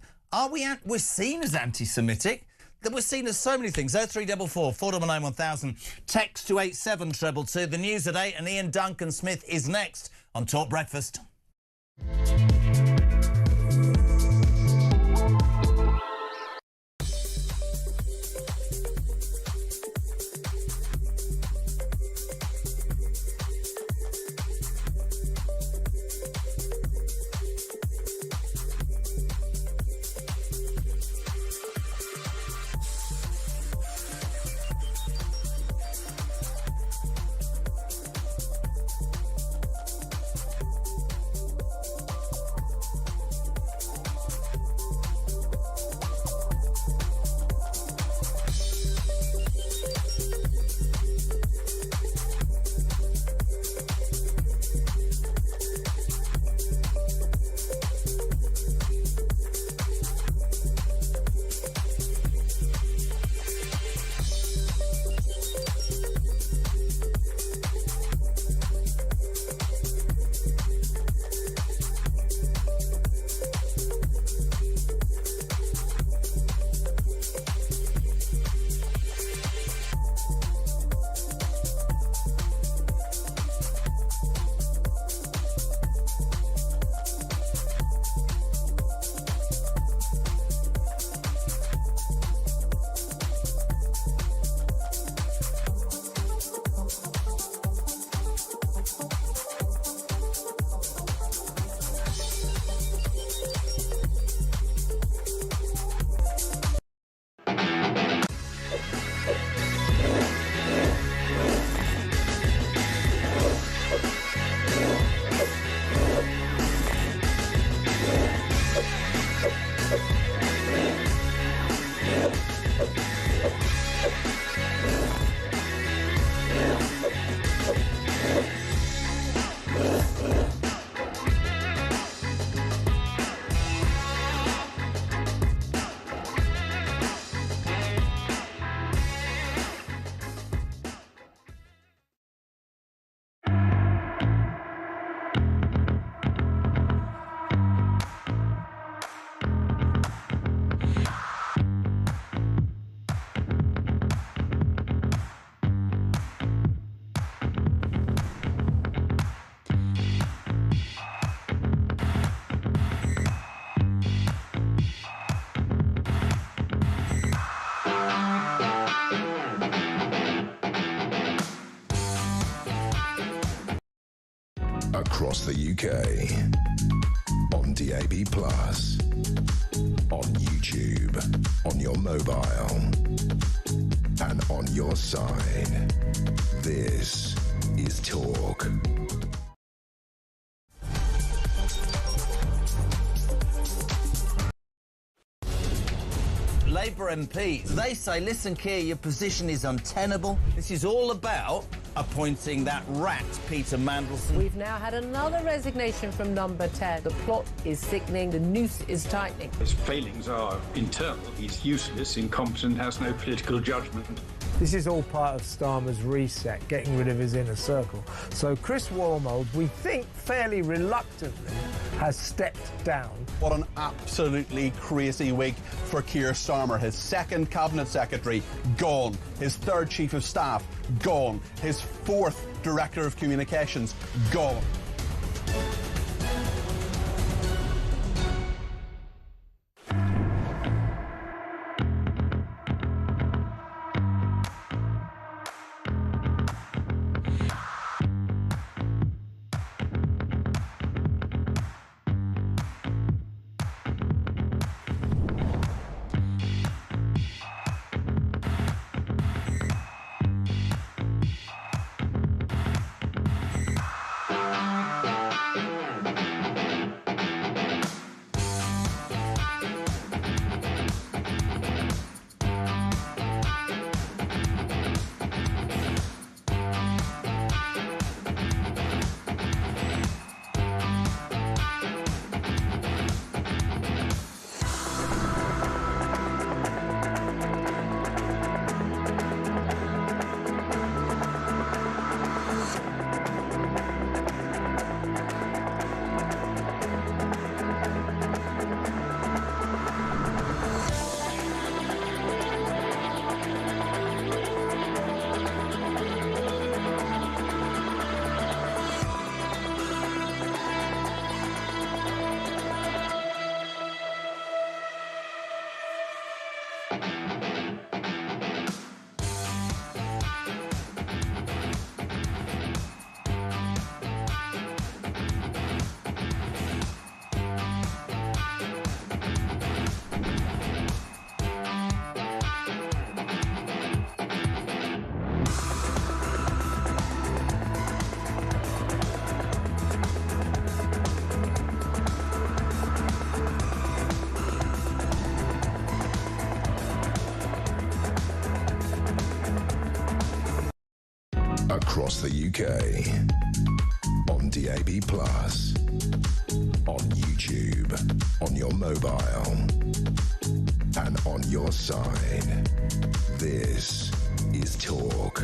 We're seen as anti-Semitic. That we're seen as so many things. 0344 499 1000. Text to 87222. The news at 8 and Ian Duncan Smith is next on Talk Breakfast. Across the UK. On on DAB+, on YouTube, on your mobile, and on your side. This is Talk. Labour MP, they say, listen, Keir, your position is untenable. This is all about appointing that rat, Peter Mandelson. We've now had another resignation from number 10. The plot is thickening, the noose is tightening. His failings are internal. He's useless, incompetent, has no political judgment. This is all part of Starmer's reset, getting rid of his inner circle. So Chris Wormold, we think fairly reluctantly, has stepped down. What an absolutely crazy week for Keir Starmer. His second cabinet secretary, gone. His third chief of staff, gone. His fourth director of communications, gone. Across the UK, on DAB+, on YouTube, on your mobile, and on your side. This is Talk.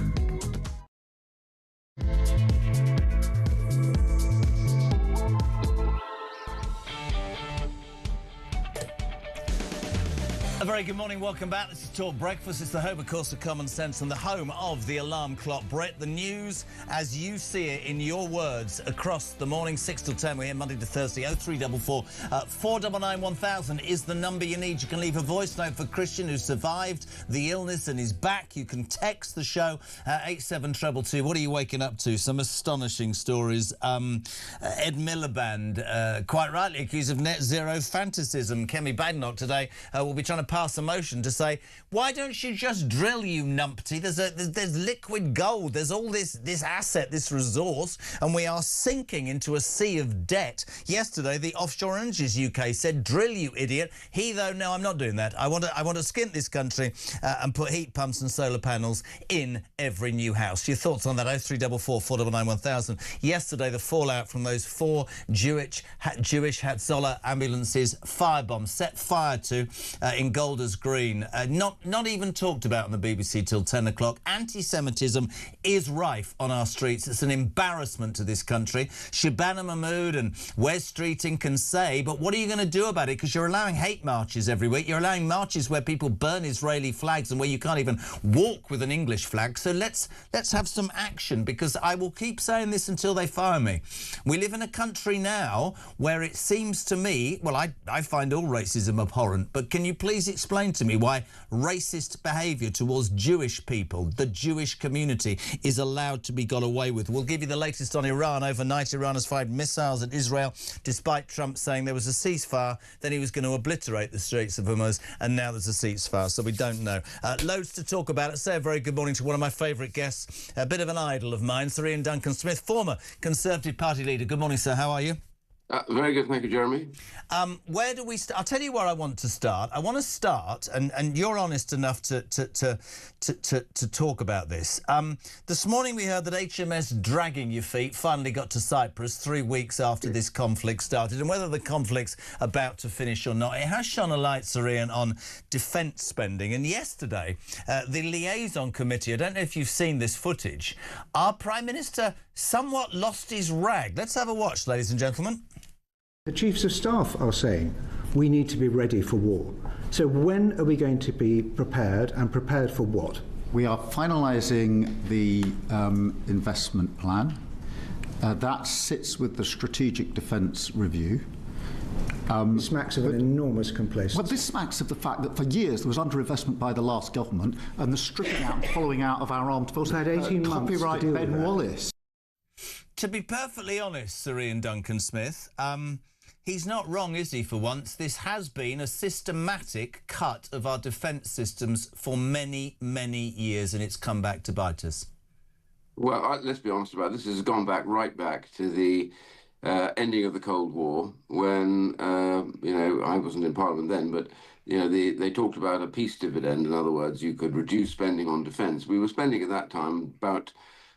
A very good morning, welcome back. This is Talk Breakfast. It's the home, of course, of common sense and the home of the alarm clock Brit. The news as you see it in your words across the morning, 6 till 10. We're here Monday to Thursday, 0344 499 1000 is the number you need. You can leave a voice note for Christian, who survived the illness and is back. You can text the show, 87222. What are you waking up to? Some astonishing stories. Ed Miliband, quite rightly accused of net zero fantasism. Kemi Badenoch today will be trying to pass a motion to say, why don't you just drill, you numpty? There's liquid gold. There's all this asset, this resource, and we are sinking into a sea of debt. Yesterday, the Offshore Energies UK said, drill, you idiot. He, though, no, I'm not doing that. I want to skint this country and put heat pumps and solar panels in every new house. Your thoughts on that? 0344 499 1000. Yesterday, the fallout from those 4 Jewish Hatzolah ambulances firebombs set fire to in Golders Green. Not even talked about on the BBC till 10 o'clock. Anti-Semitism is rife on our streets. It's an embarrassment to this country. Shabana Mahmood and Wes Streeting can say, but what are you going to do about it? Because you're allowing hate marches every week. You're allowing marches where people burn Israeli flags and where you can't even walk with an English flag. So let's have some action, because I will keep saying this until they fire me. We live in a country now where it seems to me, well, I find all racism abhorrent, but can you please explain to me why racist behaviour towards Jewish people, the Jewish community, is allowed to be got away with. We'll give you the latest on Iran. Overnight, Iran has fired missiles at Israel, despite Trump saying there was a ceasefire, then he was going to obliterate the Straits of Hormuz, and now there's a ceasefire, so we don't know. Loads to talk about. Let's say a very good morning to one of my favourite guests, a bit of an idol of mine, Sir Ian Duncan-Smith, former Conservative Party leader. Good morning, sir. How are you? Very good, thank you, Jeremy. Where do we start? I'll tell you where I want to start. I want to start, and you're honest enough to talk about this. This morning we heard that HMS Dragging Your Feet finally got to Cyprus 3 weeks after this conflict started, and whether the conflict's about to finish or not, it has shone a light, Sir Ian, on defence spending. And yesterday, the liaison committee, I don't know if you've seen this footage, our Prime Minister somewhat lost his rag. Let's have a watch, ladies and gentlemen. The Chiefs of Staff are saying we need to be ready for war. So when are we going to be prepared, and prepared for what? We are finalising the investment plan. That sits with the Strategic Defence Review. It smacks of an enormous complacency. Well, this smacks of the fact that for years there was underinvestment by the last government, and the stripping out and following out of our armed forces. We've had 18 months Copyright to deal Ben with that. Wallace. To be perfectly honest, Sir Ian Duncan-Smith, he's not wrong, is he, for once? This has been a systematic cut of our defence systems for many, many years, and it's come back to bite us. Well, let's be honest about it. This has gone right back to the ending of the Cold War, when, I wasn't in Parliament then, but, they talked about a peace dividend. In other words, you could reduce spending on defence. We were spending at that time about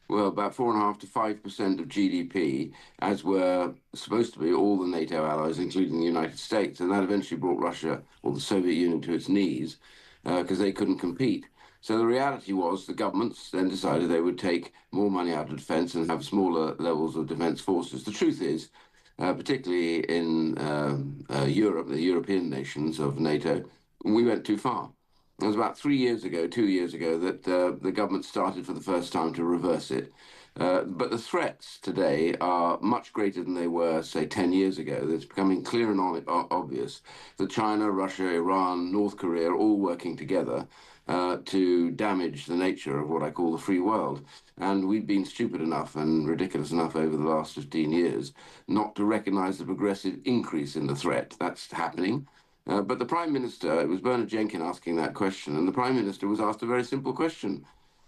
4.5% to 5% of GDP, as were supposed to be all the NATO allies, including the United States. And that eventually brought Russia, or the Soviet Union, to its knees because they couldn't compete. So the reality was the governments then decided they would take more money out of defence and have smaller levels of defence forces. The truth is, particularly in Europe, the European nations of NATO, we went too far. It was about 2 years ago, that the government started for the first time to reverse it. But the threats today are much greater than they were, say, 10 years ago. It's becoming clear and obvious that China, Russia, Iran, North Korea are all working together to damage the nature of what I call the free world. And we've been stupid enough and ridiculous enough over the last 15 years not to recognise the progressive increase in the threat. That's happening. But the Prime Minister, it was Bernard Jenkin asking that question, and the Prime Minister was asked a very simple question.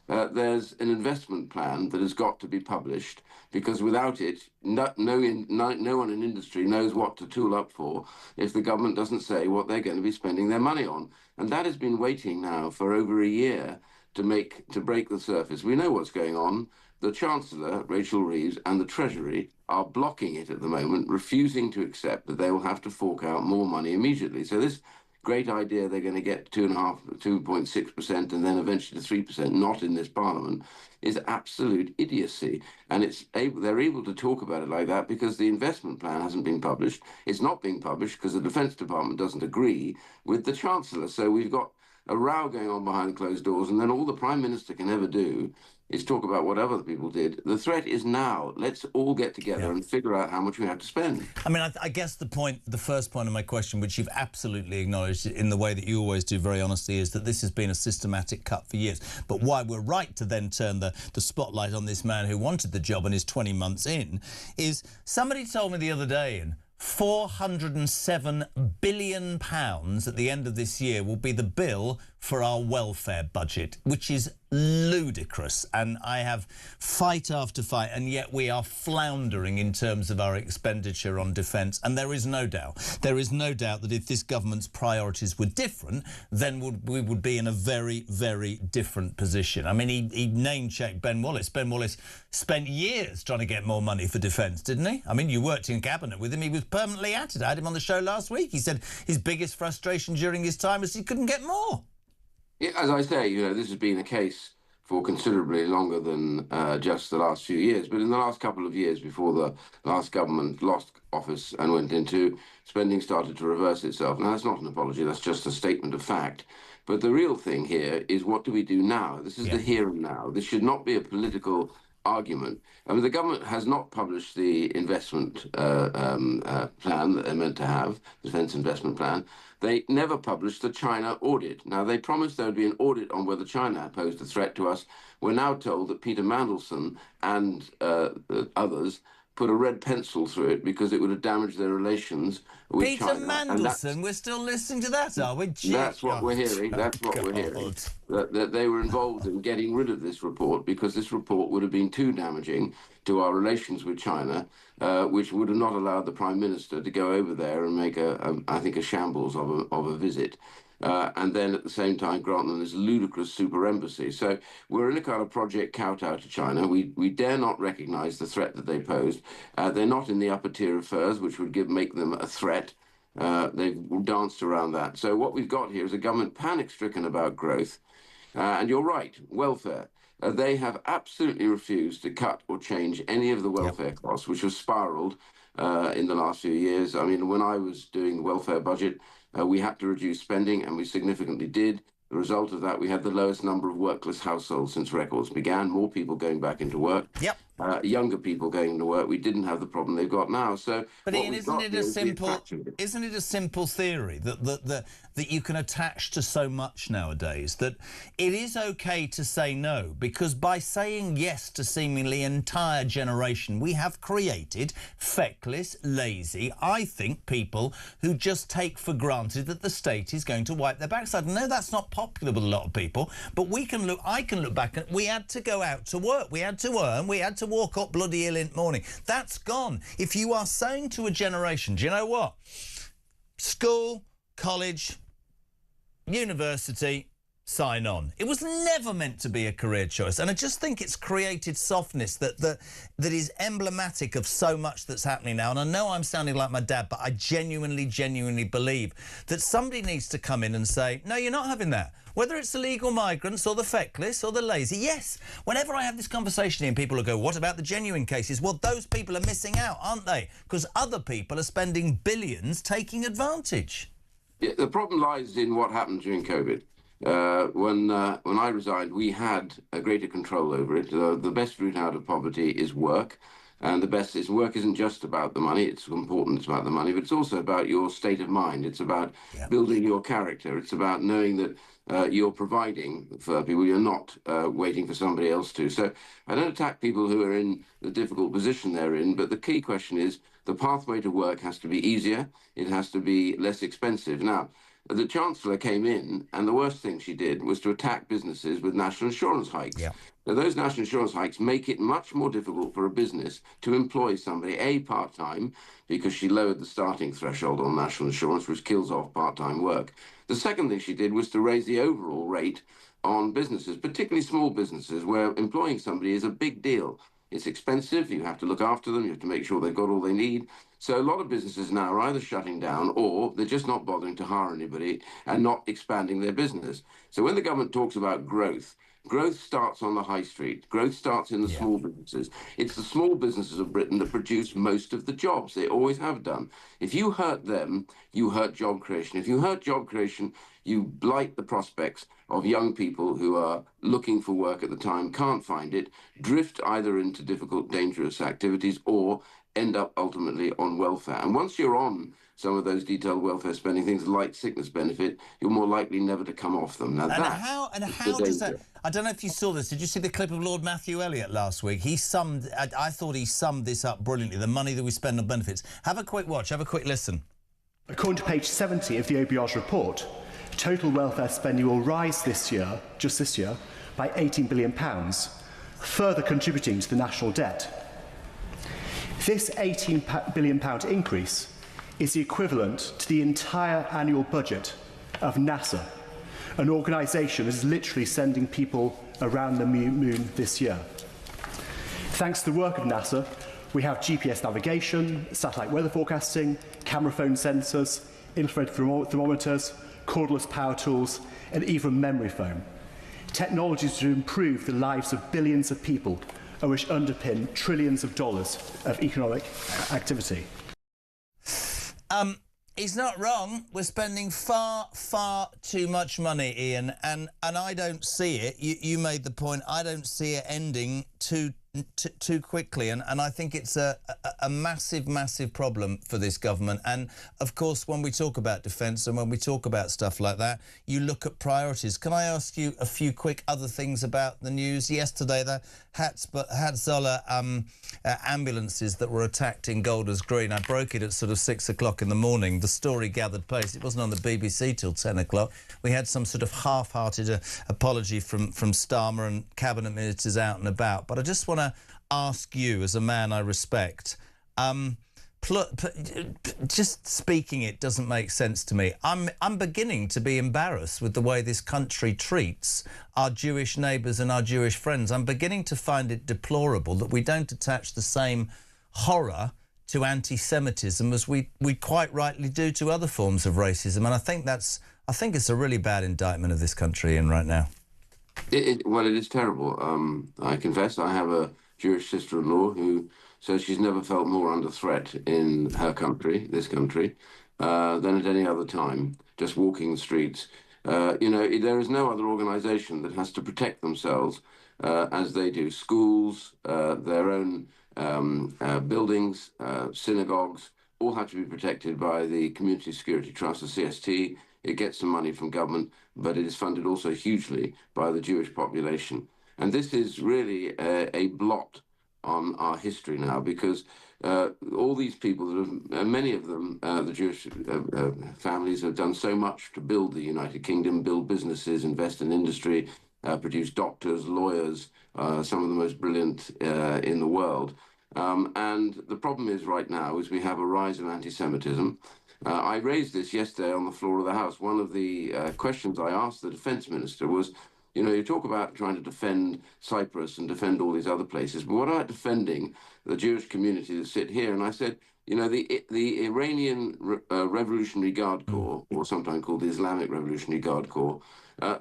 There's an investment plan that has got to be published, because without it, no one in industry knows what to tool up for if the government doesn't say what they're going to be spending their money on. And that has been waiting now for over a year to break the surface. We know what's going on. The Chancellor, Rachel Reeves, and the Treasury are blocking it at the moment, refusing to accept that they will have to fork out more money immediately. So this great idea they're going to get 2.6% and then eventually to 3%, not in this Parliament, is absolute idiocy. And they're able to talk about it like that because the investment plan hasn't been published. It's not being published because the Defence Department doesn't agree with the Chancellor. So we've got a row going on behind closed doors, and then all the Prime Minister can ever do is talk about what other people did. The threat is now. Let's all get together and figure out how much we have to spend. I mean, I guess the first point of my question, which you've absolutely acknowledged in the way that you always do very honestly, is that this has been a systematic cut for years. But why we're right to then turn the spotlight on this man who wanted the job and is 20 months in is somebody told me the other day, Ian, £407 billion at the end of this year will be the bill for our welfare budget, which is ludicrous. And I have fight after fight, and yet we are floundering in terms of our expenditure on defence. And there is no doubt that if this government's priorities were different, then we would be in a very, very different position. I mean, he name-checked Ben Wallace. Ben Wallace spent years trying to get more money for defence, didn't he? I mean, you worked in cabinet with him. He was permanently at it. I had him on the show last week. He said his biggest frustration during his time was he couldn't get more. Yeah, as I say, this has been the case for considerably longer than just the last few years. But in the last couple of years, before the last government lost office and went into, spending started to reverse itself. Now, that's not an apology. That's just a statement of fact. But the real thing here is, what do we do now? This is the here and now. This should not be a political argument. I mean, the government has not published the investment plan that they're meant to have, the defence investment plan. They never published the China audit. Now, they promised there would be an audit on whether China posed a threat to us. We're now told that Peter Mandelson and others put a red pencil through it because it would have damaged their relations with Peter China. Mandelson, we're still listening to that, are we? That's what we're hearing. That's what we're hearing. That they were involved in getting rid of this report because this report would have been too damaging to our relations with China, which would have not allowed the Prime Minister to go over there and make I think, a shambles of a visit. And then at the same time grant them this ludicrous super embassy. So we're in a kind of project kowtow to China. We dare not recognise the threat that they posed. They're not in the upper tier of furs, which would make them a threat. They've danced around that. So what we've got here is a government panic-stricken about growth. And you're right, welfare. They have absolutely refused to cut or change any of the welfare costs, which have spiralled in the last few years. I mean, when I was doing the welfare budget, we had to reduce spending, and we significantly did. The result of that, we had the lowest number of workless households since records began, more people going back into work, younger people going into work. We didn't have the problem they've got now. So, but Ian, isn't it a simple theory that you can attach to so much nowadays, that it is okay to say no, because by saying yes to seemingly an entire generation, we have created feckless, lazy, I think, people who just take for granted that the state is going to wipe their backside. No, that's not popular with a lot of people, but I can look back and we had to go out to work, we had to earn, we had to walk up bloody hill in the morning. That's gone. If you are saying to a generation, do you know what? School, college, university, sign on. It was never meant to be a career choice, and I just think it's created softness that is emblematic of so much that's happening now. And I know I'm sounding like my dad, but I genuinely believe that somebody needs to come in and say, no, you're not having that. Whether it's illegal migrants or the feckless or the lazy, yes. Whenever I have this conversation and people will go, what about the genuine cases? Well, those people are missing out, aren't they? Because other people are spending billions taking advantage. Yeah, the problem lies in what happened during COVID. When I resigned, we had a greater control over it. The best route out of poverty is work. And the best is work isn't just about the money. It's important, it's about the money, but it's also about your state of mind. It's about building your character. It's about knowing that you're providing for people. You're not waiting for somebody else to. So I don't attack people who are in the difficult position they're in, but the key question is the pathway to work has to be easier. It has to be less expensive. Now, the Chancellor came in, and the worst thing she did was to attack businesses with national insurance hikes. Now, those national insurance hikes make it much more difficult for a business to employ somebody, A, part-time, because she lowered the starting threshold on national insurance, which kills off part-time work. The second thing she did was to raise the overall rate on businesses, particularly small businesses, where employing somebody is a big deal. It's expensive, you have to look after them, you have to make sure they've got all they need. So a lot of businesses now are either shutting down or they're just not bothering to hire anybody and not expanding their business. So when the government talks about growth, growth starts on the high street. Growth starts in the small businesses. It's the small businesses of Britain that produce most of the jobs. They always have done. If you hurt them, you hurt job creation. If you hurt job creation, you blight the prospects of young people who are looking for work at the time, can't find it, drift either into difficult, dangerous activities or end up ultimately on welfare. And once you're on some of those detailed welfare spending, things like sickness benefit, you're more likely never to come off them. Now, how does that... I don't know if you saw this. Did you see the clip of Lord Matthew Elliott last week? I thought he summed this up brilliantly, the money that we spend on benefits. Have a quick watch, have a quick listen. According to page 70 of the OBR's report, total welfare spending will rise this year, just this year, by £18 billion, further contributing to the national debt. This £18 billion increase is the equivalent to the entire annual budget of NASA, an organisation that is literally sending people around the moon this year. Thanks to the work of NASA, we have GPS navigation, satellite weather forecasting, camera phone sensors, infrared thermometers, cordless power tools, and even memory foam. Technologies to improve the lives of billions of people and which underpin trillions of dollars of economic activity. He's not wrong. We're spending far too much money, Ian, and I don't see it. You made the point. I don't see it ending too quickly, and I think it's a massive, massive problem for this government. And of course, when we talk about defence and when we talk about stuff like that, you look at priorities. Can I ask you a few quick other things about the news? Yesterday, the Hatzola ambulances that were attacked in Golders Green. I broke it at sort of 6 o'clock in the morning. The story gathered pace. It wasn't on the BBC till 10 o'clock. We had some sort of half-hearted apology from Starmer and cabinet ministers out and about. But I just want to ask you, as a man I respect, just speaking it doesn't make sense to me. I'm beginning to be embarrassed with the way this country treats our Jewish neighbours and our Jewish friends. I'm beginning to find it deplorable that we don't attach the same horror to anti-Semitism as we quite rightly do to other forms of racism. And I think it's a really bad indictment of this country in right now. Well, it is terrible. I confess I have a Jewish sister-in-law who says she's never felt more under threat in her country, this country, than at any other time, just walking the streets. You know, there is no other organisation that has to protect themselves as they do. Schools, their own buildings, synagogues, all have to be protected by the Community Security Trust, the CST. It gets some money from government, but it is funded also hugely by the Jewish population. And this is really a blot on our history now, because all these people, many of them, the Jewish families, have done so much to build the United Kingdom, build businesses, invest in industry, produce doctors, lawyers, some of the most brilliant in the world. And the problem is right now is we have a rise of anti-Semitism. I raised this yesterday on the floor of the House. One of the questions I asked the defence minister was, you know, you talk about trying to defend Cyprus and defend all these other places, but what about defending the Jewish community that sit here? And I said, you know, the Iranian Revolutionary Guard Corps, or sometimes called the Islamic Revolutionary Guard Corps,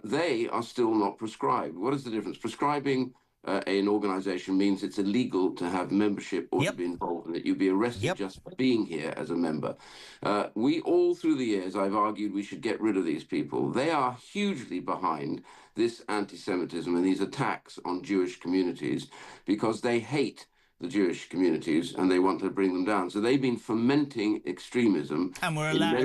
they are still not prescribed. What is the difference? Prescribing an organisation means it's illegal to have membership or to be involved in it. You'd be arrested just for being here as a member. We all through the years, I've argued we should get rid of these people. They are hugely behind this anti-Semitism and these attacks on Jewish communities because they hate the Jewish communities and they want to bring them down. So they've been fomenting extremism. And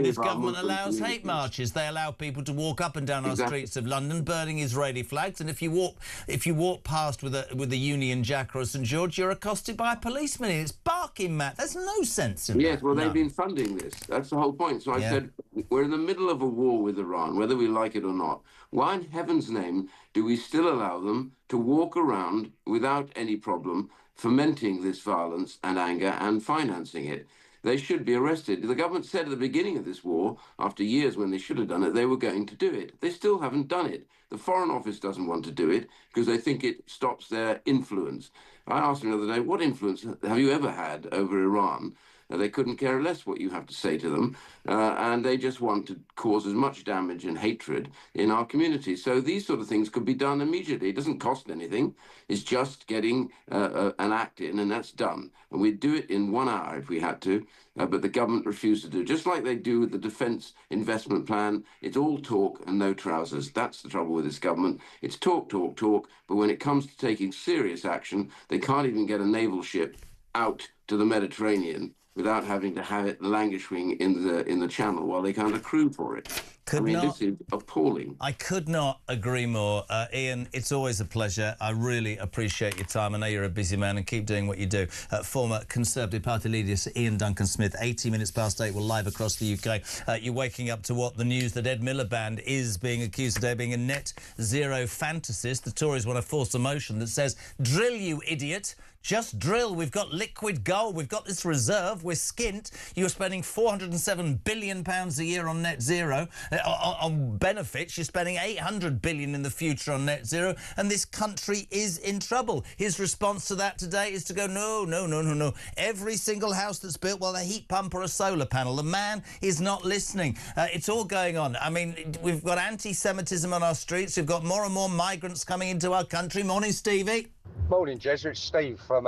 this government allows hate marches. They allow people to walk up and down our streets of London burning Israeli flags. And if you walk past with a Union Jack or a St George, you're accosted by a policeman. It's barking, Matt. There's no sense in that. Yes, well, they've been funding this. That's the whole point. So I said, we're in the middle of a war with Iran, whether we like it or not. Why in heaven's name do we still allow them to walk around without any problem, fomenting this violence and anger and financing it? They should be arrested. The government said at the beginning of this war, after years when they should have done it, they were going to do it. They still haven't done it. The Foreign Office doesn't want to do it because they think it stops their influence. I asked them the other day, what influence have you ever had over Iran? They couldn't care less what you have to say to them, and they just want to cause as much damage and hatred in our community. So these sort of things could be done immediately. It doesn't cost anything. It's just getting an act in, and that's done. And we'd do it in 1 hour if we had to, but the government refused to do it. Just like they do with the defence investment plan, it's all talk and no trousers. That's the trouble with this government. It's talk, talk, talk, but when it comes to taking serious action, they can't even get a naval ship out to the Mediterranean without having to have it languishing in the channel while they can't accrue for it. This is appalling. I could not agree more. Ian, it's always a pleasure. I really appreciate your time. I know you're a busy man and keep doing what you do. Former Conservative Party leader Ian Duncan-Smith, 80 minutes past 8, we're live across the UK. You're waking up to what the news that Ed Miliband is being accused today of being a net zero fantasist. The Tories want to force a motion that says, drill, you idiot. Just drill. We've got liquid gold. We've got this reserve. We're skint. You're spending £407 billion a year on net zero. On benefits, you're spending $800 billion in the future on net zero, and this country is in trouble. His response to that today is to go, no, no, no, no, no. Every single house that's built, well, a heat pump or a solar panel. The man is not listening. It's all going on. I mean, we've got anti-Semitism on our streets. We've got more and more migrants coming into our country. Morning, Stevie. Morning, Jez. It's Steve from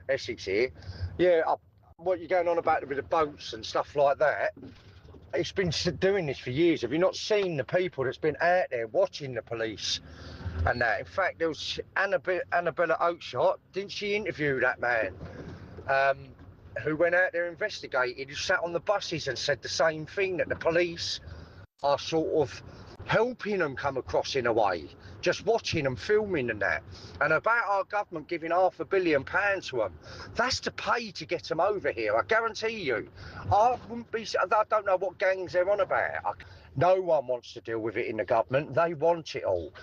Essex here. Yeah, what you're going on about with the boats and stuff like that, it's been doing this for years. Have you not seen the people that's been out there watching the police and that. In fact, there was Annabella Oakeshott, didn't she interview that man who went out there investigated, who sat on the buses and said the same thing, that the police are sort of helping them come across in a way, just watching them, filming and that. And about our government giving £500 million to them, that's to pay to get them over here. I guarantee you. I don't know what gangs they're on about. No one wants to deal with it in the government. They want it all.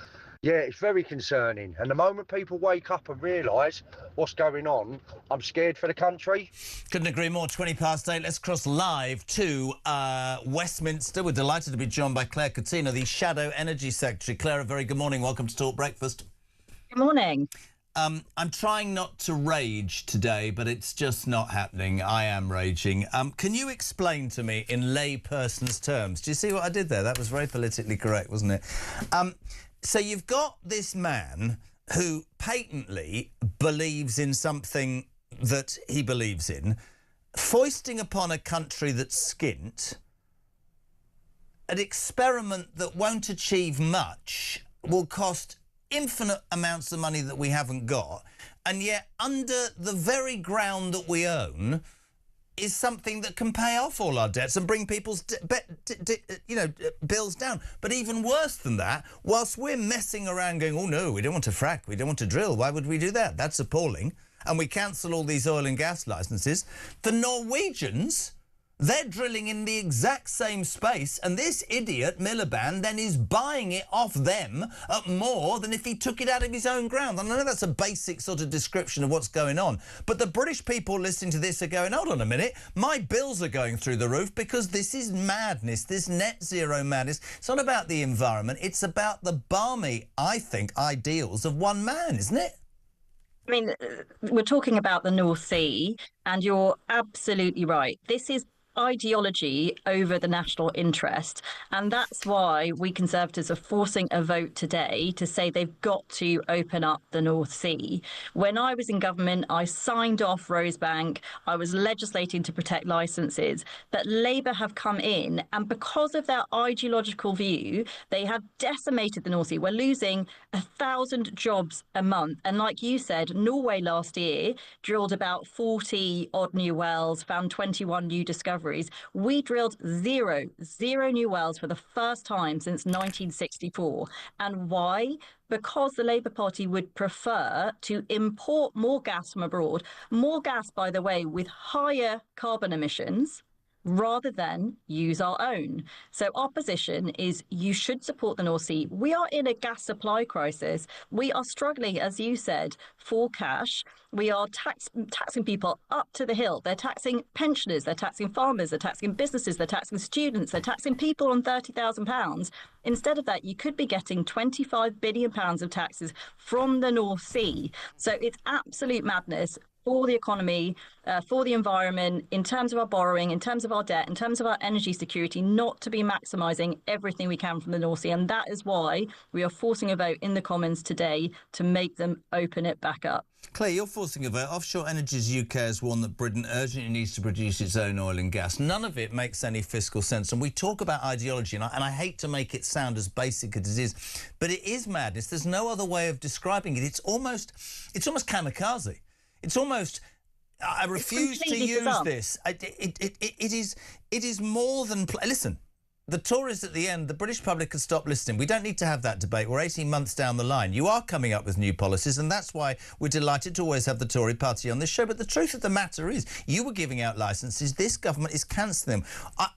Yeah, it's very concerning. And the moment people wake up and realise what's going on, I'm scared for the country. Couldn't agree more. 8:20. Let's cross live to Westminster. We're delighted to be joined by Claire Coutinho, the Shadow Energy Secretary. Claire, a very good morning. Welcome to Talk Breakfast. Good morning. I'm trying not to rage today, but it's just not happening. I am raging. Can you explain to me in layperson's terms? Do you see what I did there? That was very politically correct, wasn't it? So you've got this man who patently believes in something that he believes in, foisting upon a country that's skint an experiment that won't achieve much, will cost infinite amounts of money that we haven't got, and yet under the very ground that we own is something that can pay off all our debts and bring people's bills down. But even worse than that, whilst we're messing around going, oh no, we don't want to frack, we don't want to drill, why would we do that? That's appalling. And we cancel all these oil and gas licences. The Norwegians, they're drilling in the exact same space, and this idiot, Miliband, then is buying it off them at more than if he took it out of his own ground. And I know that's a basic sort of description of what's going on, but the British people listening to this are going, hold on a minute, my bills are going through the roof because this is madness, this net zero madness. It's not about the environment, it's about the balmy, I think, ideals of one man, isn't it? I mean, we're talking about the North Sea, and you're absolutely right. This is ideology over the national interest, and that's why we Conservatives are forcing a vote today to say they've got to open up the North Sea. When I was in government, I signed off Rosebank, I was legislating to protect licences, but Labour have come in, and because of their ideological view, they have decimated the North Sea. We're losing 1,000 jobs a month, and like you said, Norway last year drilled about 40 odd new wells, found 21 new discoveries. We drilled zero new wells for the first time since 1964. And why? Because the Labour Party would prefer to import more gas from abroad, more gas, by the way, with higher carbon emissions, rather than use our own. So our position is you should support the North Sea. We are in a gas supply crisis. We are struggling, as you said, for cash. We are taxing people up to the hill. They're taxing pensioners, they're taxing farmers, they're taxing businesses, they're taxing students, they're taxing people on £30,000. Instead of that, you could be getting £25 billion of taxes from the North Sea. So it's absolute madness for the economy, for the environment, in terms of our borrowing, in terms of our debt, in terms of our energy security, not to be maximising everything we can from the North Sea. And that is why we are forcing a vote in the Commons today to make them open it back up. Claire, you're forcing a vote. Offshore Energies UK has warned that Britain urgently needs to produce its own oil and gas. None of it makes any fiscal sense. And we talk about ideology, and I hate to make it sound as basic as it is, but it is madness. There's no other way of describing it. It's almost kamikaze. It's almost, I refuse to use this. It is more than, listen, the Tories at the end, the British public could stop listening. We don't need to have that debate. We're 18 months down the line. You are coming up with new policies, and that's why we're delighted to always have the Tory party on this show. But the truth of the matter is, you were giving out licences. This government is cancelling them.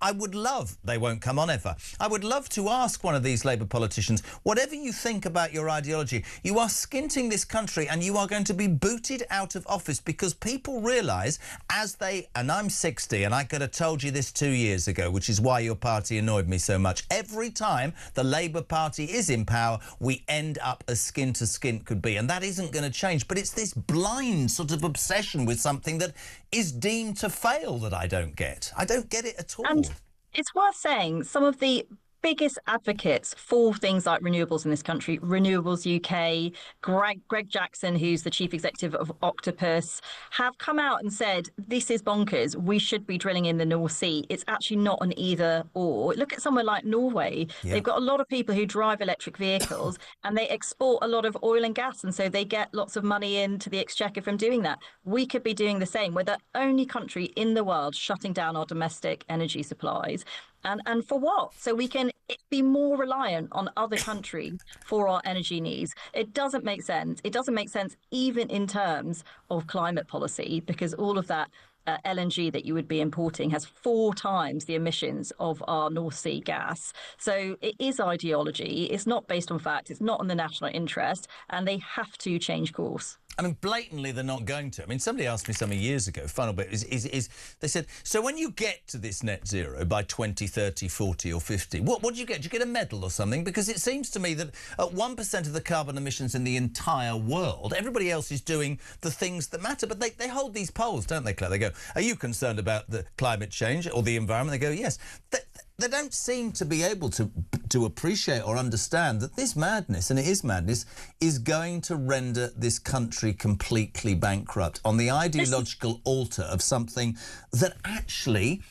I would love, they won't come on ever, I would love to ask one of these Labour politicians, whatever you think about your ideology, you are skinting this country and you are going to be booted out of office because people realise as they, and I'm 60 and I could have told you this 2 years ago, which is why your party annoyed me so much. Every time the Labour Party is in power, we end up as skin to skin could be, and that isn't going to change. But it's this blind sort of obsession with something that is deemed to fail that I don't get. I don't get it at all. And it's worth saying some of the biggest advocates for things like renewables in this country, Renewables UK, Greg Jackson, who's the chief executive of Octopus, have come out and said, this is bonkers. We should be drilling in the North Sea. It's actually not an either or. Look at somewhere like Norway. Yeah. They've got a lot of people who drive electric vehicles and they export a lot of oil and gas. And so they get lots of money into the exchequer from doing that. We could be doing the same. We're the only country in the world shutting down our domestic energy supplies. And for what? So we can be more reliant on other countries for our energy needs. It doesn't make sense. It doesn't make sense even in terms of climate policy, because all of that LNG that you would be importing has 4 times the emissions of our North Sea gas. So it is ideology. It's not based on fact. It's not in the national interest, and they have to change course. I mean, blatantly, they're not going to. I mean, somebody asked me something years ago, final bit, they said, so when you get to this net zero by 20, 30, 40 or 50, what do you get? Do you get a medal or something? Because it seems to me that at 1% of the carbon emissions in the entire world, everybody else is doing the things that matter. But they hold these polls, don't they, Claire? They go, are you concerned about the climate change or the environment? They go, yes. They don't seem to be able to appreciate or understand that this madness, and it is madness, is going to render this country completely bankrupt on the ideological altar of something that actually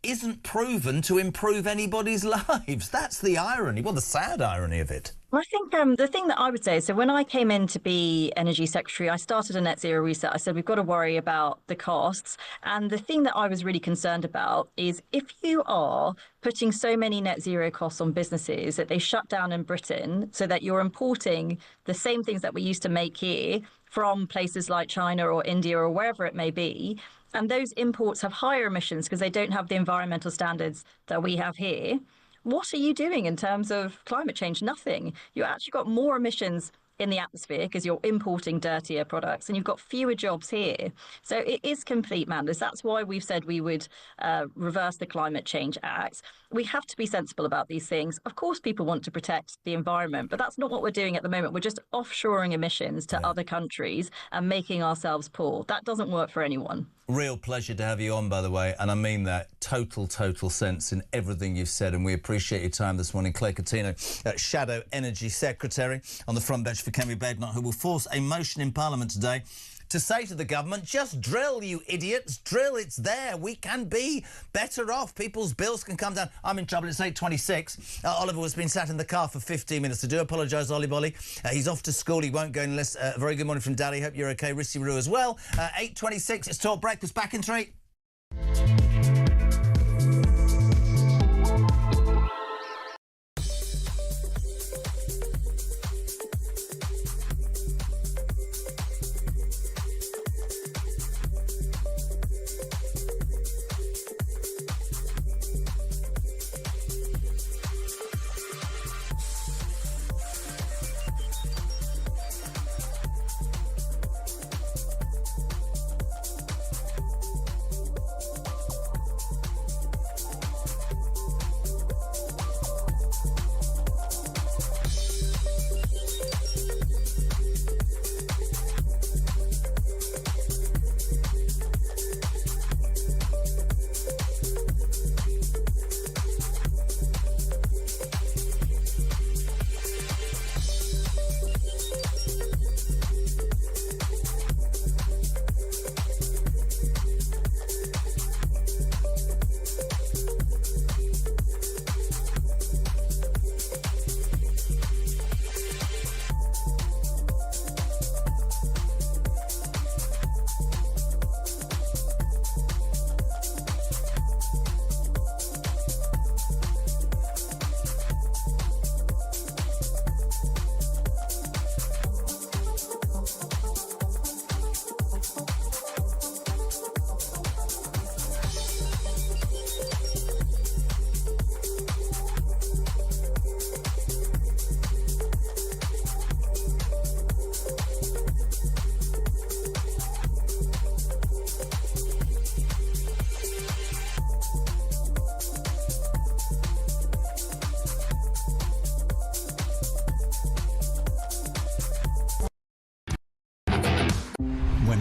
isn't proven to improve anybody's lives. That's the irony, well, the sad irony of it. I think the thing that I would say, so when I came in to be Energy Secretary, I started a net zero reset. I said, we've got to worry about the costs. And the thing that I was really concerned about is if you are putting so many net zero costs on businesses that they shut down in Britain so that you're importing the same things that we used to make here from places like China or India or wherever it may be, and those imports have higher emissions because they don't have the environmental standards that we have here. What are you doing in terms of climate change? Nothing. You actually got more emissions in the atmosphere because you're importing dirtier products, and you've got fewer jobs here. So it is complete madness. That's why we've said we would reverse the Climate Change Act. We have to be sensible about these things. Of course, people want to protect the environment, but that's not what we're doing at the moment. We're just offshoring emissions to other countries and making ourselves poor. That doesn't work for anyone. Real pleasure to have you on, by the way, and I mean that. Total sense in everything you've said, and we appreciate your time this morning. Claire Coutinho, Shadow Energy Secretary, on the front bench for Kemi Badenoch, who will force a motion in Parliament today to say to the government, just drill, you idiots, drill, it's there. We can be better off. People's bills can come down. I'm in trouble, it's 8:26. Oliver has been sat in the car for 15 minutes. I do apologise, Ollie Bolly. He's off to school, he won't go unless... very good morning from Daddy, hope you're OK. Rissy Roo as well. 8:26, it's Talk Breakfast, back in 3.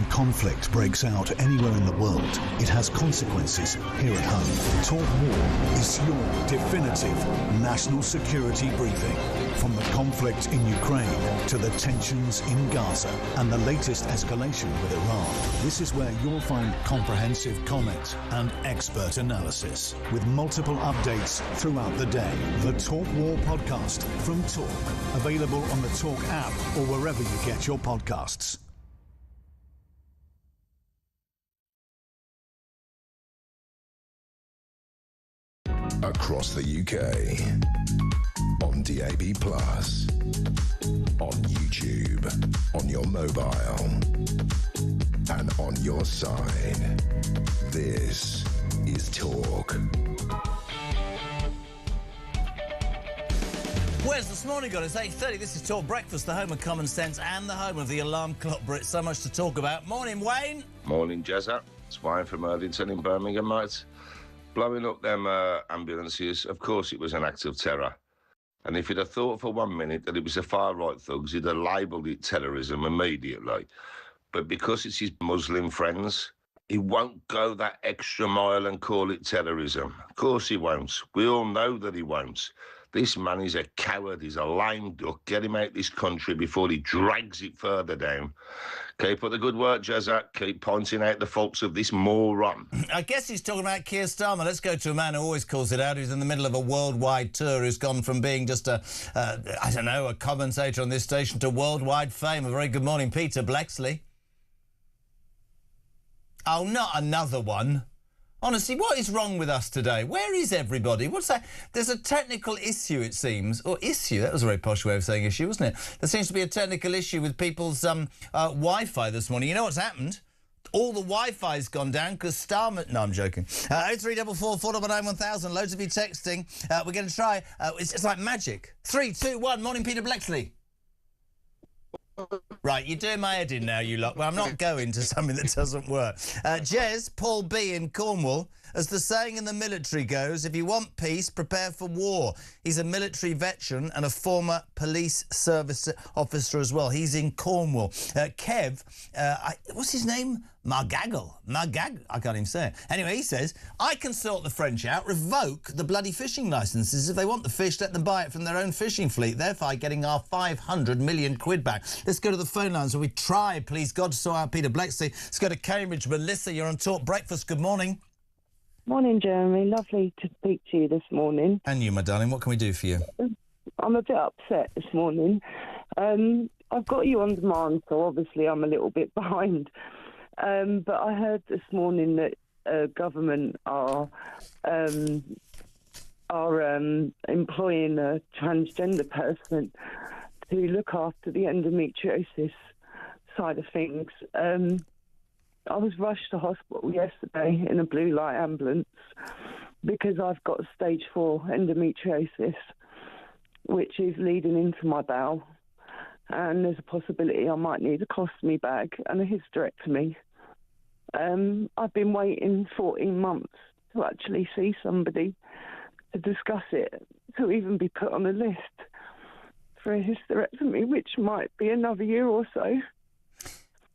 When conflict breaks out anywhere in the world, it has consequences here at home. Talk War is your definitive national security briefing. From the conflict in Ukraine to the tensions in Gaza and the latest escalation with Iran, this is where you'll find comprehensive comment and expert analysis with multiple updates throughout the day. The Talk War podcast from Talk, available on the Talk app or wherever you get your podcasts. Across the UK, on DAB+, on YouTube, on your mobile, and on your side. This is Talk. Where's this morning got? It's 8:30. This is Talk Breakfast, the home of common sense and the home of the alarm clock Brit. So much to talk about. Morning, Wayne. Morning, Jezza. It's Wayne from Erdington in Birmingham, mate. Blowing up them ambulances, of course it was an act of terror. And if you'd have thought for 1 minute that it was the far-right thugs, he'd have labelled it terrorism immediately. But because it's his Muslim friends, he won't go that extra mile and call it terrorism. Of course he won't. We all know that he won't. This man is a coward. He's a lame duck. Get him out of this country before he drags it further down. Keep up the good work, Jezza. Keep pointing out the faults of this moron. I guess he's talking about Keir Starmer. Let's go to a man who always calls it out, who's in the middle of a worldwide tour, who's gone from being just a commentator on this station to worldwide fame. A very good morning, Peter Blexley. Oh, not another one. Honestly, what is wrong with us today? Where is everybody? What's that? There's a technical issue, it seems. Or issue, that was a very posh way of saying issue, wasn't it? There seems to be a technical issue with people's Wi-Fi this morning. You know what's happened? All the Wi-Fi's gone down because Starmer... No, I'm joking. 0344 499 1000. Loads of you texting. We're going to try... it's like magic. 3, 2, 1. Morning, Peter Blexley. Right, you're doing my head in now, you lot. Well, I'm not going to something that doesn't work. Jez, Paul B. in Cornwall, as the saying in the military goes, if you want peace, prepare for war. He's a military veteran and a former police service officer as well. He's in Cornwall. Kev, what's his name? Margaggle. I can't even say it. Anyway, he says, I can sort the French out, revoke the bloody fishing licences. If they want the fish, let them buy it from their own fishing fleet, thereby getting our 500 million quid back. Let's go to the phone lines where we try, please God, to sort out Peter Blexley. Let's go to Cambridge. Melissa, you're on Talk Breakfast. Good morning. Morning, Jeremy. Lovely to speak to you this morning. And you, my darling. What can we do for you? I'm a bit upset this morning. I've got you on demand, so obviously I'm a little bit behind. But I heard this morning that government are employing a transgender person to look after the endometriosis side of things. I was rushed to hospital yesterday in a blue light ambulance because I've got stage 4 endometriosis, which is leading into my bowel. And there's a possibility I might need a colostomy bag and a hysterectomy. I've been waiting 14 months to actually see somebody to discuss it, to even be put on a list for a hysterectomy, which might be another year or so.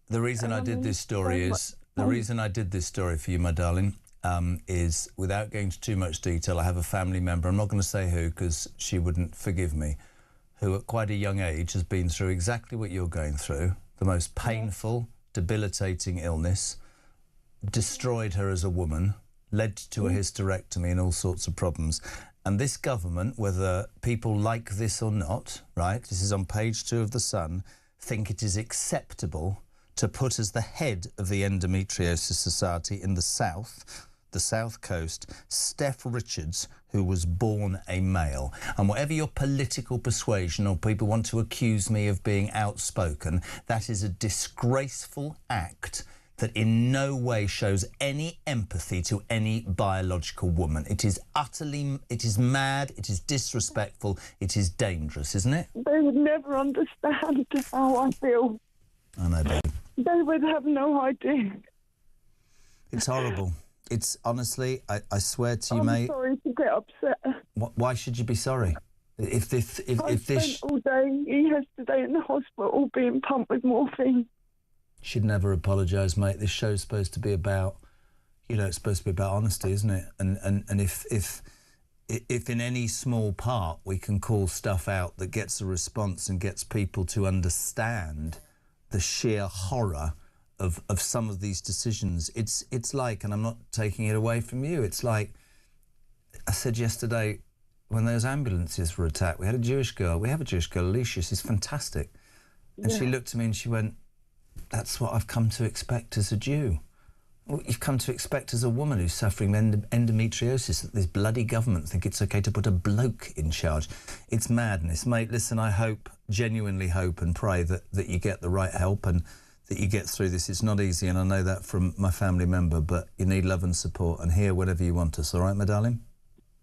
The reason I did this story is... The reason I did this story for you, my darling, is, without going into too much detail, I have a family member, I'm not going to say who because she wouldn't forgive me, who at quite a young age has been through exactly what you're going through, the most painful, debilitating illness, destroyed her as a woman, led to a hysterectomy and all sorts of problems. And this government, whether people like this or not, right, this is on page 2 of The Sun, think it is acceptable to put as the head of the Endometriosis Society in the South Coast, Steph Richards, who was born a male. And whatever your political persuasion, or people want to accuse me of being outspoken, that is a disgraceful act that in no way shows any empathy to any biological woman. It is mad, it is disrespectful, it is dangerous, isn't it? They would never understand how I feel. I know, baby. They would have no idea. It's horrible. It's honestly, I swear to you, mate. I'm sorry to get upset. Why should you be sorry? If I spent all day yesterday in the hospital being pumped with morphine. She'd never apologise, mate. This show's supposed to be about, you know, it's supposed to be about honesty, isn't it? And if in any small part we can call stuff out that gets a response and gets people to understand the sheer horror of some of these decisions, it's like, and I'm not taking it away from you, it's like I said yesterday when those ambulances were attacked, we had a Jewish girl, we have a Jewish girl, Alicia, she's fantastic. And she looked at me and she went, that's what I've come to expect as a Jew. What you've come to expect as a woman who's suffering endometriosis, that this bloody government think it's okay to put a bloke in charge. It's madness. Mate, listen, I hope, genuinely hope and pray that you get the right help and that you get through this. It's not easy, and I know that from my family member, but you need love and support, and here whenever you want us, all right, my darling?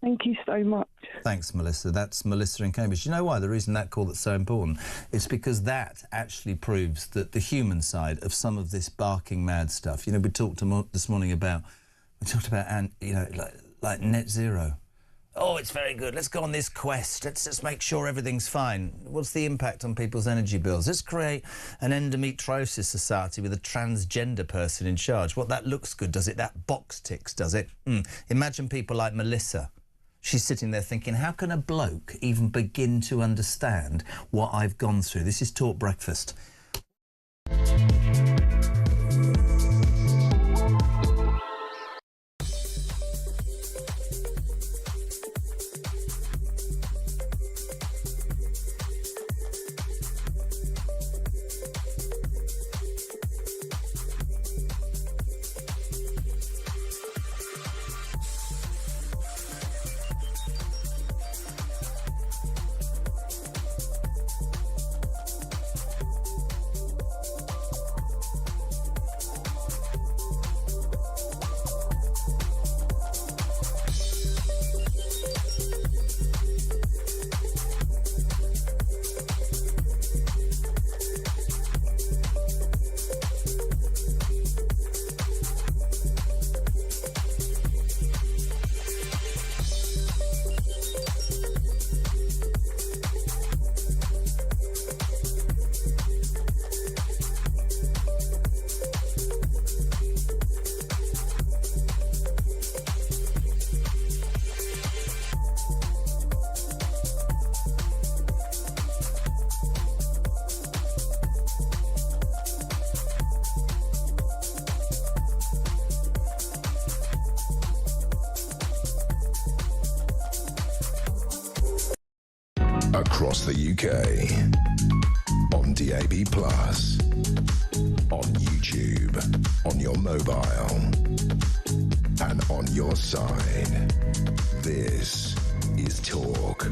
Thank you so much. Thanks, Melissa. That's Melissa in Cambridge. You know why? The reason that call is so important is because that actually proves that the human side of some of this barking mad stuff. You know, we talked this morning about, you know, like net zero. Oh, it's very good. Let's go on this quest. Let's just make sure everything's fine. What's the impact on people's energy bills? Let's create an endometriosis society with a transgender person in charge. What, that looks good, does it? That box ticks, does it? Imagine people like Melissa. She's sitting there thinking, how can a bloke even begin to understand what I've gone through? This is Talk Breakfast. Across the UK, on DAB+, on YouTube, on your mobile, and on your side. This is Talk.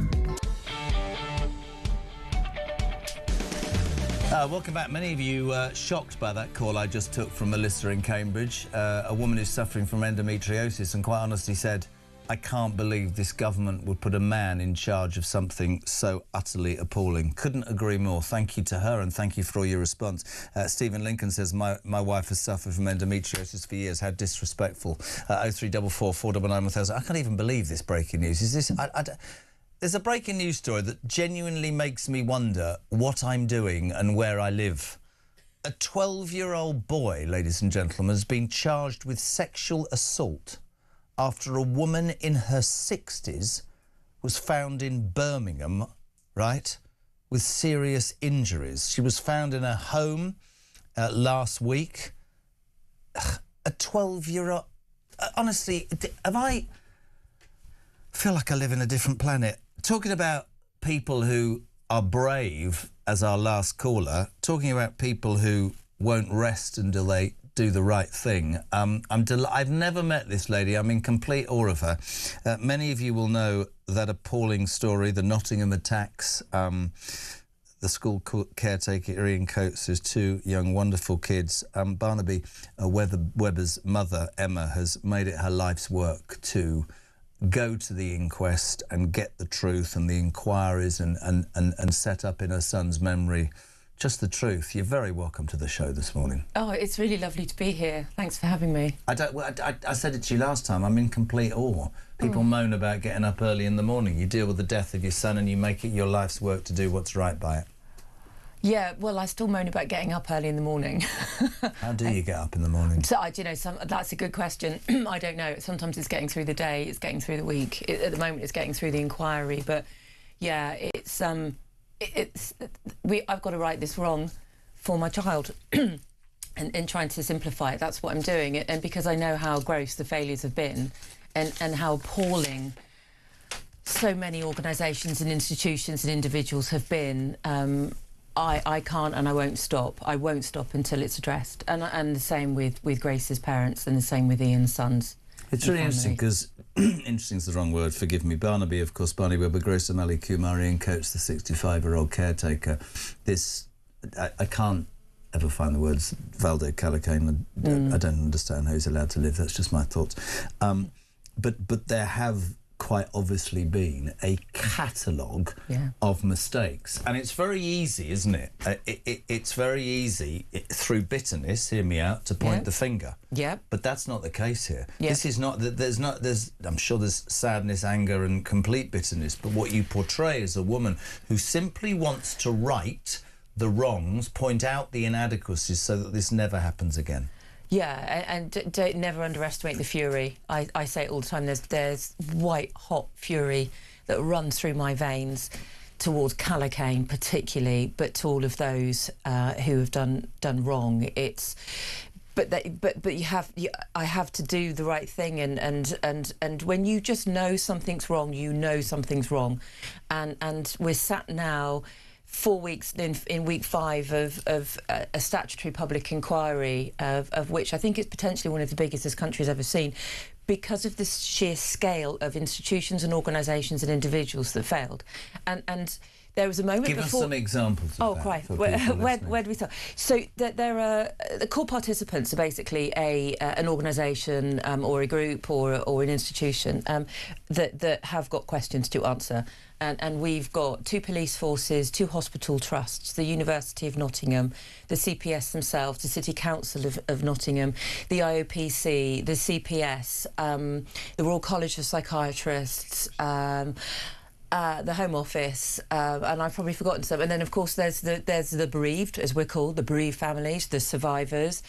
Welcome back. Many of you shocked by that call I just took from Melissa in Cambridge, a woman who's suffering from endometriosis, and quite honestly said, I can't believe this government would put a man in charge of something so utterly appalling. Couldn't agree more. Thank you to her, and thank you for all your response. Stephen Lincoln says, my wife has suffered from endometriosis for years. How disrespectful. 0344 499 1000. I can't even believe this breaking news. Is this... There's a breaking news story that genuinely makes me wonder what I'm doing and where I live. A 12-year-old boy, ladies and gentlemen, has been charged with sexual assault after a woman in her 60s was found in Birmingham, right, with serious injuries. She was found in her home last week. A 12-year-old... honestly, I feel like I live in a different planet. Talking about people who are brave, as our last caller, talking about people who won't rest until they do the right thing. I've never met this lady. I'm in complete awe of her. Many of you will know that appalling story, the Nottingham attacks. The school caretaker, Ian Coates, has two young, wonderful kids. Barnaby Webber's mother, Emma, has made it her life's work to go to the inquest and get the truth and the inquiries and set up in her son's memory just the truth. You're very welcome to the show this morning. Oh, it's really lovely to be here. Thanks for having me. I said it to you last time, I'm in complete awe. People moan about getting up early in the morning. You deal with the death of your son and you make it your life's work to do what's right by it. Yeah, well, I still moan about getting up early in the morning. How do you get up in the morning? So, that's a good question. I don't know. Sometimes it's getting through the day, it's getting through the week. At the moment, it's getting through the inquiry. But yeah, I've got to right this wrong for my child. And trying to simplify it, that's what I'm doing. And because I know how gross the failures have been, and how appalling so many organisations and institutions and individuals have been, I can't and I won't stop. I won't stop until it's addressed. And the same with Grace's parents, and the same with Ian's sons. It's really interesting because, interesting is the wrong word, forgive me, Barnaby, of course, Barney Webber, Grace O'Malley, Kumari and Coates, the 65-year-old caretaker. I can't ever find the words Valdo Calacane. I don't understand how he's allowed to live. That's just my thoughts. But there have quite obviously been a catalogue of mistakes, and it's very easy, isn't it? It's very easy through bitterness, hear me out, to point the finger. Yeah. But that's not the case here. This is not. There's I'm sure there's sadness, anger, and complete bitterness. But what you portray is a woman who simply wants to right the wrongs, point out the inadequacies, so that this never happens again. Yeah, and don't never underestimate the fury. I say it all the time. There's white hot fury that runs through my veins towards Calacane particularly, but to all of those who have done wrong. But I have to do the right thing, and when you just know something's wrong, you know something's wrong, and we're sat now 4 weeks in week 5 of a statutory public inquiry, of which I think is potentially one of the biggest this country's ever seen, because of the sheer scale of institutions and organisations and individuals that failed. And there was a moment before... Give us some examples of that. Christ. Where do we start? So there are... The core participants are basically an organisation or a group or an institution that have got questions to answer. And we've got 2 police forces, 2 hospital trusts, the University of Nottingham, the CPS themselves, the City Council of Nottingham, the IOPC, the CPS, the Royal College of Psychiatrists, the Home Office, and I've probably forgotten some. And then, of course, there's the bereaved, as we're called, the bereaved families, the survivors.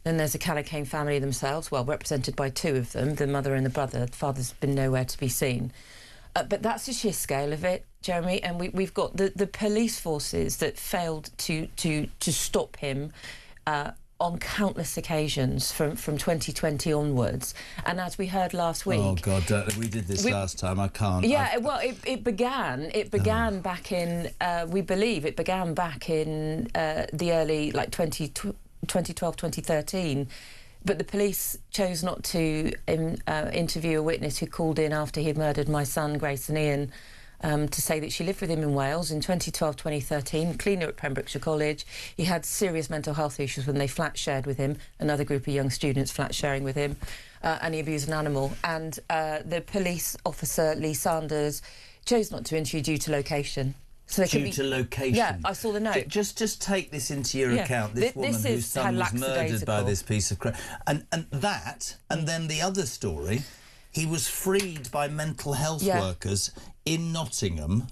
Then there's the Calacane family themselves, well, represented by 2 of them, the mother and the brother. The father's been nowhere to be seen. But that's the sheer scale of it, Jeremy. And we've got the police forces that failed to stop him on countless occasions from 2020 onwards. And as we heard last week... Oh, God, we did this last time. I can't... Yeah, well, it began back in... we believe it began back in the early, 2012, 2013... But the police chose not to interview a witness who called in after he'd murdered my son, Grace and Ian, to say that she lived with him in Wales in 2012, 2013, cleaner at Pembrokeshire College. He had serious mental health issues when they flat shared with him, another group of young students flat sharing with him, and he abused an animal. And the police officer, Lee Sanders, chose not to interview due to location. So due to location. Yeah, I saw the note. Just take this into your account. This woman whose son was murdered by this piece of crap. And then the other story, he was freed by mental health workers in Nottingham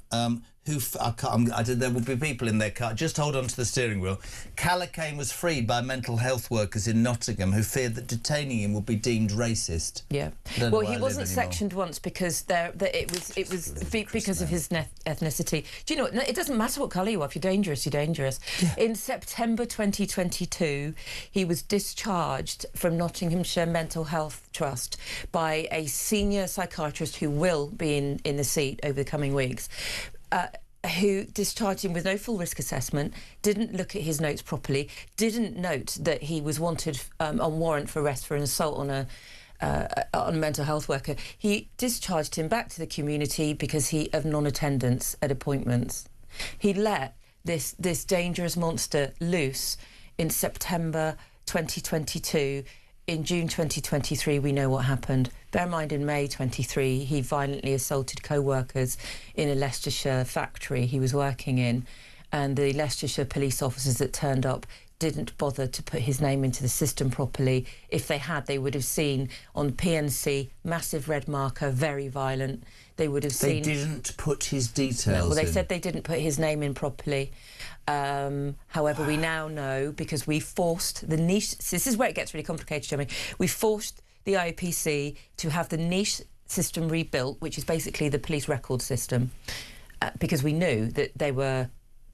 there will be people in their car. Just hold on to the steering wheel. Calacane was freed by mental health workers in Nottingham who feared that detaining him would be deemed racist. Yeah. Well, he wasn't sectioned once because it was because of his ethnicity. Do you know what? It doesn't matter what colour you are. If you're dangerous, you're dangerous. Yeah. In September 2022, he was discharged from Nottinghamshire Mental Health Trust by a senior psychiatrist who will be in the seat over the coming weeks. Who discharged him with no full risk assessment, didn't look at his notes properly, didn't note that he was wanted on warrant for arrest for an assault on a mental health worker. He discharged him back to the community because of non-attendance at appointments. He let this dangerous monster loose in September 2022. In June 2023, we know what happened. Bear in mind, in May 23, he violently assaulted co-workers in a Leicestershire factory he was working in, and the Leicestershire police officers that turned up didn't bother to put his name into the system properly. If they had, they would have seen on PNC, massive red marker, very violent. They would have seen... They didn't put his details Well, they in. said they didn't put his name in properly. However, we now know, because we forced the niche... This is where it gets really complicated, Jeremy. We forced the IPC to have the niche system rebuilt, which is basically the police record system, because we knew that they were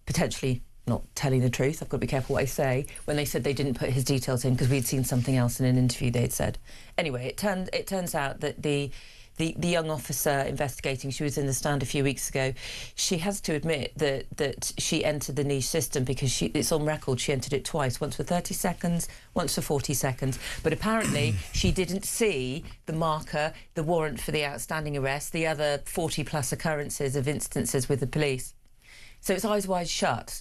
potentially not telling the truth. I've got to be careful what I say, when they said they didn't put his details in because we'd seen something else in an interview they'd said. Anyway, it turns out that the young officer investigating, she was in the stand a few weeks ago, she has to admit that she entered the niche system because it's on record, she entered it twice, once for 30 seconds, once for 40 seconds. But apparently she didn't see the marker, the warrant for the outstanding arrest, the other 40-plus occurrences of instances with the police. So it's eyes wide shut.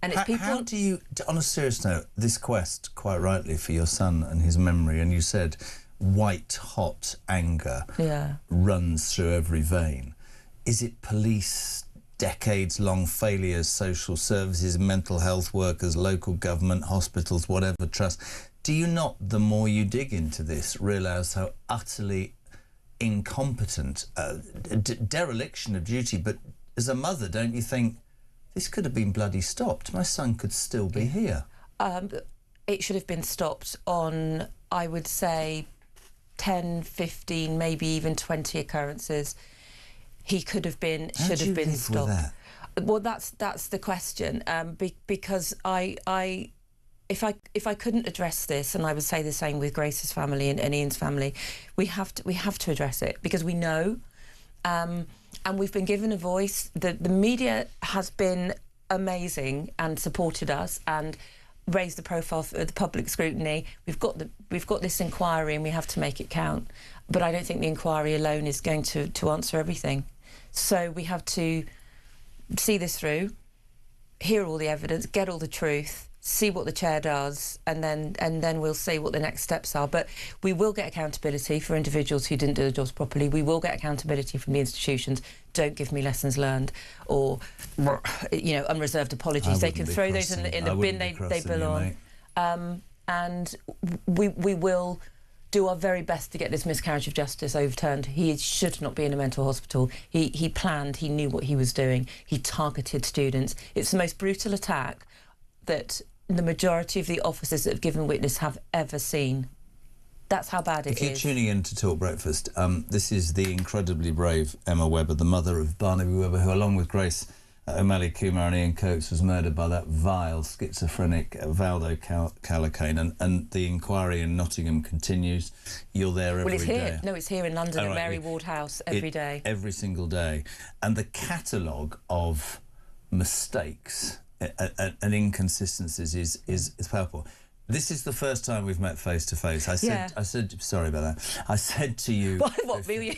And it's people... How do you, on a serious note, this quest, quite rightly, for your son and his memory, and you said white-hot anger runs through every vein. Is it police, decades-long failures, social services, mental health workers, local government, hospitals, whatever, trust? Do you not, the more you dig into this, realise how utterly incompetent, dereliction of duty, but as a mother, don't you think, this could have been bloody stopped? My son could still be here. It should have been stopped on, I would say, 10, 15, maybe even 20 occurrences. He could have been, should have been stopped. With that? Well, that's the question. Because if I couldn't address this, and I would say the same with Grace's family and Ian's family, we have to address it because we know. And we've been given a voice. The media has been amazing and supported us and raised the profile for the public scrutiny. We've got this inquiry and we have to make it count. But I don't think the inquiry alone is going to answer everything. So we have to see this through, hear all the evidence, get all the truth, see what the chair does, and then we'll see what the next steps are. But we will get accountability for individuals who didn't do the jobs properly. We will get accountability from the institutions. Don't give me lessons learned or, unreserved apologies. They can throw those in the bin they belong. And we will do our very best to get this miscarriage of justice overturned. He should not be in a mental hospital. He planned, he knew what he was doing. He targeted students. It's the most brutal attack that the majority of the officers that have given witness have ever seen. That's how bad it is. If you're tuning in to Talk Breakfast, this is the incredibly brave Emma Webber, the mother of Barnaby Webber, who, along with Grace O'Malley Kumar and Ian Coates, was murdered by that vile, schizophrenic Valdo Calacane. And the inquiry in Nottingham continues. You're there every day. Well, it's here. No, it's here in London at Mary Ward House every day. Every single day. And the catalogue of mistakes and inconsistencies is powerful. This is the first time we've met face to face. I said, sorry about that. I said to you... What, will you?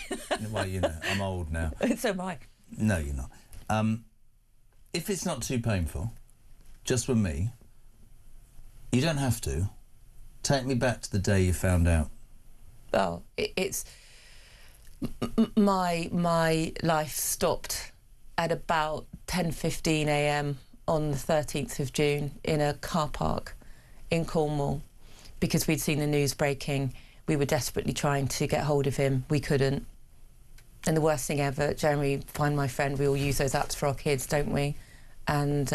Well, I'm old now. So am I. No, you're not. If it's not too painful, just with me, you don't have to. Take me back to the day you found out. Well, it's... My life stopped at about 10:15 a.m. on the 13th of June in a car park in Cornwall because we'd seen the news breaking. We were desperately trying to get hold of him. We couldn't. And the worst thing ever, Jeremy, Find My Friend, we all use those apps for our kids, don't we? And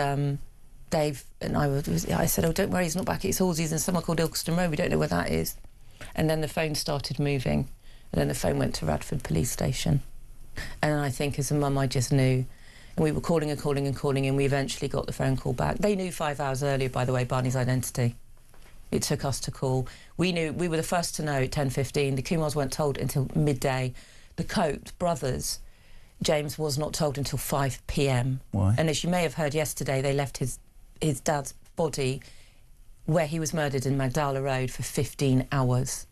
Dave and I said, oh, don't worry, he's not back at his halls. He's in somewhere called Ilkeston Road. We don't know where that is. And then the phone started moving. And then the phone went to Radford Police Station. And I think as a mum, I just knew. And we were calling and calling and calling, and we eventually got the phone call back. They knew 5 hours earlier, by the way, Barney's identity. It took us to call. We were the first to know at 10:15. The Kumars weren't told until midday. The Coates brothers, James, was not told until 5 p.m. Why? And as you may have heard yesterday, they left his dad's body where he was murdered in Magdala Road for 15 hours.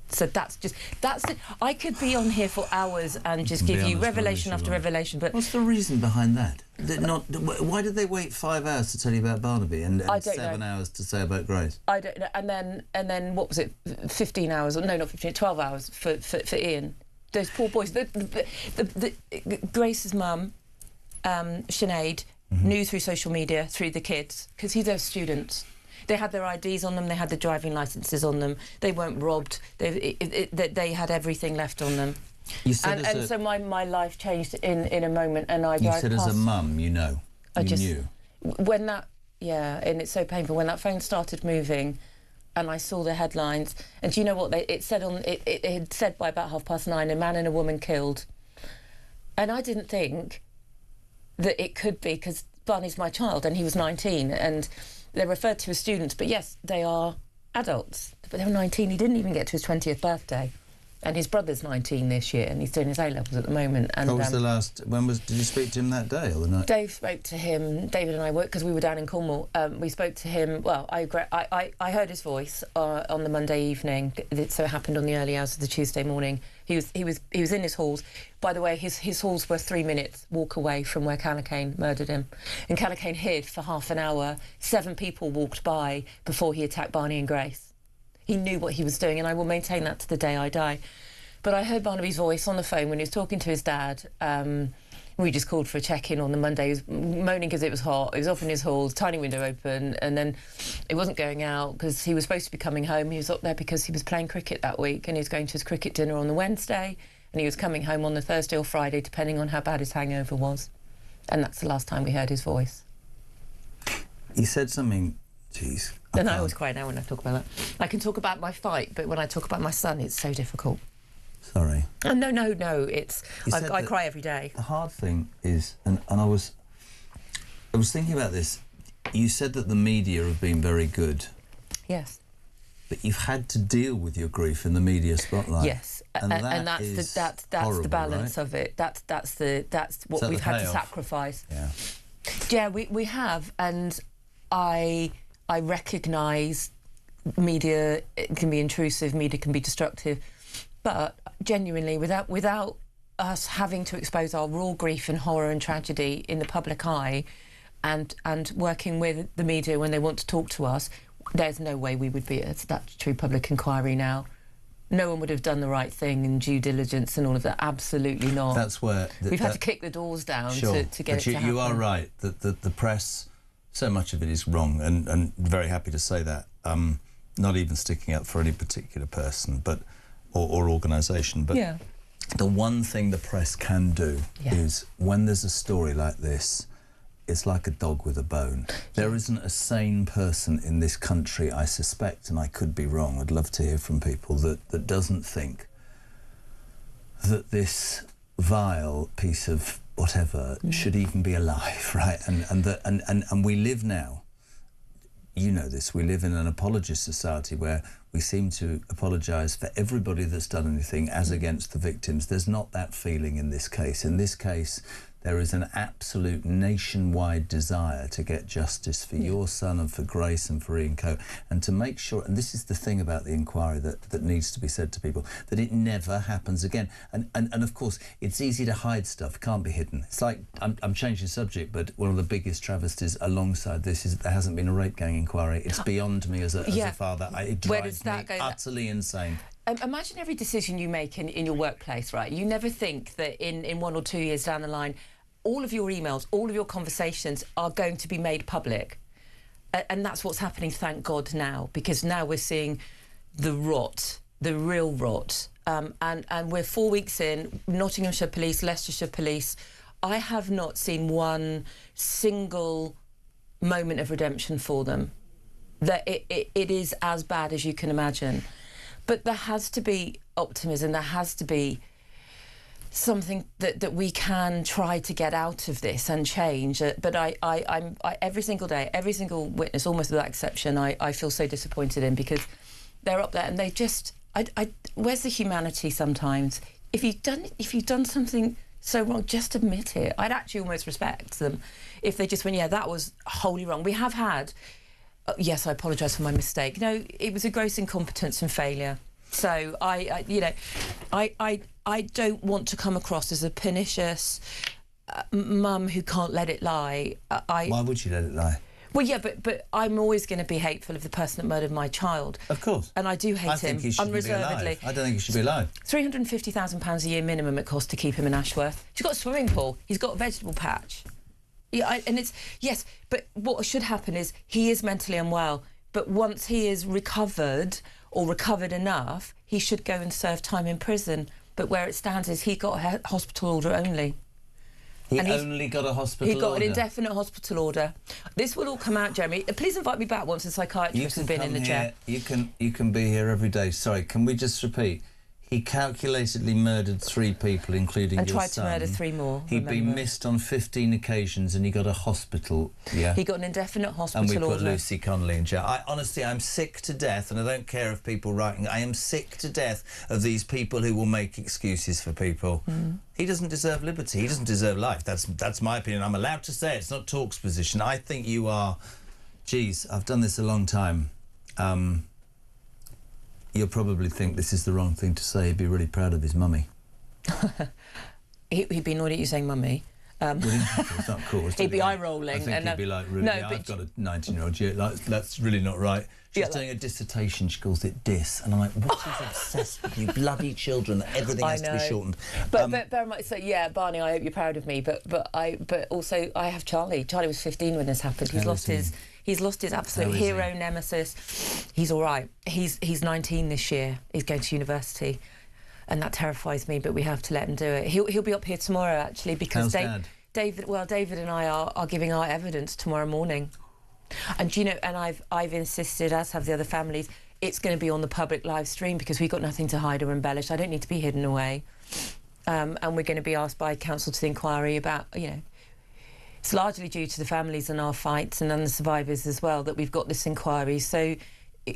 So that's it. I could be on here for hours and just give you revelation after revelation, but... What's the reason behind that? Why did they wait 5 hours to tell you about Barnaby and 7 hours to say about Grace? I don't know. And then what was it? 15 hours? No, not 15, 12 hours for Ian. Those poor boys. Grace's mum, Sinead, knew through social media, through the kids, because he's their students. They had their IDs on them, they had their driving licences on them, they weren't robbed, they had everything left on them. You said so my life changed in a moment, and I You drive said past, as a mum, you know. You knew. When that, yeah, and it's so painful, when that phone started moving and I saw the headlines, and do you know what, it had said by about 9:30, a man and a woman killed. And I didn't think that it could be, because Barney's my child and he was 19, and they're referred to as students, but yes, they are adults. But they were 19, he didn't even get to his 20th birthday. And his brother's 19 this year, and he's doing his A-levels at the moment. And what was the last... Did you speak to him that day or the night? Dave spoke to him. David and I worked, because we were down in Cornwall. We spoke to him. Well, I heard his voice on the Monday evening. So it happened on the early hours of the Tuesday morning. He was in his halls. By the way, his halls were 3 minutes walk away from where Callaghan murdered him. And Callaghan hid for half an hour. 7 people walked by before he attacked Barney and Grace. He knew what he was doing, and I will maintain that to the day I die. But I heard Barnaby's voice on the phone when he was talking to his dad. We just called for a check-in on the Monday. He was moaning because it was hot. He was off in his halls, tiny window open, and then it wasn't going out because he was supposed to be coming home. He was up there because he was playing cricket that week, and he was going to his cricket dinner on the Wednesday, and he was coming home on the Thursday or Friday, depending on how bad his hangover was. And that's the last time we heard his voice. He said something... Jeez. And I always cry now when I talk about that. I can talk about my fight, but when I talk about my son, it's so difficult. Sorry. No, it's... I cry every day. The hard thing is, and I was thinking about this, you said that the media have been very good. Yes. But you've had to deal with your grief in the media spotlight. Yes, and that's horrible, the balance right? of it. That's what we've had to sacrifice. Yeah. Yeah, we have, and I recognise media can be intrusive, media can be destructive, but genuinely, without us having to expose our raw grief and horror and tragedy in the public eye, and working with the media when they want to talk to us, there's no way we would be at a statutory public inquiry now. No one would have done the right thing and due diligence and all of that. Absolutely not. That's where... We've had to kick the doors down to get it to happen. You are right, that the press, so much of it is wrong, and very happy to say that. Not even sticking up for any particular person or organisation, but yeah. The one thing the press can do is, when there's a story like this, it's like a dog with a bone. There isn't a sane person in this country, I suspect, and I could be wrong, I'd love to hear from people, that doesn't think that this vile piece of whatever should even be alive, right? And we live now, you know this, we live in an apologist society where we seem to apologise for everybody that's done anything as against the victims. There's not that feeling in this case. In this case, there is an absolute nationwide desire to get justice for your son and for Grace and for Ian Coe, and to make sure, and this is the thing about the inquiry that needs to be said to people, that it never happens again. And of course, it's easy to hide stuff, can't be hidden. It's like, I'm changing subject, but one of the biggest travesties alongside this is that there hasn't been a rape gang inquiry. It's beyond me as a father. It drives me utterly insane. Imagine every decision you make in your workplace, right? You never think that in 1 or 2 years down the line, all of your emails, all of your conversations are going to be made public. And that's what's happening, thank God, now, because now we're seeing the rot, the real rot. And we're 4 weeks in, Nottinghamshire Police, Leicestershire Police. I have not seen one single moment of redemption for them. That it is as bad as you can imagine. But there has to be optimism, there has to be something that we can try to get out of this and change. But I'm every single day, every single witness, almost without exception, I feel so disappointed in, because they're up there and they just... where's the humanity sometimes? If you've done something so wrong, just admit it. I'd actually almost respect them if they just went, yeah, that was wholly wrong. We have had... yes, I apologise for my mistake. No, it was a gross incompetence and failure. So I don't want to come across as a pernicious mum who can't let it lie. Why would you let it lie? Well, yeah, but I'm always going to be hateful of the person that murdered my child. Of course. And I do hate him unreservedly. I don't think he should be alive. £350,000 a year minimum it costs to keep him in Ashworth. He's got a swimming pool. He's got a vegetable patch. Yeah, and it's... Yes, but what should happen is he is mentally unwell, But once he is recovered or recovered enough, he should go and serve time in prison. But where it stands is he got a hospital order only. He only got a hospital order? He got an indefinite hospital order. This will all come out, Jeremy. Please invite me back once a psychiatrist has been in the chair. You can be here every day. Sorry, can we just repeat? He calculatedly murdered 3 people, including your son. And tried to murder 3 more. He'd been missed on 15 occasions and he got a hospital, yeah? He got an indefinite hospital order. And we put Lucy Connolly in jail. Honestly, I'm sick to death, and I don't care if people writing, I am sick to death of these people who will make excuses for people. He doesn't deserve liberty. He doesn't deserve life. That's my opinion. I'm allowed to say it. It's not Talk's position. I think you are... Geez, I've done this a long time. You'll probably think this is the wrong thing to say. He'd be really proud of his mummy. He'd be annoyed at you saying mummy. It's not cool. He'd be eye-rolling. I think he'd be like, really, I've got a 19-year-old. Yeah, that's really not right. She's doing a dissertation. She calls it dis. And I'm like, what is obsessed with you bloody children that everything has to be shortened? But very much so, yeah, Barney, I hope you're proud of me. But also, I have Charlie. Charlie was 15 when this happened. He's lost his absolute hero nemesis. He's all right. He's 19 this year. He's going to university. And that terrifies me, but we have to let him do it. He'll be up here tomorrow, actually, because David and I are giving our evidence tomorrow morning. And you know, and I've insisted, as have the other families, it's going to be on the public live stream because we've got nothing to hide or embellish. I don't need to be hidden away. And we're going to be asked by counsel to the inquiry about, you know, it's largely due to the families and our fights and then the survivors as well that we've got this inquiry. So,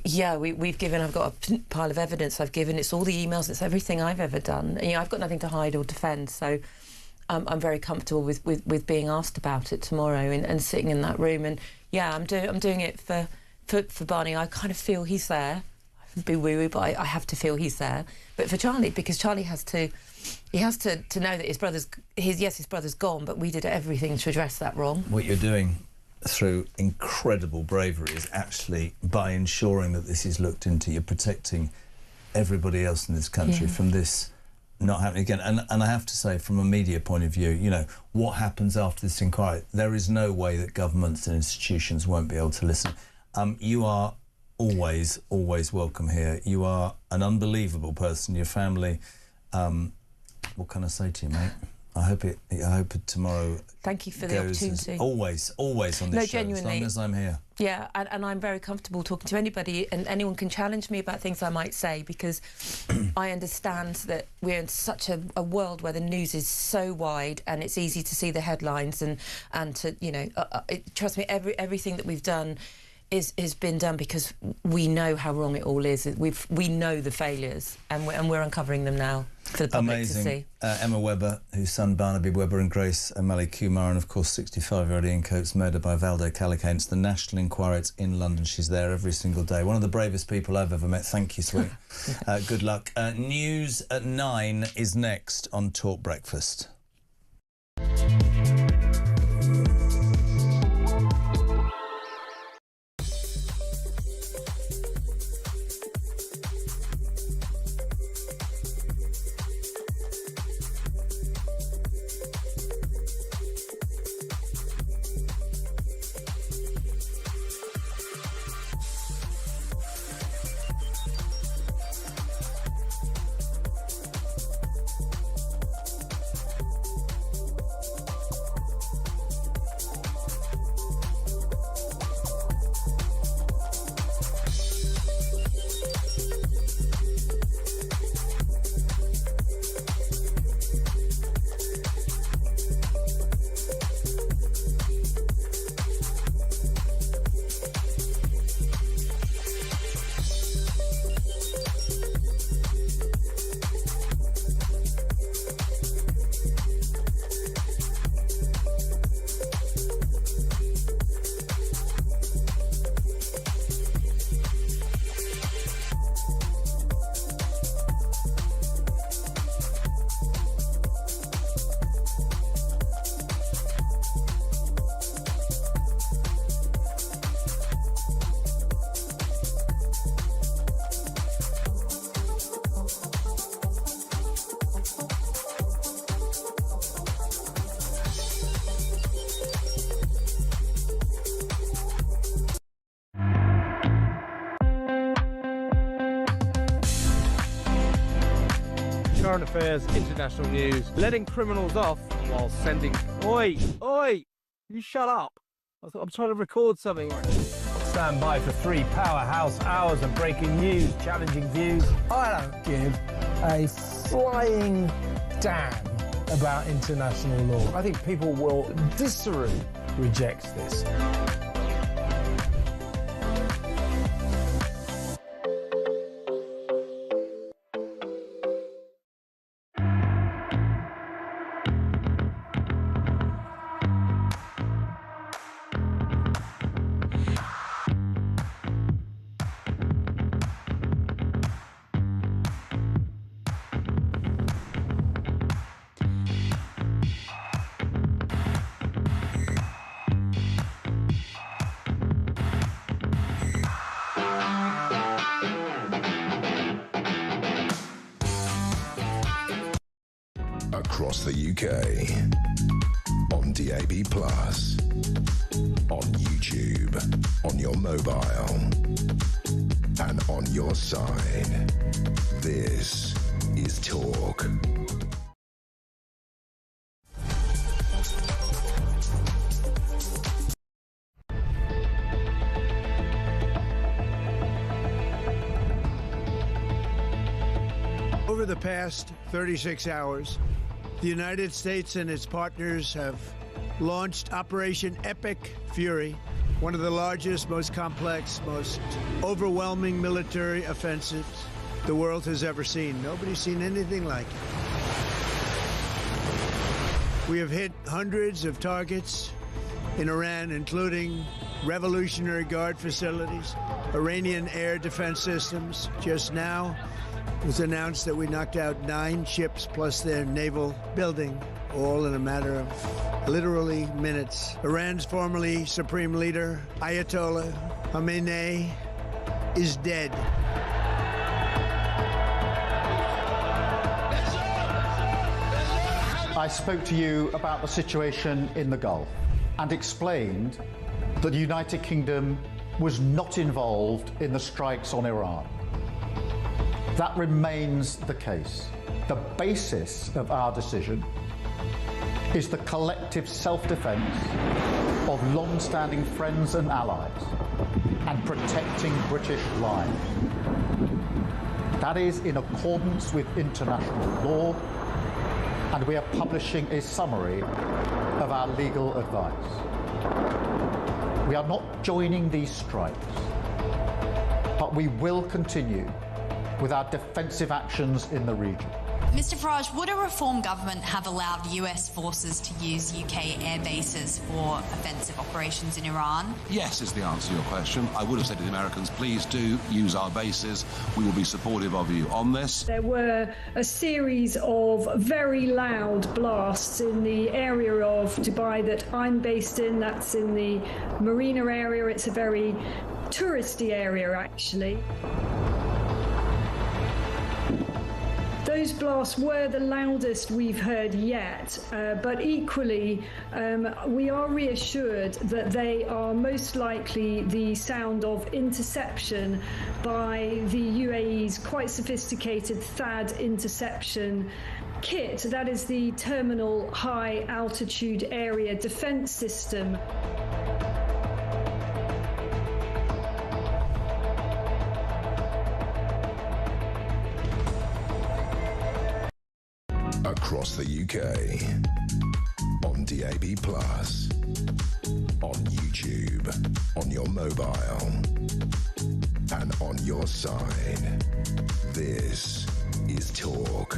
yeah, I've got a pile of evidence I've given. It's all the emails, it's everything I've ever done. You know, I've got nothing to hide or defend. So I'm very comfortable with being asked about it tomorrow and sitting in that room. And yeah, I'm doing it for Barney. I kind of feel he's there. I have to be woo-woo, but I have to feel he's there. But for Charlie, because Charlie has to know that his brother's gone, but we did everything to address that wrong. What you're doing through incredible bravery is actually, by ensuring that this is looked into, you're protecting everybody else in this country from this not happening again. And I have to say, from a media point of view, you know, what happens after this inquiry, there is no way that governments and institutions won't be able to listen. You are always welcome here. You are an unbelievable person, your family. What can I say to you, mate? I hope it tomorrow. Thank you for the opportunity. Always on this show, genuinely, as long as I'm here. Yeah, and I'm very comfortable talking to anybody, and anyone can challenge me about things I might say, because I understand that we're in such a world where the news is so wide and it's easy to see the headlines and to, you know, trust me, everything that we've done has been done because we know how wrong it all is. We know the failures, and we're uncovering them now for the public to see. Emma Webber, whose son Barnaby Webber and Grace and Malik Kumar, and of course 65-year-old Ian Coates, murdered by Valdo Calicane. It's the National Inquiry. It's in London. She's there every single day. One of the bravest people I've ever met. Thank you, sweet. Good luck. News at 9 is next on Talk Breakfast. current affairs, international news, letting criminals off while sending... Oi! Oi! You shut up. I'm trying to record something. Stand by for 3 powerhouse hours of breaking news, challenging views. I don't give a flying damn about international law. I think people will viscerally reject this. Across the UK, on DAB+, on YouTube, on your mobile, and on your side. This is Talk. Over the past 36 hours, the United States and its partners have launched Operation Epic Fury, one of the largest, most complex, most overwhelming military offensives the world has ever seen. Nobody's seen anything like it. We have hit hundreds of targets in Iran, including Revolutionary Guard facilities, Iranian air defense systems. Just now, it was announced that we knocked out 9 ships plus their naval building, all in a matter of literally minutes. Iran's formerly supreme leader, Ayatollah Khamenei, is dead. I spoke to you about the situation in the Gulf and explained that the United Kingdom was not involved in the strikes on Iran. That remains the case. The basis of our decision is the collective self-defence of long-standing friends and allies and protecting British lives. That is in accordance with international law, and we are publishing a summary of our legal advice. We are not joining these strikes, but we will continue with our defensive actions in the region. Mr Farage, would a reform government have allowed US forces to use UK air bases for offensive operations in Iran? Yes is the answer to your question. I would have said to the Americans, please do use our bases. We will be supportive of you on this. There were a series of very loud blasts in the area of Dubai that I'm based in. That's in the Marina area. It's a very touristy area, actually. Those blasts were the loudest we've heard yet, but equally we are reassured that they are most likely the sound of interception by the UAE's quite sophisticated THAAD interception kit. That is the Terminal High Altitude Area Defence System. Across the UK, on DAB+, on YouTube, on your mobile, and on your side. This is Talk.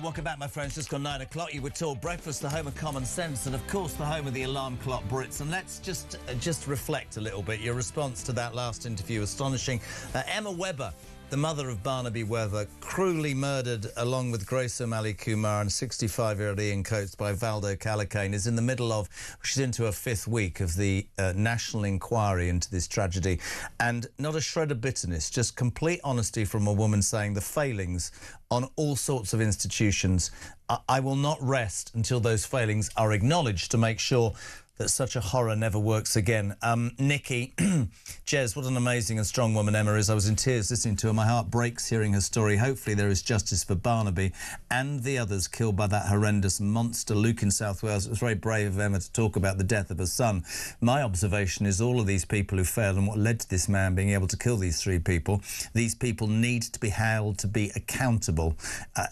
Welcome back, my friends. Just gone 9 o'clock. You were told breakfast, the home of common sense, and of course the home of the alarm clock Brits. And let's just reflect a little bit. Your response to that last interview, astonishing. Emma Webber, the mother of Barnaby Webber, cruelly murdered along with Grace O'Malley Kumar and 65-year-old Ian Coates by Valdo Calacane, is in the middle of, she's into her 5th week of the national inquiry into this tragedy. And not a shred of bitterness, just complete honesty from a woman saying the failings on all sorts of institutions. I will not rest until those failings are acknowledged to make sure that such a horror never works again. Nikki, Jez, what an amazing and strong woman Emma is. I was in tears listening to her. My heart breaks hearing her story. Hopefully there is justice for Barnaby and the others killed by that horrendous monster. Luke in South Wales, it was very brave of Emma to talk about the death of her son. My observation is all of these people who failed and what led to this man being able to kill these three people, these people need to be held to be accountable.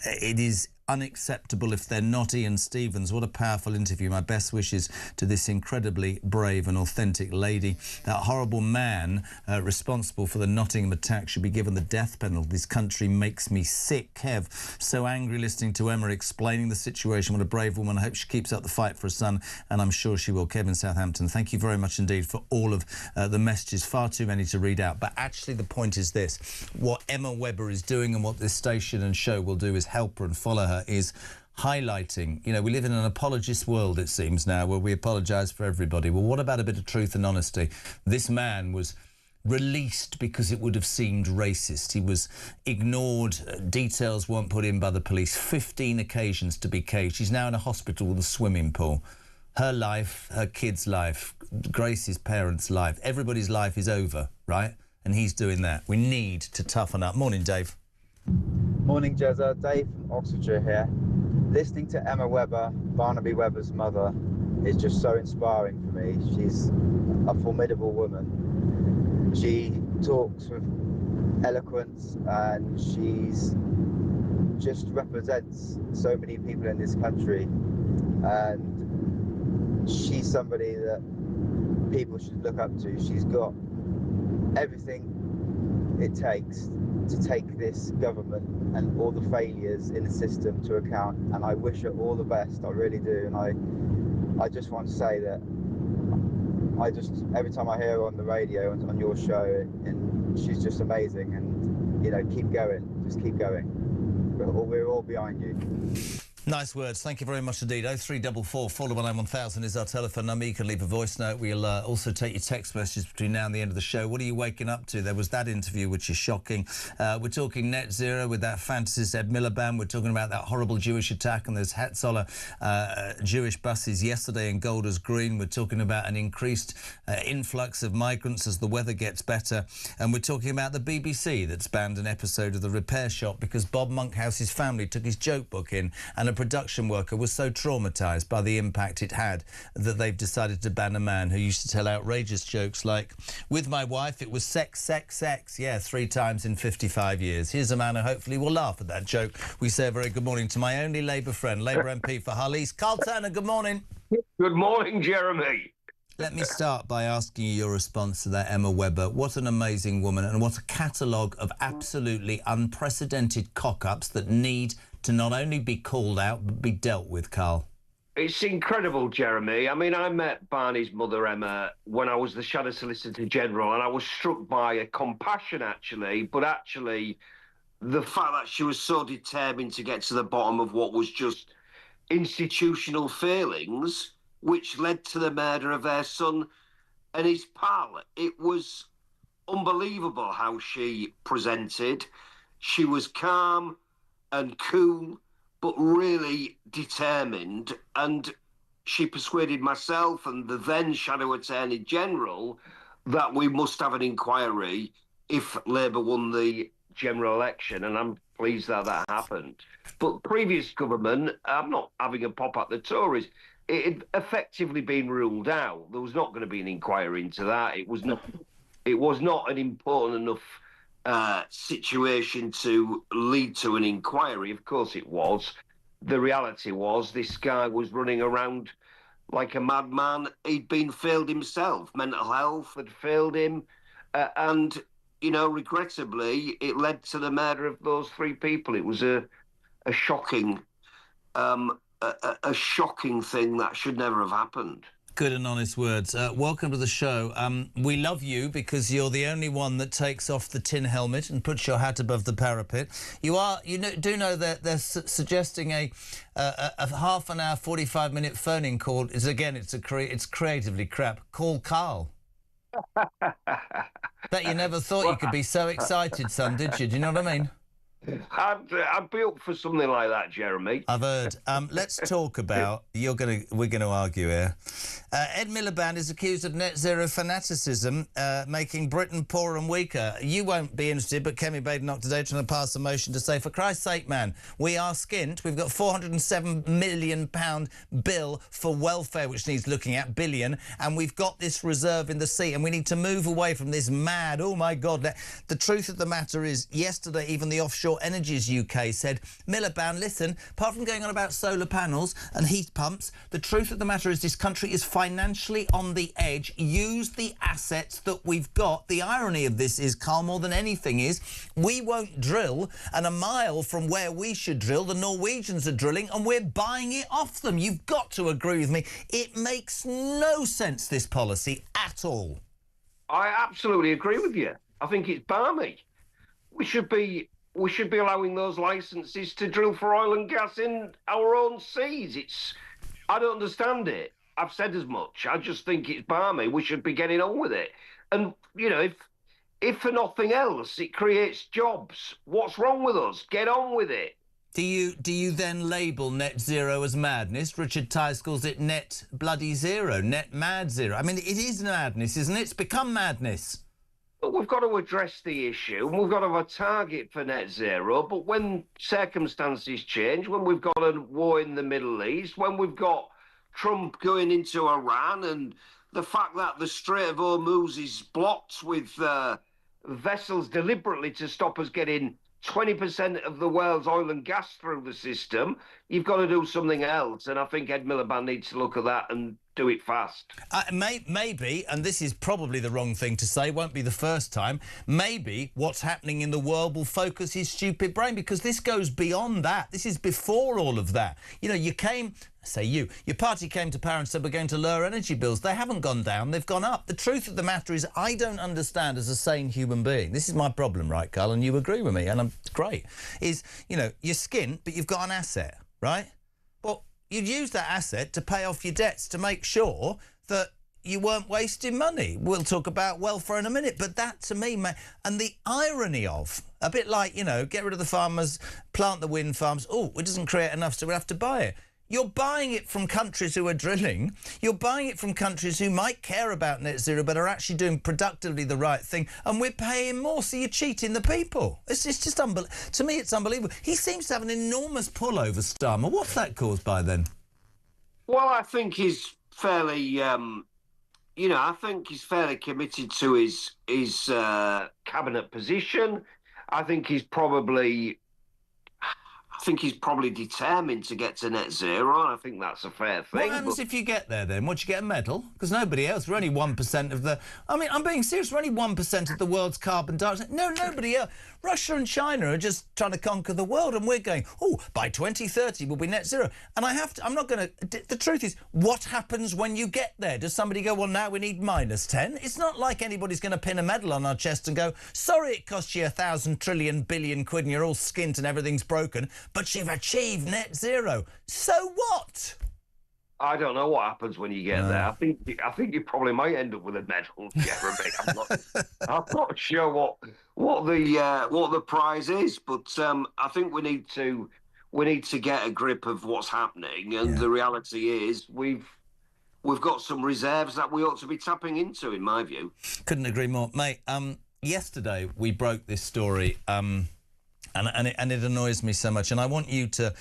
It is unacceptable if they're not. Ian Stevens, what a powerful interview. My best wishes to this incredibly brave and authentic lady. That horrible man responsible for the Nottingham attack should be given the death penalty. This country makes me sick. Kev, so angry listening to Emma explaining the situation. What a brave woman. I hope she keeps up the fight for her son, and I'm sure she will. Kevin Southampton, thank you very much indeed for all of the messages. Far too many to read out, but actually the point is this: what Emma Webber is doing and what this station and show will do is help her and follow her, is highlighting, you know, we live in an apologist world, it seems now, where we apologise for everybody. Well, what about a bit of truth and honesty? This man was released because it would have seemed racist. He was ignored. Details weren't put in by the police. 15 occasions to be caged. He's now in a hospital with a swimming pool. Her life, her kid's life, Grace's parents' life, everybody's life is over, right? And he's doing that. We need to toughen up. Morning, Dave. Morning, Jezza. Dave from Oxfordshire here. Listening to Emma Webber, Barnaby Webber's mother, is just so inspiring for me. She's a formidable woman. She talks with eloquence and she's just represents so many people in this country. And she's somebody that people should look up to. She's got everything it takes to take this government and all the failures in the system to account, and I wish her all the best. I really do. And I just want to say that every time I hear her on the radio and on your show, and she's just amazing, and you know, keep going, just keep going. We're all behind you. Nice words. Thank you very much indeed. 0344 419 1000 is our telephone number. You can leave a voice note. We'll also take your text messages between now and the end of the show. What are you waking up to? There was that interview, which is shocking. We're talking net zero with that fantasist Ed Miliband. We're talking about that horrible Jewish attack on those Hatzalah Jewish buses yesterday in Golders Green. We're talking about an increased influx of migrants as the weather gets better. And we're talking about the BBC that's banned an episode of The Repair Shop because Bob Monkhouse's family took his joke book in, and a production worker was so traumatised by the impact it had that they've decided to ban a man who used to tell outrageous jokes like, with my wife it was sex, sex, sex, yeah, 3 times in 55 years. Here's a man who hopefully will laugh at that joke. We say a very good morning to my only Labour friend, Labour MP for Hull East, Carl Turner. Good morning. Good morning, Jeremy. Let me start by asking you your response to that Emma Webber. What an amazing woman, and what a catalogue of absolutely unprecedented cock-ups that need to not only be called out, but be dealt with, Carl. It's incredible, Jeremy. I mean, I met Barney's mother, Emma, when I was the Shadow Solicitor General, and I was struck by a compassion, actually, but actually the fact that she was so determined to get to the bottom of what was just institutional failings, which led to the murder of their son and his pal. It was unbelievable how she presented. She was calm and cool, but really determined. And she persuaded myself and the then Shadow Attorney General that we must have an inquiry if Labour won the general election. And I'm pleased that that happened. But previous government, I'm not having a pop at the Tories, it had effectively been ruled out. There was not going to be an inquiry into that. It was not an important enough situation to lead to an inquiry. Of course it was. The reality was this guy was running around like a madman. He'd been failed himself. Mental health had failed him. And, you know, regrettably, it led to the murder of those 3 people. It was a shocking a shocking thing that should never have happened. Good and honest words. Welcome to the show. We love you because you're the only one that takes off the tin helmet and puts your hat above the parapet. You do know that they're suggesting a half an hour, 45-minute phoning call is, again, it's creatively crap. Call Carl. Bet you never thought you could be so excited, son, did you? Do you know what I mean? I'd be up for something like that, Jeremy. I've heard. Let's talk about. We're going to argue here. Ed Miliband is accused of net zero fanaticism, making Britain poorer and weaker. You won't be interested, but Kemi Badenoch today trying to pass a motion to say, for Christ's sake, man, we are skint. We've got £407 million bill for welfare, which needs looking at, billion, and we've got this reserve in the sea, and we need to move away from this mad. Oh my God! The truth of the matter is, yesterday, even the Offshore Energies UK said, Miliband, listen, apart from going on about solar panels and heat pumps, the truth of the matter is this country is financially on the edge. Use the assets that we've got. The irony of this is, Carl, more than anything is, we won't drill, and a mile from where we should drill, the Norwegians are drilling, and we're buying it off them. You've got to agree with me. It makes no sense, this policy, at all. I absolutely agree with you. I think it's balmy. We should be allowing those licences to drill for oil and gas in our own seas. I don't understand it. I've said as much. I just think it's balmy. We should be getting on with it. And, you know, if for nothing else, it creates jobs. What's wrong with us? Get on with it. Do you then label net zero as madness? Richard Tice calls it net bloody zero, net mad zero. I mean, it is madness, isn't it? It's become madness. But we've got to address the issue, and we've got to have a target for net zero. But when circumstances change, when we've got a war in the Middle East, when we've got Trump going into Iran, and the fact that the Strait of Hormuz is blocked with vessels deliberately to stop us getting 20% of the world's oil and gas through the system, you've got to do something else. And I think Ed Miliband needs to look at that and do it fast. Maybe, and this is probably the wrong thing to say, won't be the first time, maybe what's happening in the world will focus his stupid brain, because this goes beyond that. This is before all of that. You know, your party came to power and said we're going to lower energy bills. They haven't gone down, they've gone up. The truth of the matter is, I don't understand as a sane human being. This is my problem, right, Carl, and you agree with me, and I'm great, is, you know, you're skint, but you've got an asset, right? Well, you'd use that asset to pay off your debts to make sure that you weren't wasting money. We'll talk about welfare in a minute, but that to me, and the irony of, a bit like, you know, get rid of the farmers, plant the wind farms, oh, it doesn't create enough, so we'll have to buy it. You're buying it from countries who are drilling. You're buying it from countries who might care about net zero but are actually doing productively the right thing, and we're paying more, so you're cheating the people. It's just unbelievable. To me, it's unbelievable. He seems to have an enormous pull over Starmer. What's that caused by, then? Well, I think he's fairly, I think he's fairly committed to his cabinet position. I think he's probably determined to get to net zero, and I think that's a fair thing. What happens if you get there, then? Would you get a medal? Because nobody else. We're only 1% of the... I mean, I'm being serious. We're only 1% of the world's carbon dioxide. No, nobody else. Russia and China are just trying to conquer the world, and we're going, oh, by 2030 we'll be net zero. And I'm not going to... The truth is, what happens when you get there? Does somebody go, well, now we need -10? It's not like anybody's going to pin a medal on our chest and go, sorry it cost you 1,000 trillion billion quid and you're all skint and everything's broken, but you've achieved net zero. So what? I don't know what happens when you get there. I think you probably might end up with a medal, Jeremy. I'm not sure what the prize is, but I think we need to get a grip of what's happening, and the reality is we've got some reserves that we ought to be tapping into, in my view. Couldn't agree more, mate. Yesterday we broke this story. And it annoys me so much, and I want you to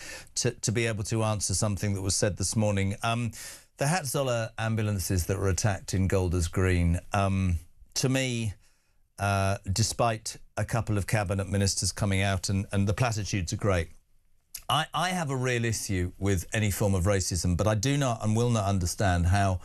be able to answer something that was said this morning. The Hatzola ambulances that were attacked in Golders Green, to me, despite a couple of cabinet ministers coming out, and the platitudes are great, I have a real issue with any form of racism, but I do not and will not understand how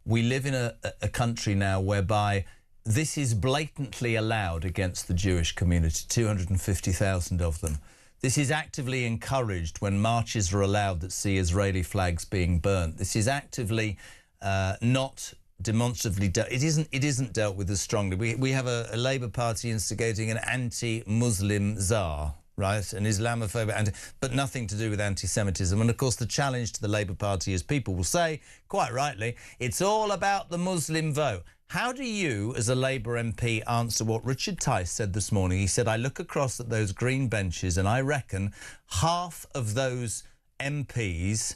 we live in a country now whereby this is blatantly allowed against the Jewish community, 250,000 of them. This is actively encouraged when marches are allowed that see Israeli flags being burnt. This is actively not demonstratively dealt. It isn't dealt with as strongly. We have a Labour Party instigating an anti-Muslim czar. right, and Islamophobic, but nothing to do with anti-Semitism. And, of course, the challenge to the Labour Party, as people will say, quite rightly, it's all about the Muslim vote. How do you, as a Labour MP, answer what Richard Tice said this morning? He said, I look across at those green benches and I reckon half of those MPs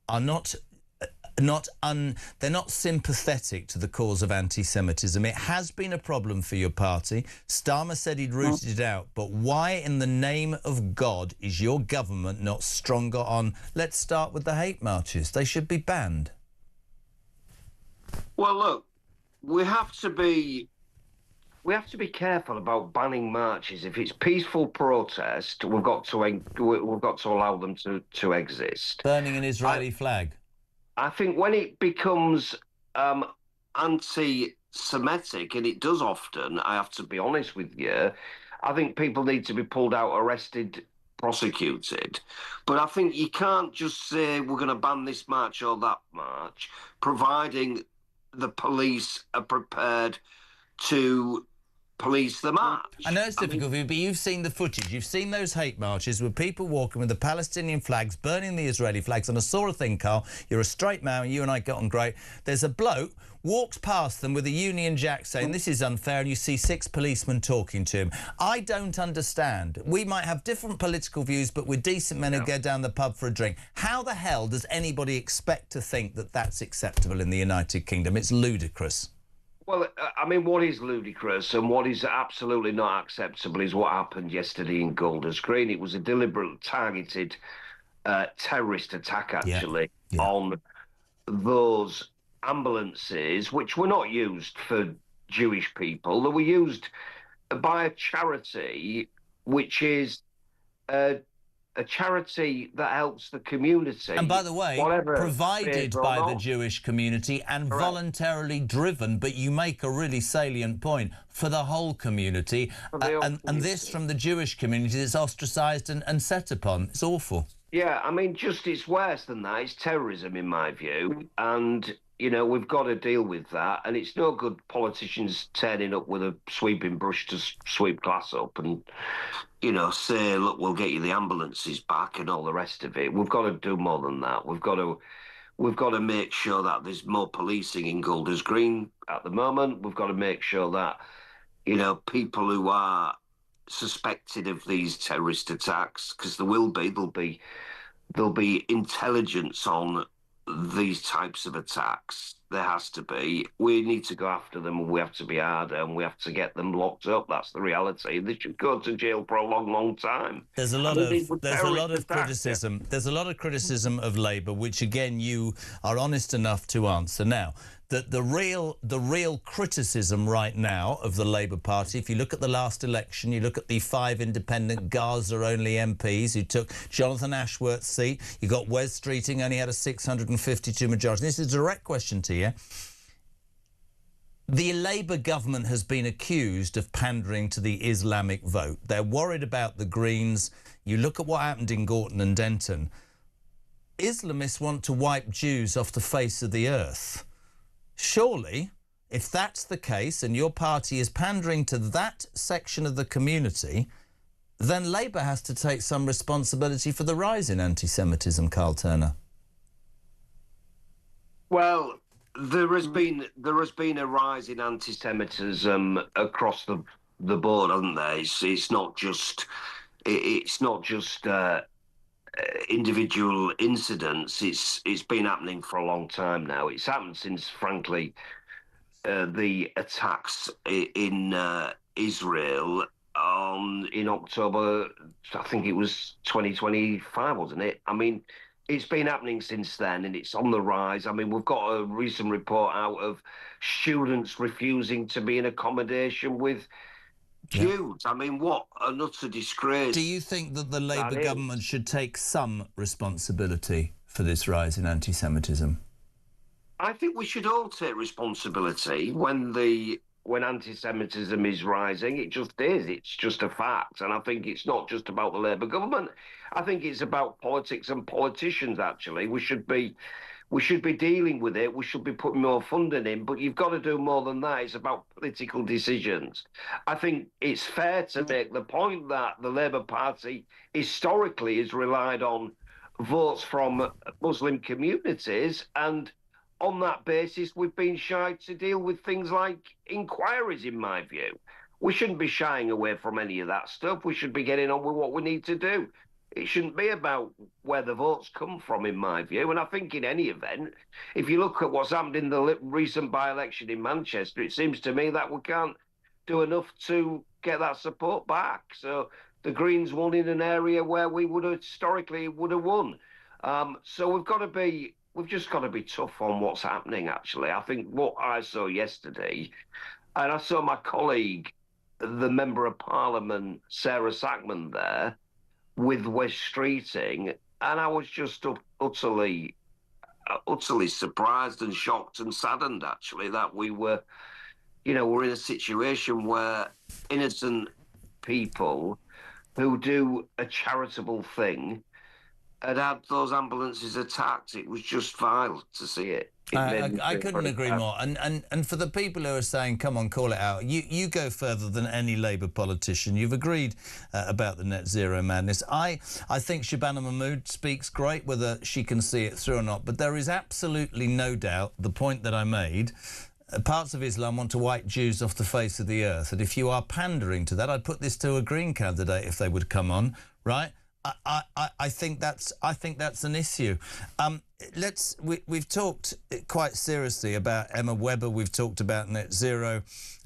are they're not sympathetic to the cause of anti-Semitism. It has been a problem for your party. Starmer said he'd rooted it out, but why in the name of God is your government not stronger on, let's start with the hate marches? They should be banned. Well, look, we have to be careful about banning marches. If it's peaceful protest, we've got to allow them to exist. Burning an Israeli flag. I think when it becomes anti-Semitic, and it does often, I have to be honest with you, I think people need to be pulled out, arrested, prosecuted. But I think you can't just say we're going to ban this march or that march, providing the police are prepared to police the march. I know it's difficult for you, but you've seen the footage. You've seen those hate marches with people walking with the Palestinian flags, burning the Israeli flags. And I saw a thing, Carl. You're a straight man, and you and I got on great. There's a bloke walks past them with a Union Jack saying, this is unfair, and you see 6 policemen talking to him. I don't understand. We might have different political views, but we're decent men who go down the pub for a drink. How the hell does anybody expect to think that that's acceptable in the United Kingdom? It's ludicrous. Well, I mean, what is ludicrous and what is absolutely not acceptable is what happened yesterday in Golders Green. It was a deliberate, targeted terrorist attack, actually, on those ambulances, which were not used for Jewish people. They were used by a charity, which is a charity that helps the community. And by the way, provided by the Jewish community and voluntarily driven, but you make a really salient point, for the whole community. And this from the Jewish community is ostracised and set upon. It's awful. Yeah, I mean, it's worse than that. It's terrorism, in my view. And, you know, we've got to deal with that. And it's no good politicians turning up with a sweeping brush to sweep glass up and, you know, say, look, we'll get you the ambulances back and all the rest of it. We've got to do more than that. We've got to make sure that there's more policing in Golders Green at the moment. We've got to make sure that, you know, people who are suspected of these terrorist attacks, because there'll be intelligence on these types of attacks. There has to be. We need to go after them, and we have to be harder, and we have to get them locked up. That's the reality. They should go to jail for a long, long time. There's a lot of criticism. There's a lot of criticism of Labour, which again you are honest enough to answer. Now, the real criticism right now of the Labour Party, if you look at the last election, you look at the 5 independent Gaza-only MPs who took Jonathan Ashworth's seat, you got Wes Streeting, only had a 652 majority. This is a direct question to you. The Labour government has been accused of pandering to the Islamic vote. They're worried about the Greens. You look at what happened in Gorton and Denton. Islamists want to wipe Jews off the face of the earth. Surely, if that's the case and your party is pandering to that section of the community, then Labour has to take some responsibility for the rise in anti-Semitism, Carl Turner. Well, there has been a rise in anti-Semitism across the board, hasn't there? It's not just individual incidents. It's been happening for a long time now. It's happened since, frankly, the attacks in Israel in October, I think it was 2025, wasn't it? I mean, it's been happening since then, and it's on the rise. I mean, we've got a recent report out of students refusing to be in accommodation with Jews. I mean, what an utter disgrace. Do you think that the Labour government should take some responsibility for this rise in anti-Semitism? I think we should all take responsibility when anti-Semitism is rising. It just is. It's just a fact. And I think it's not just about the Labour government. I think it's about politics and politicians, actually. We should be We should be dealing with it. We should be putting more funding in, but you've got to do more than that. It's about political decisions. I think it's fair to make the point that the Labour Party historically has relied on votes from Muslim communities, and on that basis, we've been shy to deal with things like inquiries, in my view. We shouldn't be shying away from any of that stuff. We should be getting on with what we need to do. It shouldn't be about where the votes come from, in my view. And I think in any event, if you look at what's happened in the recent by-election in Manchester, it seems to me that we can't do enough to get that support back. So the Greens won in an area where we would have historically would have won. So we've just got to be tough on what's happening, actually. I think what I saw yesterday, and I saw my colleague, the Member of Parliament, Sarah Sackman, there with West Streeting, and I was just utterly surprised and shocked and saddened, actually, that we're in a situation where innocent people who do a charitable thing had those ambulances attacked. It was just vile to see it. I couldn't agree more. And for the people who are saying, come on, call it out, you go further than any Labour politician. You've agreed about the net zero madness. I think Shabana Mahmood speaks great, whether she can see it through or not. But there is absolutely no doubt, the point that I made, parts of Islam want to wipe Jews off the face of the earth. And if you are pandering to that, I'd put this to a Green candidate if they would come on, right? I think that's an issue. We've talked quite seriously about Emma Webber. We've talked about net zero.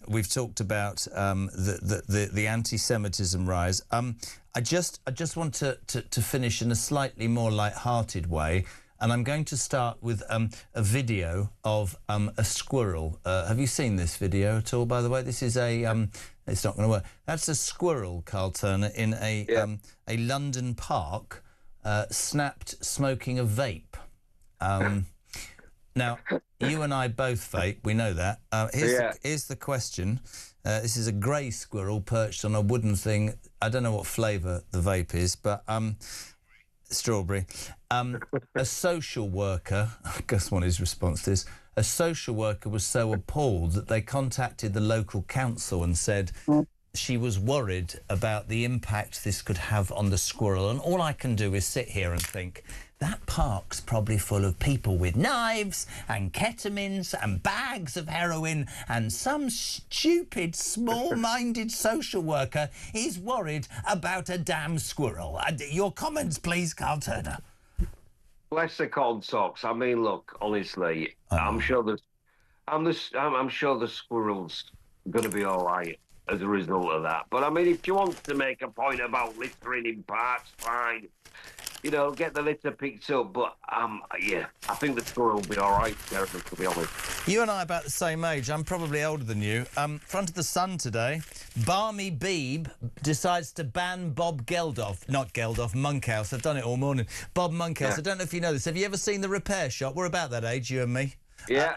We've talked about the anti-Semitism rise. I just want to finish in a slightly more light-hearted way, and I'm going to start with a video of a squirrel. Have you seen this video at all? By the way, this is a. It's not going to work. That's a squirrel, Carl Turner, in a London park, snapped smoking a vape. Now, you and I both vape. We know that. Here's the question. This is a grey squirrel perched on a wooden thing. I don't know what flavour the vape is, but strawberry. A social worker, guess what his response to this? A social worker was so appalled that they contacted the local council and said she was worried about the impact this could have on the squirrel. And all I can do is sit here and think, that park's probably full of people with knives and ketamines and bags of heroin, and some stupid, small-minded social worker is worried about a damn squirrel. Your comments, please, Carl Turner. Bless the corn socks. I mean, look, honestly, I'm sure the squirrel's going to be all right as a result of that. But I mean, if you want to make a point about littering in parks, fine. You know, get the litter picked up. But yeah, I think the squirrel will be all right, Terrorism, to be honest. You and I are about the same age. I'm probably older than you. Front of the Sun today, Barmy Beebe decides to ban Bob Geldof. Not Geldof, Monkhouse. I've done it all morning. Bob Monkhouse. Yeah. I don't know if you know this. Have you ever seen The Repair Shop? We're about that age, you and me. Yeah.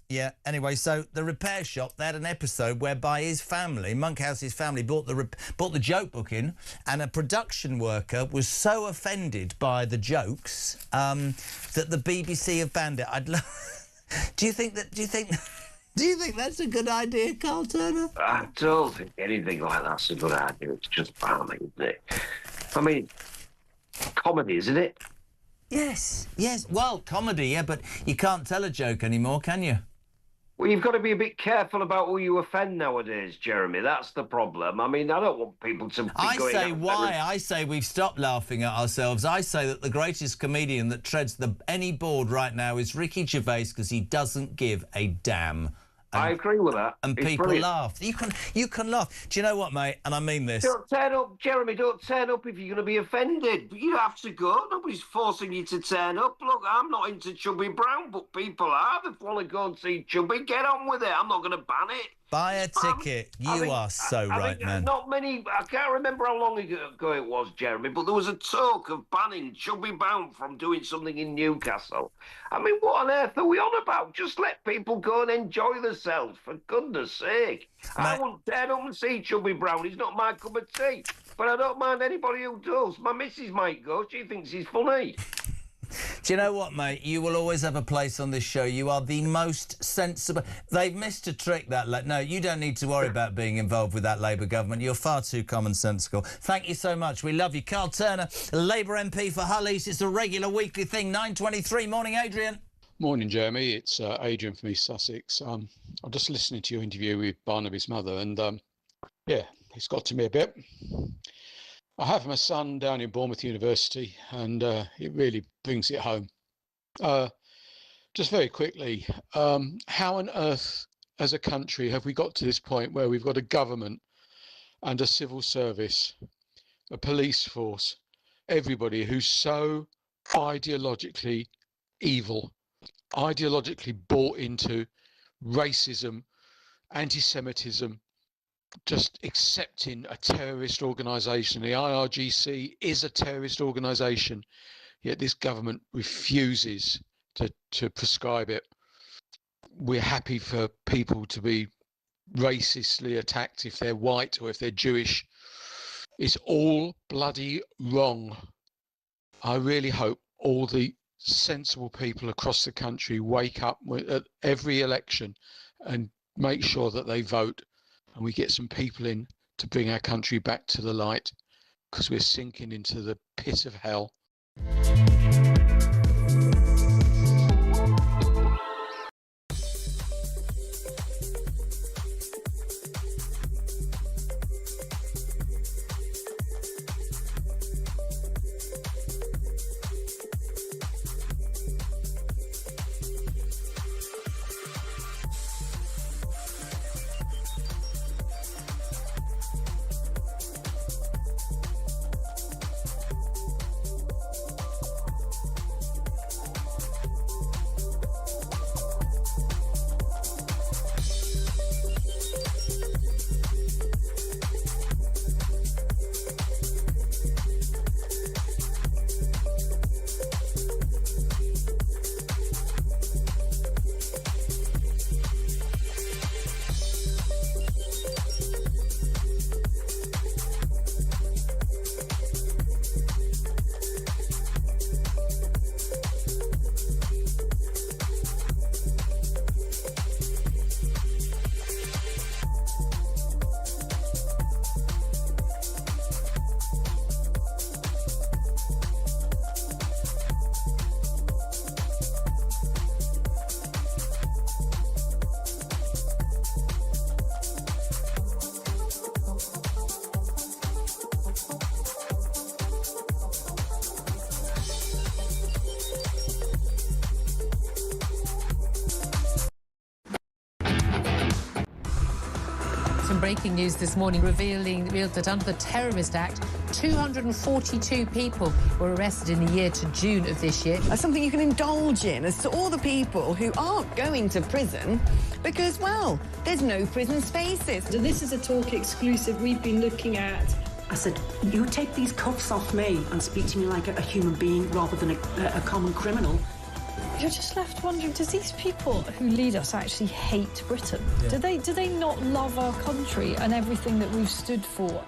Yeah. Anyway, so The Repair Shop, they had an episode whereby his family, Monkhouse's family, bought the joke book in, and a production worker was so offended by the jokes that the BBC have banned it. Do you think that's a good idea, Carl Turner? I don't think anything like that's a good idea. It's just balmy, isn't it? I mean, comedy, isn't it? Yes. Well, comedy, yeah, but you can't tell a joke anymore, can you? Well, you've got to be a bit careful about who you offend nowadays, Jeremy. That's the problem. I mean, I don't want people to be going... I say we've stopped laughing at ourselves. I say that the greatest comedian that treads any board right now is Ricky Gervais, because he doesn't give a damn. I agree with that. And it's people laugh. You can laugh. Do you know what, mate? And I mean this. Don't turn up, Jeremy. Don't turn up if you're going to be offended. You have to go. Nobody's forcing you to turn up. Look, I'm not into Chubby Brown, but people are. If they want to go and see Chubby, get on with it. I'm not going to ban it. Buy a ticket. You are so right, man. Not many. I can't remember how long ago it was, Jeremy, but there was a talk of banning Chubby Brown from doing something in Newcastle. I mean, what on earth are we on about? Just let people go and enjoy themselves, for goodness sake. I won't turn up and see Chubby Brown. He's not my cup of tea. But I don't mind anybody who does. My missus might go. She thinks he's funny. Do you know what, mate? You will always have a place on this show. You are the most sensible. They've missed a trick, that. No, you don't need to worry about being involved with that Labour government. You're far too commonsensical. Thank you so much. We love you. Carl Turner, Labour MP for Hull East. It's a regular weekly thing. 9:23. Morning, Adrian. Morning, Jeremy. It's Adrian from East Sussex. I'm just listening to your interview with Barnaby's mother, and yeah, it's got to me a bit. I have my son down in Bournemouth University, and it really brings it home. Just very quickly, how on earth, as a country, have we got to this point where we've got a government and a civil service, a police force, everybody who's so ideologically evil, ideologically bought into racism, anti-Semitism, just accepting a terrorist organisation? The IRGC is a terrorist organisation, yet this government refuses to prescribe it. We're happy for people to be racistly attacked if they're white or if they're Jewish. It's all bloody wrong. I really hope all the sensible people across the country wake up at every election and make sure that they vote, and we get some people in to bring our country back to the light, because we're sinking into the pit of hell. Breaking news this morning revealed that under the Terrorist Act, 242 people were arrested in the year to June of this year. That's something you can indulge in as to all the people who aren't going to prison because, well, there's no prison spaces. So this is a talk exclusive we've been looking at. I said, you take these cuffs off me and speak to me like a human being rather than a common criminal. You're just left wondering, does these people who lead us actually hate Britain? Yeah. Do they not love our country and everything that we've stood for?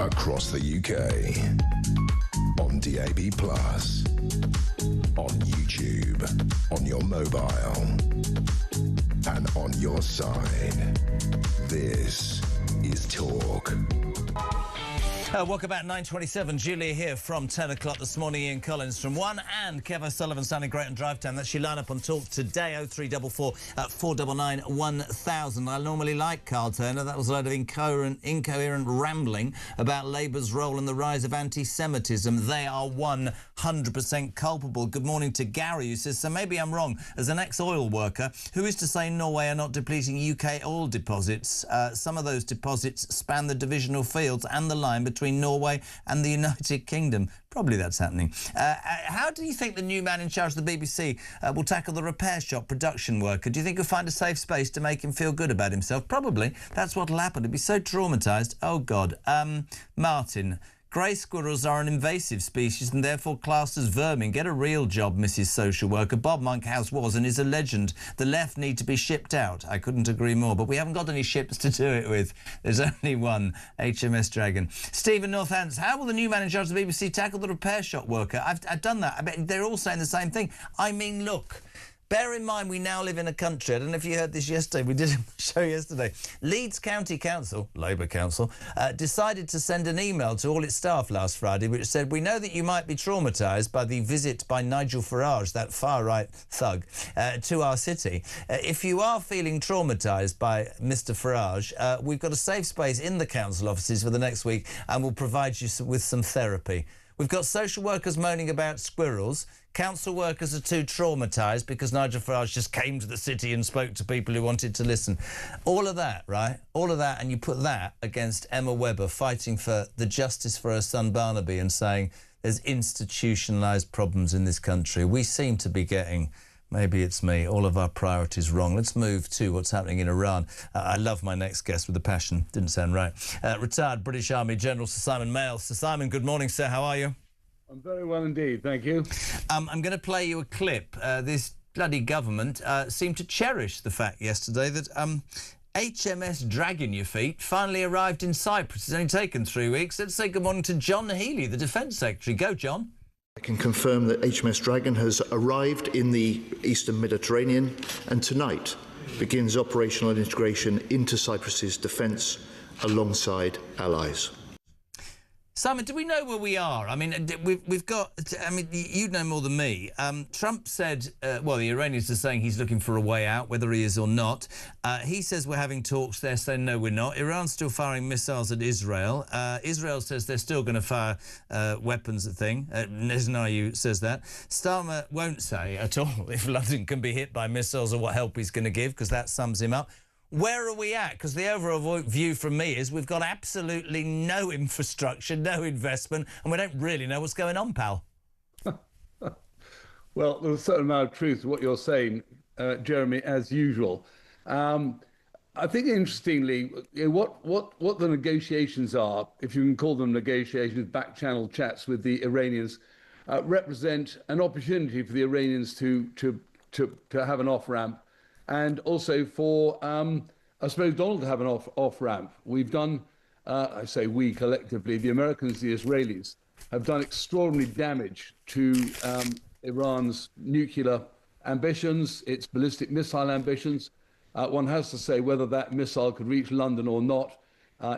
Across the UK, on DAB+, on YouTube, on your mobile, and on your side. This is Talk. Welcome back, 9:27. Julia here from 10 o'clock this morning. Ian Collins from 1, and Kev O'Sullivan sounding great on Drive Time. That's your line-up on Talk today, 0344 499 1000. I normally like Carl Turner. That was a load of incoherent rambling about Labour's role in the rise of anti-Semitism. They are 100% culpable. Good morning to Gary, who says, so maybe I'm wrong. As an ex-oil worker, who is to say Norway are not depleting UK oil deposits? Some of those deposits span the divisional fields and the line between Norway and the United Kingdom. Probably that's happening. How do you think the new man in charge of the BBC will tackle the repair shop production worker? Do you think he'll find a safe space to make him feel good about himself? Probably. That's what'll happen. He'll be so traumatised. Oh, God. Martin, Grey squirrels are an invasive species and therefore classed as vermin. Get a real job, Mrs. Social Worker. Bob Monkhouse was and is a legend. The left need to be shipped out. I couldn't agree more, but we haven't got any ships to do it with. There's only one, HMS Dragon. Stephen Northants, how will the new manager of the BBC tackle the repair shop worker? I've done that. I bet they're all saying the same thing. I mean, look. Bear in mind we now live in a country, I don't know if you heard this yesterday, we did a show yesterday, Leeds County Council, Labour Council, decided to send an email to all its staff last Friday which said, we know that you might be traumatised by the visit by Nigel Farage, that far-right thug, to our city. If you are feeling traumatised by Mr Farage, we've got a safe space in the council offices for the next week and we'll provide you with some therapy. We've got social workers moaning about squirrels. Council workers are too traumatised because Nigel Farage just came to the city and spoke to people who wanted to listen. All of that, right? All of that, and you put that against Emma Webber fighting for the justice for her son Barnaby and saying there's institutionalised problems in this country. We seem to be getting... Maybe it's me. All of our priorities wrong. Let's move to what's happening in Iran. I love my next guest with a passion. Didn't sound right. Retired British Army General Sir Simon Mail. Sir Simon, good morning, sir. How are you? I'm very well indeed, thank you. I'm going to play you a clip. This bloody government seemed to cherish the fact yesterday that HMS Dragon, your feet, finally arrived in Cyprus. It's only taken 3 weeks. Let's say good morning to John Healey, the Defence Secretary. Go, John. I can confirm that HMS Dragon has arrived in the Eastern Mediterranean and tonight begins operational integration into Cyprus's defence alongside allies. Simon, do we know where we are? I mean, we've got... I mean, you know more than me. Trump said... well, the Iranians are saying he's looking for a way out, whether he is or not. He says we're having talks. They're saying, no, we're not. Iran's still firing missiles at Israel. Israel says they're still going to fire weapons at thing. Netanyahu says that. Starmer won't say at all if London can be hit by missiles or what help he's going to give, because that sums him up. Where are we at? Because the overall view from me is we've got absolutely no infrastructure, no investment, and we don't really know what's going on, pal. Well, there's a certain amount of truth to what you're saying, Jeremy, as usual. I think, interestingly, what the negotiations are, if you can call them negotiations, back-channel chats with the Iranians, represent an opportunity for the Iranians to have an off-ramp, and also for, I suppose, Donald to have an off-ramp. We've done, I say we collectively, the Americans, the Israelis, have done extraordinary damage to Iran's nuclear ambitions, its ballistic missile ambitions. One has to say whether that missile could reach London or not.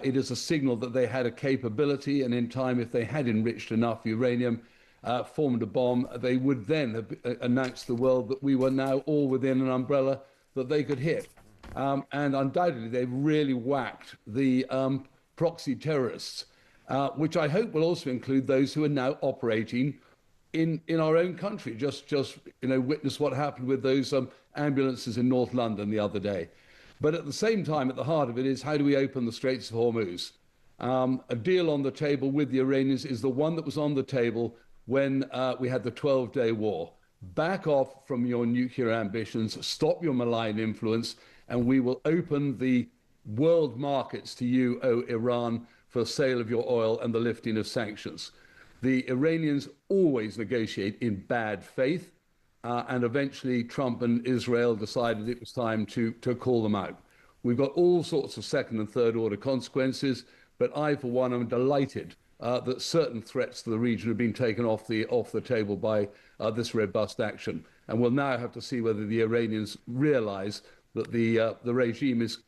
It is a signal that they had a capability, and in time, if they had enriched enough uranium, formed a bomb, they would then have announced to the world that we were now all within an umbrella that they could hit. And undoubtedly, they've really whacked the proxy terrorists, which I hope will also include those who are now operating in our own country. Just witness what happened with those ambulances in North London the other day. But at the same time, at the heart of it is, how do we open the Straits of Hormuz? A deal on the table with the Iranians is the one that was on the table when we had the 12-day war. Back off from your nuclear ambitions, stop your malign influence, and we will open the world markets to you, O Iran, for sale of your oil and the lifting of sanctions. The Iranians always negotiate in bad faith, and eventually Trump and Israel decided it was time to call them out. We've got all sorts of second and third order consequences, but I, for one, am delighted that certain threats to the region have been taken off the table by this robust action. And we'll now have to see whether the Iranians realize that the regime is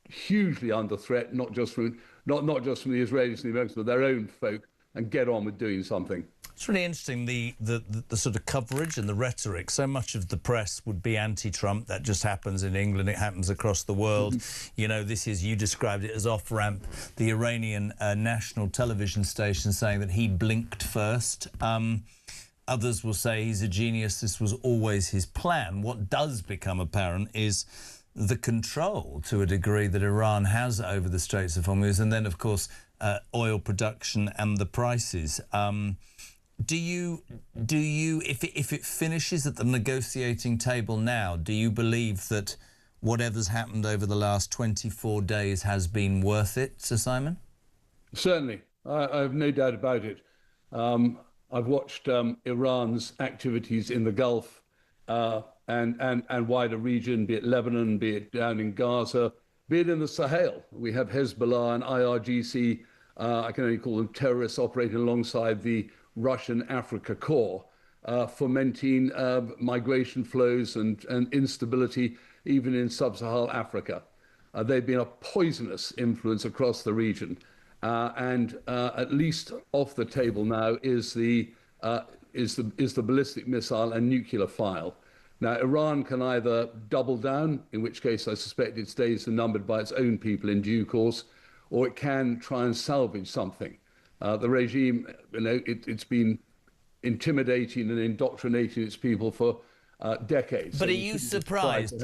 hugely under threat, not just from the Israelis and the Americans, but their own folk, and get on with doing something. It's really interesting, the sort of coverage and the rhetoric. So much of the press would be anti-Trump. That just happens in England. It happens across the world. You know, you described it as off-ramp. The Iranian national television station saying that he blinked first. Others will say he's a genius. This was always his plan. What does become apparent is the control, to a degree, that Iran has over the Straits of Hormuz, and then, of course, oil production and the prices. Do you, if it finishes at the negotiating table now, do you believe that whatever's happened over the last 24 days has been worth it, Sir Simon? Certainly. I have no doubt about it. I've watched Iran's activities in the Gulf and wider region, be it Lebanon, be it down in Gaza, be it in the Sahel. We have Hezbollah and IRGC, I can only call them terrorists, operating alongside the Russian Africa Corps, fomenting migration flows and instability even in sub-Saharan Africa. They've been a poisonous influence across the region. And at least off the table now is the ballistic missile and nuclear file. Now, Iran can either double down, in which case I suspect its days are numbered by its own people in due course, or it can try and salvage something. The regime, it's been intimidating and indoctrinating its people for decades. But are you surprised,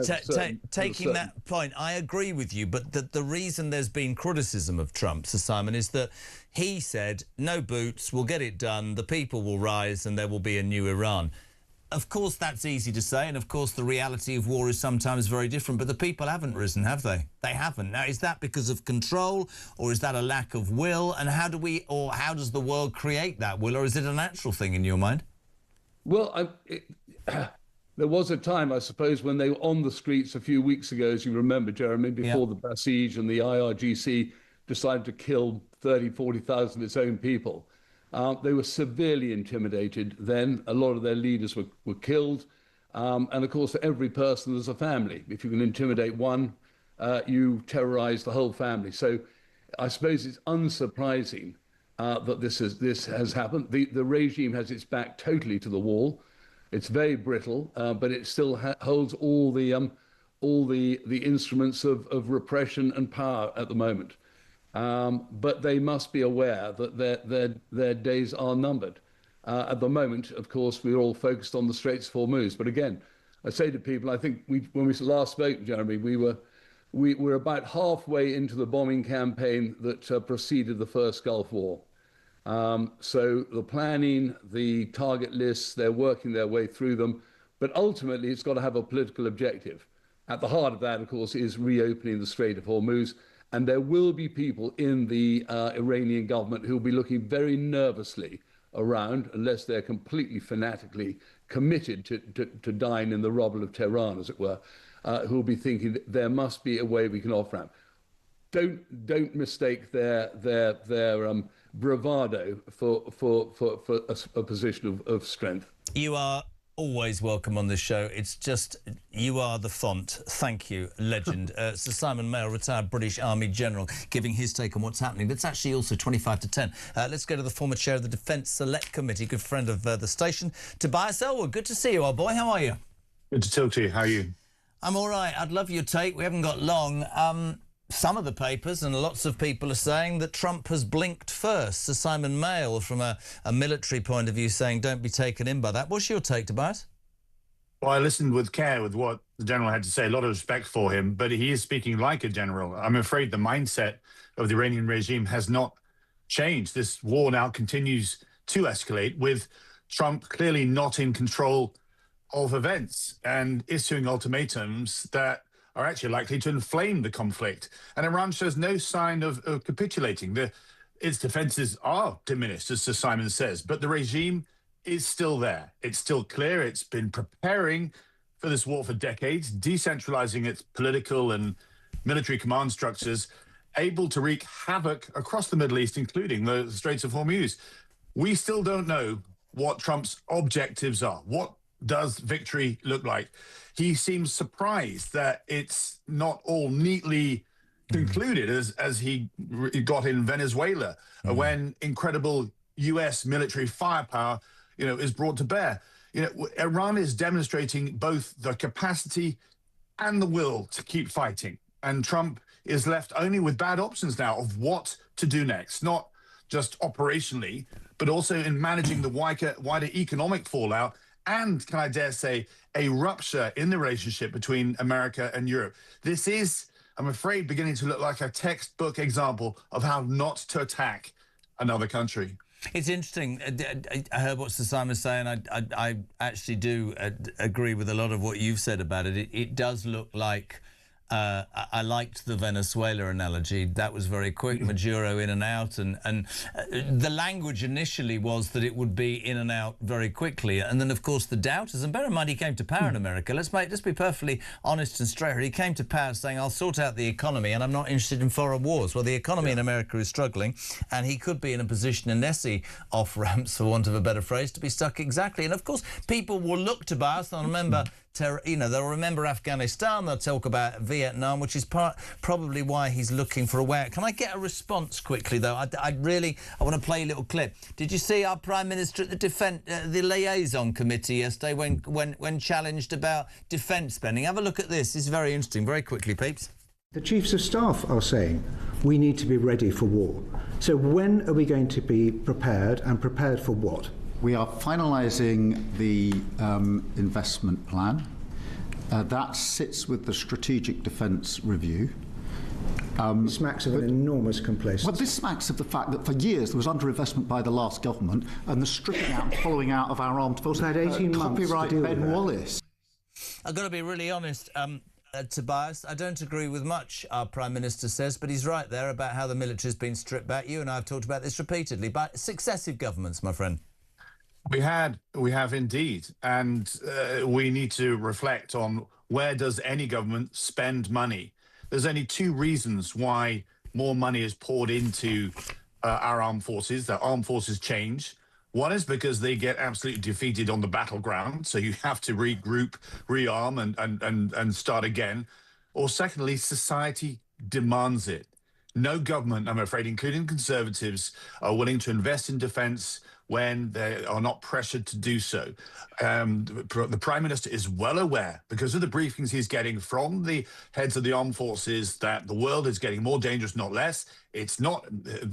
taking that point? I agree with you, but the reason there's been criticism of Trump, Sir Simon, is that he said, no boots, we'll get it done, the people will rise and there will be a new Iran. Of course, that's easy to say, and of course the reality of war is sometimes very different, but the people haven't risen, have they? They haven't. Now, is that because of control, or is that a lack of will? And how does the world create that will, or is it a natural thing in your mind? Well, there was a time, I suppose, when they were on the streets a few weeks ago, as you remember, Jeremy, before the Basij and the IRGC decided to kill 30, 40,000 of its own people. They were severely intimidated then. A lot of their leaders were killed. And of course, for every person, there's a family. If you can intimidate one, you terrorize the whole family. So I suppose it's unsurprising that this has happened. The regime has its back totally to the wall. It's very brittle, but it still holds all the instruments of repression and power at the moment. But they must be aware that their days are numbered. At the moment, of course, we're all focused on the Straits of Hormuz. But again, I say to people, I think when we last spoke, Jeremy, we were about halfway into the bombing campaign that preceded the first Gulf War. So the planning, the target lists, they're working their way through them. But ultimately, it's got to have a political objective. At the heart of that, of course, is reopening the Strait of Hormuz. And there will be people in the Iranian government who will be looking very nervously around, unless they're completely fanatically committed to dying in the rubble of Tehran, as it were, who will be thinking that there must be a way we can off-ramp. Don't mistake their bravado for a position of strength. You are always welcome on this show. It's just, you are the font. Thank you, legend. Sir Simon Mail, retired British Army General, giving his take on what's happening. That's actually also 25 to 10. Let's go to the former chair of the Defence Select Committee, good friend of the station, Tobias Elwood. Good to see you, old boy. How are you? Good to talk to you. How are you? I'm all right. I'd love your take. We haven't got long. Some of the papers and lots of people are saying that Trump has blinked first. Sir Simon Mail, from a military point of view, saying don't be taken in by that. What's your take, Tobias? Well, I listened with care with what the general had to say. A lot of respect for him, but he is speaking like a general. I'm afraid the mindset of the Iranian regime has not changed. This war now continues to escalate, with Trump clearly not in control of events and issuing ultimatums that are actually likely to inflame the conflict. And Iran shows no sign of capitulating. Its defenses are diminished, as Sir Simon says, but the regime is still there. It's still clear. It's been preparing for this war for decades, decentralizing its political and military command structures, able to wreak havoc across the Middle East, including the Straits of Hormuz. We still don't know what Trump's objectives are. What does victory look like? He seems surprised that it's not all neatly concluded as he got in Venezuela, when incredible U.S. military firepower, is brought to bear. Iran is demonstrating both the capacity and the will to keep fighting. And Trump is left only with bad options now of what to do next, not just operationally, but also in managing the wider economic fallout, and, can I dare say, a rupture in the relationship between America and Europe. This is, I'm afraid, beginning to look like a textbook example of how not to attack another country. It's interesting. I heard what Sir Simon's saying. I actually do agree with a lot of what you've said about it. It does look like I liked the Venezuela analogy. That was very quick. Maduro in and out, and the language initially was that it would be in and out very quickly, and then of course the doubters. And bear in mind, he came to power in America. Let's be perfectly honest and straight. He came to power saying, "I'll sort out the economy, and I'm not interested in foreign wars." Well, the economy in America is struggling, and he could be in a position, in Nessie off ramps, for want of a better phrase, to be stuck exactly. And of course, people will look to Bias. They'll remember. They'll remember Afghanistan, they'll talk about Vietnam, which is probably why he's looking for a way out. Can I get a response quickly, though? I want to play a little clip. Did you see our Prime Minister at the Liaison Committee yesterday when challenged about defence spending? Have a look at this. This is very interesting. Very quickly, peeps. The Chiefs of Staff are saying we need to be ready for war. So when are we going to be prepared, and prepared for what? We are finalising the investment plan. That sits with the Strategic Defence Review. It smacks of an enormous complacency. Well, this smacks of the fact that for years there was underinvestment by the last government, and the stripping out and following out of our armed forces. We've had 18 months Copyright to deal Ben with that. Wallace. I've got to be really honest, Tobias. I don't agree with much our Prime Minister says, but he's right there about how the military's been stripped back. You and I have talked about this repeatedly by successive governments, my friend. We have indeed, and we need to reflect on where does any government spend money. There's only two reasons why more money is poured into our armed forces. The armed forces change. One is because they get absolutely defeated on the battleground, so you have to regroup, rearm, and start again. Or secondly, society demands it. No government, I'm afraid, including Conservatives, are willing to invest in defence when they are not pressured to do so. The Prime Minister is well aware, because of the briefings he's getting from the heads of the armed forces, that the world is getting more dangerous, not less. It's not,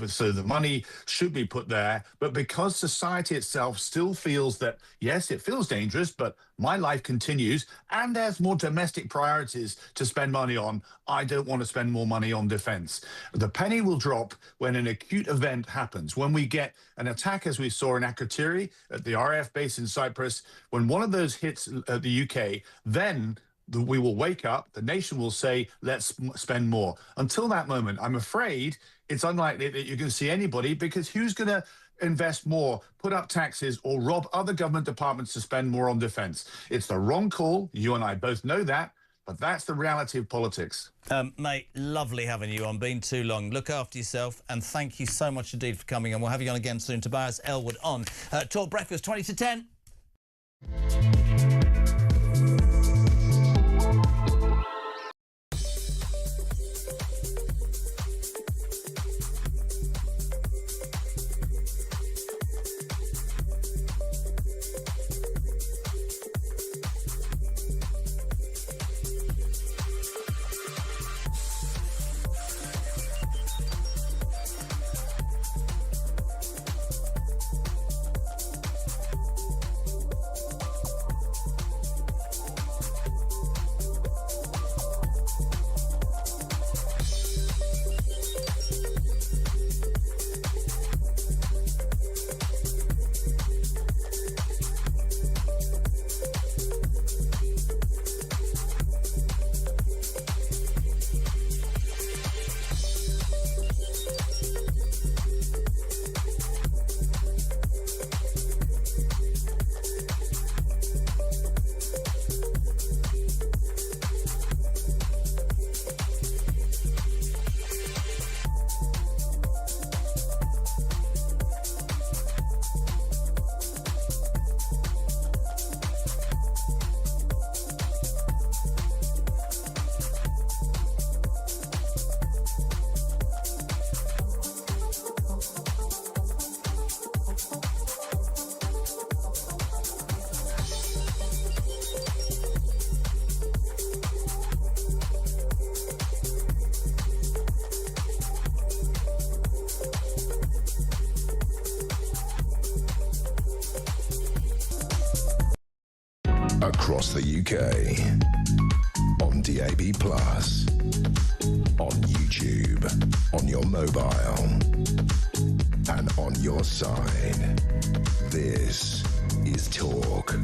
so the money should be put there. But because society itself still feels that, yes, it feels dangerous, but my life continues, and there's more domestic priorities to spend money on, I don't want to spend more money on defence. The penny will drop when an acute event happens. When we get an attack, as we saw in Akrotiri at the RAF base in Cyprus, when one of those hits the UK, then we will wake up, the nation will say, let's spend more. Until that moment, I'm afraid it's unlikely that you're going to see anybody, because who's going to invest more, put up taxes, or rob other government departments to spend more on defence? It's the wrong call. You and I both know that, but that's the reality of politics. Mate, lovely having you on. Been too long. Look after yourself, and thank you so much indeed for coming, and we'll have you on again soon. Tobias Ellwood on Talk Breakfast, 20 to 10. Across the UK, on DAB+, on YouTube, on your mobile, and on your side. This is Talk.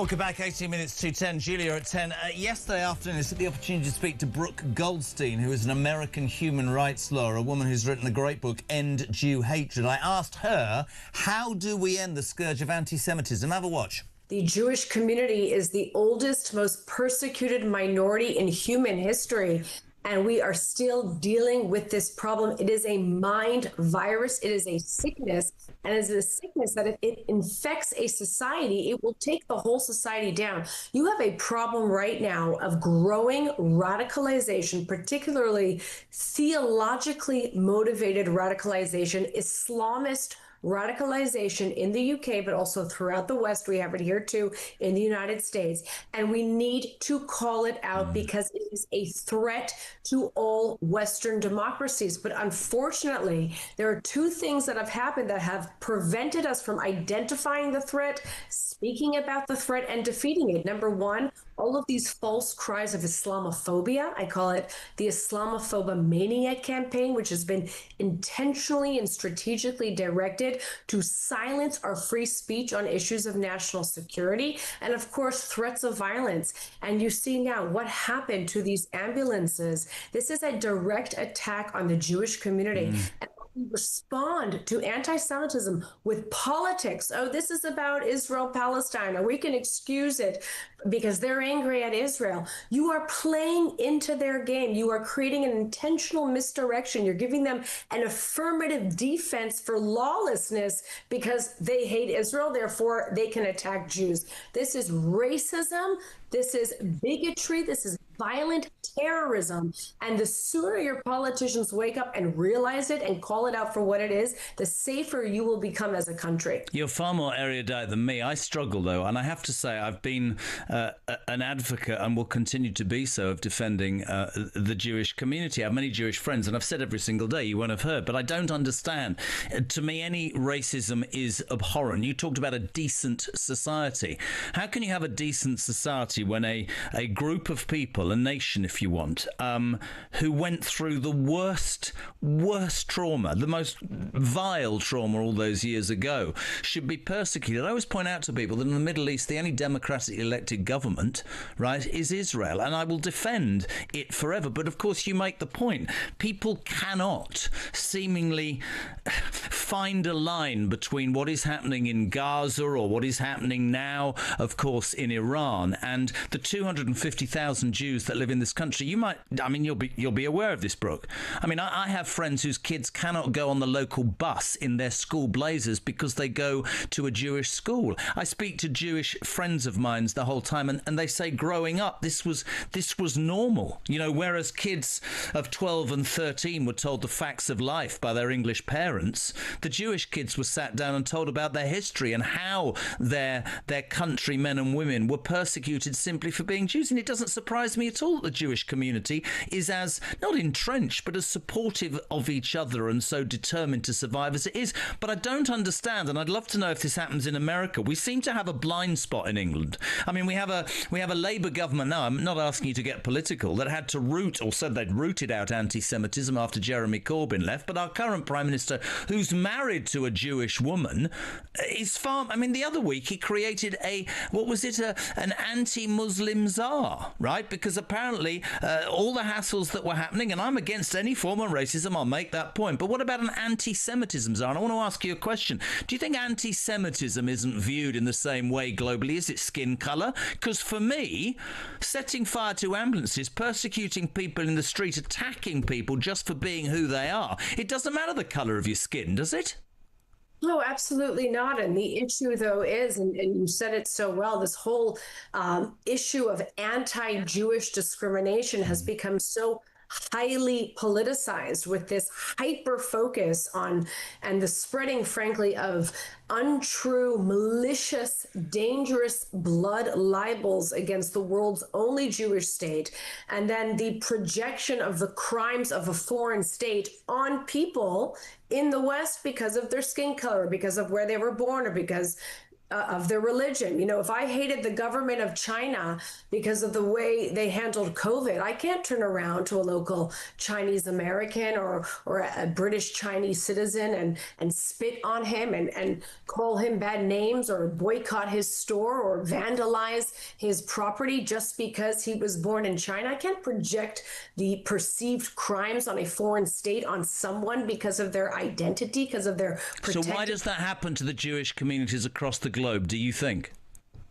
Welcome back, 18 minutes to 10. Julia at 10. Yesterday afternoon, I had the opportunity to speak to Brooke Goldstein, who is an American human rights lawyer, a woman who's written the great book, End Jew Hatred. I asked her, how do we end the scourge of anti-Semitism? Have a watch. The Jewish community is the oldest, most persecuted minority in human history. And we are still dealing with this problem. It is a mind virus. It is a sickness. And it's a sickness that if it infects a society, it will take the whole society down. You have a problem right now of growing radicalization, particularly theologically motivated radicalization, Islamist radicalization in the UK, but also throughout the West. We have it here too in the United States. And we need to call it out because it is a threat to all Western democracies. But unfortunately, there are two things that have happened that have prevented us from identifying the threat, speaking about the threat, and defeating it. Number one, all of these false cries of Islamophobia. I call it the Islamophobomania campaign, which has been intentionally and strategically directed to silence our free speech on issues of national security, and of course, threats of violence. And you see now what happened to these ambulances. This is a direct attack on the Jewish community. And we respond to anti-Semitism with politics. Oh, this is about Israel-Palestine, or we can excuse it because they're angry at Israel. You are playing into their game. You are creating an intentional misdirection. You're giving them an affirmative defense for lawlessness because they hate Israel, therefore they can attack Jews. This is racism. This is bigotry. This is violent terrorism. And the sooner your politicians wake up and realize it and call it out for what it is, the safer you will become as a country. You're far more erudite than me. I struggle, though, and I have to say I've been an advocate and will continue to be so of defending the Jewish community. I have many Jewish friends, and I've said every single day, you won't have heard, but I don't understand. To me, any racism is abhorrent. You talked about a decent society. How can you have a decent society when a group of people, a nation if you want, who went through the worst trauma, the most vile trauma all those years ago, should be persecuted? I always point out to people that in the Middle East, the only democratically elected government, right, is Israel, and I will defend it forever. But of course, you make the point. People cannot seemingly find a line between what is happening in Gaza or what is happening now, of course, in Iran, and the 250,000 Jews that live in this country. You'll be aware of this, Brooke. I mean, I have friends whose kids cannot go on the local bus in their school blazers because they go to a Jewish school. I speak to Jewish friends of mine the whole time, and they say growing up this was normal, whereas kids of 12 and 13 were told the facts of life by their English parents. The Jewish kids were sat down and told about their history and how their countrymen and women were persecuted simply for being Jews. And it doesn't surprise me at all that the Jewish community is as, not entrenched, but as supportive of each other and so determined to survive as it is. But I don't understand, and I'd love to know if this happens in America. We seem to have a blind spot in England. I mean, we have a Labour government now, I'm not asking you to get political, that had to root, or said they'd rooted out anti-Semitism after Jeremy Corbyn left. But our current Prime Minister, who's married to a Jewish woman, is far... I mean, the other week he created an anti-Muslim czar, right? Because apparently all the hassles that were happening, and I'm against any form of racism, I'll make that point, but what about an anti-Semitism czar? And I want to ask you a question. Do you think anti-Semitism isn't viewed in the same way globally? Is it skin colour? Because for me, setting fire to ambulances, persecuting people in the street, attacking people just for being who they are, it doesn't matter the colour of your skin, does it? No, absolutely not. And the issue, though, is, and you said it so well, this whole issue of anti-Jewish discrimination has become so highly politicized with this hyper focus on and the spreading, frankly, of untrue, malicious, dangerous blood libels against the world's only Jewish state, and then the projection of the crimes of a foreign state on people in the West because of their skin color, because of where they were born, or because of their religion. You know, if I hated the government of China because of the way they handled COVID, I can't turn around to a local Chinese American or a British Chinese citizen and spit on him and call him bad names or boycott his store or vandalize his property just because he was born in China. I can't project the perceived crimes on a foreign state on someone because of their identity, because of their protected... So why does that happen to the Jewish communities across the globe, do you think?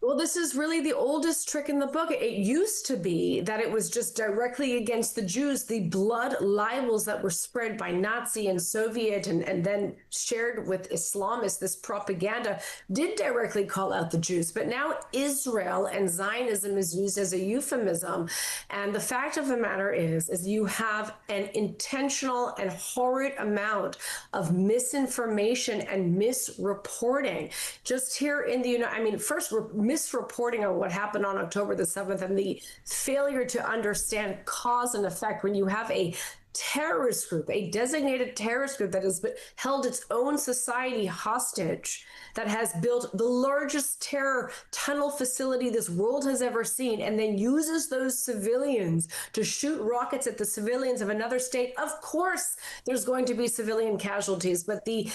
Well, this is really the oldest trick in the book. It used to be that it was just directly against the Jews. The blood libels that were spread by Nazi and Soviet and then shared with Islamists, this propaganda did directly call out the Jews. But now Israel and Zionism is used as a euphemism. And the fact of the matter is you have an intentional and horrid amount of misinformation and misreporting. Just here in the United, I mean, first, misreporting on what happened on October the 7th and the failure to understand cause and effect when you have a terrorist group, a designated terrorist group that has held its own society hostage, that has built the largest terror tunnel facility this world has ever seen, and then uses those civilians to shoot rockets at the civilians of another state. Of course, there's going to be civilian casualties, but the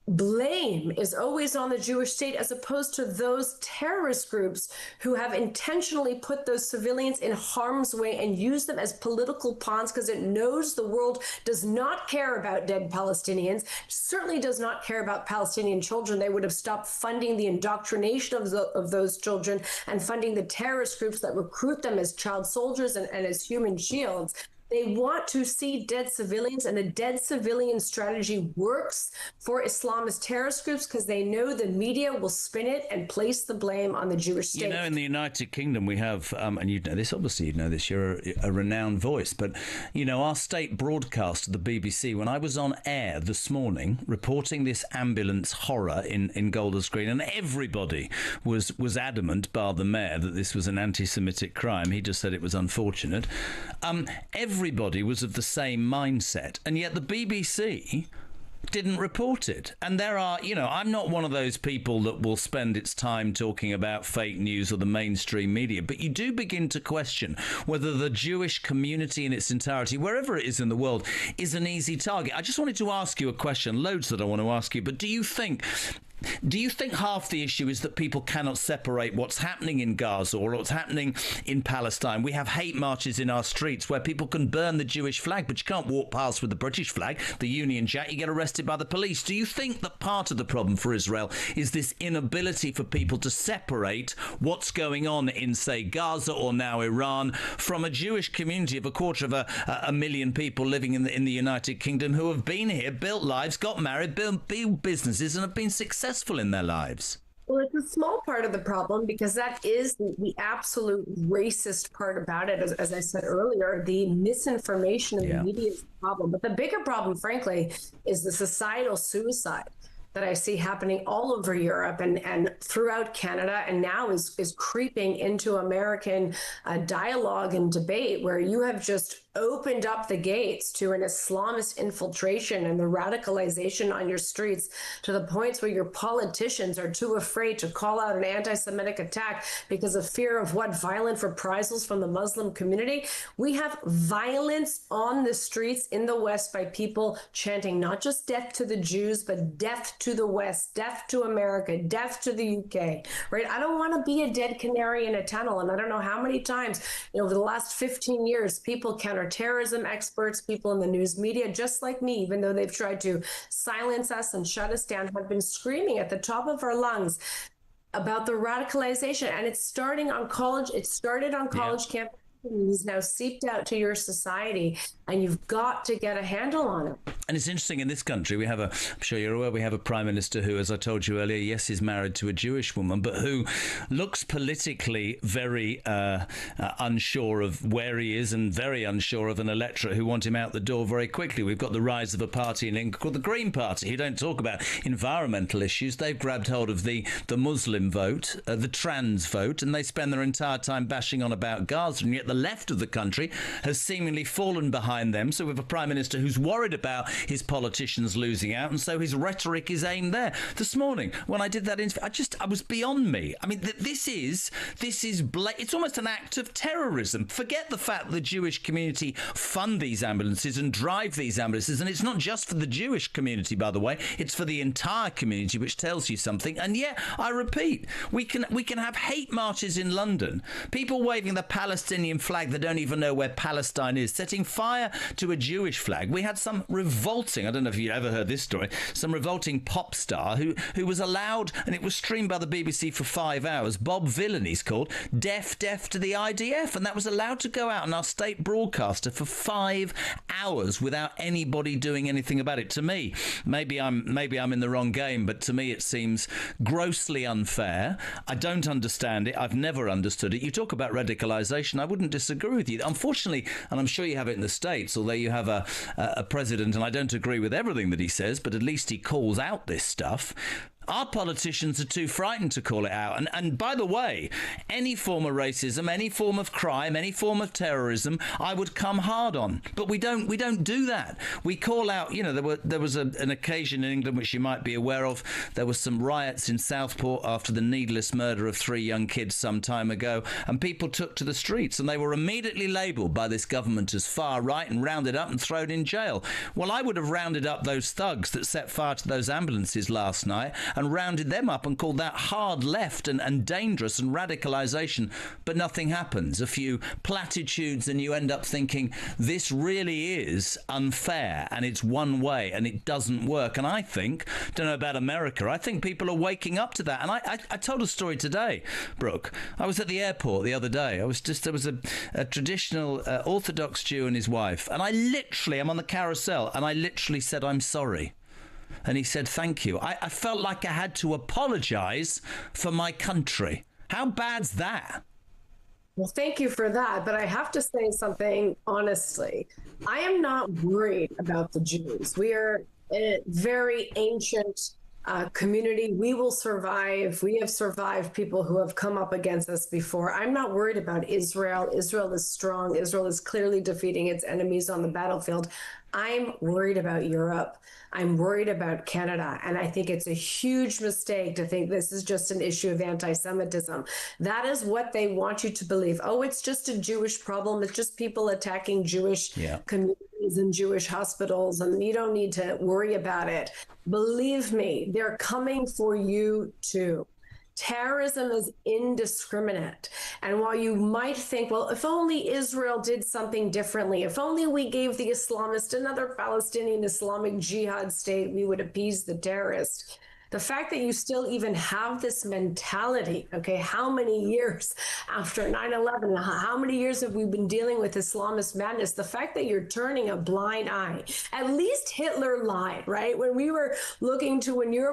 blame is always on the Jewish state as opposed to those terrorist groups who have intentionally put those civilians in harm's way and used them as political pawns because it knows the world does not care about dead Palestinians, certainly does not care about Palestinian children. They would have stopped funding the indoctrination of those children and funding the terrorist groups that recruit them as child soldiers and as human shields. They want to see dead civilians, and the dead civilian strategy works for Islamist terrorist groups because they know the media will spin it and place the blame on the Jewish state. You know, in the United Kingdom, we have, and you know this, obviously you know this, you're a renowned voice, but, you know, our state broadcast, the BBC, when I was on air this morning reporting this ambulance horror in Golders Green, and everybody was adamant, bar the mayor, that this was an anti-Semitic crime. He just said it was unfortunate. Everybody was of the same mindset, and yet the BBC didn't report it. And there are, you know, I'm not one of those people that will spend its time talking about fake news or the mainstream media, but you do begin to question whether the Jewish community in its entirety, wherever it is in the world, is an easy target. I just wanted to ask you a question, loads that I want to ask you, but do you think half the issue is that people cannot separate what's happening in Gaza or what's happening in Palestine? We have hate marches in our streets where people can burn the Jewish flag, but you can't walk past with the British flag, the Union Jack, you get arrested by the police. Do you think that part of the problem for Israel is this inability for people to separate what's going on in, say, Gaza or now Iran from a Jewish community of 250,000 people living in the United Kingdom who have been here, built lives, got married, built businesses and have been successful in their lives? Well, it's a small part of the problem because that is the absolute racist part about it. As I said earlier, the misinformation in the media is the problem. But the bigger problem, frankly, is the societal suicide that I see happening all over Europe and throughout Canada, and now is creeping into American dialogue and debate, where you have just opened up the gates to an Islamist infiltration and the radicalization on your streets to the points where your politicians are too afraid to call out an anti-Semitic attack because of fear of what violent reprisals from the Muslim community. We have violence on the streets in the West by people chanting not just death to the Jews, but death to the West, death to America, death to the UK, right? I don't want to be a dead canary in a tunnel. And I don't know how many times, over the last 15 years, people counterterrorism experts, people in the news media, just like me, even though they've tried to silence us and shut us down, have been screaming at the top of our lungs about the radicalization. And it's starting on college. It started on college campuses. He's now seeped out to your society, and you've got to get a handle on it. And it's interesting, in this country, we have I'm sure you're aware, we have a prime minister who, as I told you earlier, yes, is married to a Jewish woman, but who looks politically very unsure of where he is and very unsure of an electorate who want him out the door very quickly. We've got the rise of a party in England called the Green Party, who don't talk about environmental issues. They've grabbed hold of the Muslim vote, the trans vote, and they spend their entire time bashing on about Gaza, and yet the left of the country has seemingly fallen behind behind them. So we have a Prime Minister who's worried about his politicians losing out, and so his rhetoric is aimed there. This morning, when I did that interview, I was beyond me. I mean, this is it's almost an act of terrorism. Forget the fact that the Jewish community fund these ambulances and drive these ambulances, and it's not just for the Jewish community, by the way, it's for the entire community, which tells you something. And yet, I repeat, we can have hate marches in London, people waving the Palestinian flag that don't even know where Palestine is, setting fire to a Jewish flag. We had some revolting, I don't know if you ever heard this story, some revolting pop star who was allowed, and it was streamed by the BBC for 5 hours, Bob Villan he's called, deaf to the IDF, and that was allowed to go out on our state broadcaster for 5 hours without anybody doing anything about it. To me, maybe I'm in the wrong game, but to me it seems grossly unfair. I don't understand it. I've never understood it. You talk about radicalization. I wouldn't disagree with you. Unfortunately, and I'm sure you have it in the States, although you have a president, and I don't agree with everything that he says, but at least he calls out this stuff. Our politicians are too frightened to call it out. And by the way, any form of racism, any form of crime, any form of terrorism, I would come hard on. But we don't do that. We call out, there was an occasion in England which you might be aware of. There were some riots in Southport after the needless murder of 3 young kids some time ago, and people took to the streets, and they were immediately labelled by this government as far right and rounded up and thrown in jail. Well, I would have rounded up those thugs that set fire to those ambulances last night and rounded them up and called that hard left and dangerous and radicalization, but nothing happens. A few platitudes and you end up thinking this really is unfair and it's one way and it doesn't work. And I think, don't know about America, I think people are waking up to that. And I told a story today, Brooke. I was at the airport the other day. There was a traditional Orthodox Jew and his wife, and I'm on the carousel, and I literally said, I'm sorry. And he said, thank you. I felt like I had to apologise for my country. How bad's that? Well, thank you for that. But I have to say something honestly. I am not worried about the Jews. We are a very ancient community. We will survive. We have survived people who have come up against us before. I'm not worried about Israel. Israel is strong. Israel is clearly defeating its enemies on the battlefield. I'm worried about Europe. I'm worried about Canada. And I think it's a huge mistake to think this is just an issue of anti-Semitism. That is what they want you to believe. Oh, it's just a Jewish problem. It's just people attacking Jewish communities and Jewish hospitals, and you don't need to worry about it. Believe me, they're coming for you too. Terrorism is indiscriminate. And while you might think, well, if only Israel did something differently, if only we gave the Islamist another Palestinian Islamic Jihad state, we would appease the terrorists. The fact that you still even have this mentality, okay, how many years after 9/11, how many years have we been dealing with Islamist madness? The fact that you're turning a blind eye, at least Hitler lied, right? When Europe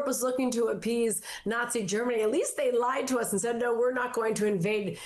was looking to appease Nazi Germany, at least they lied to us and said, no, we're not going to invade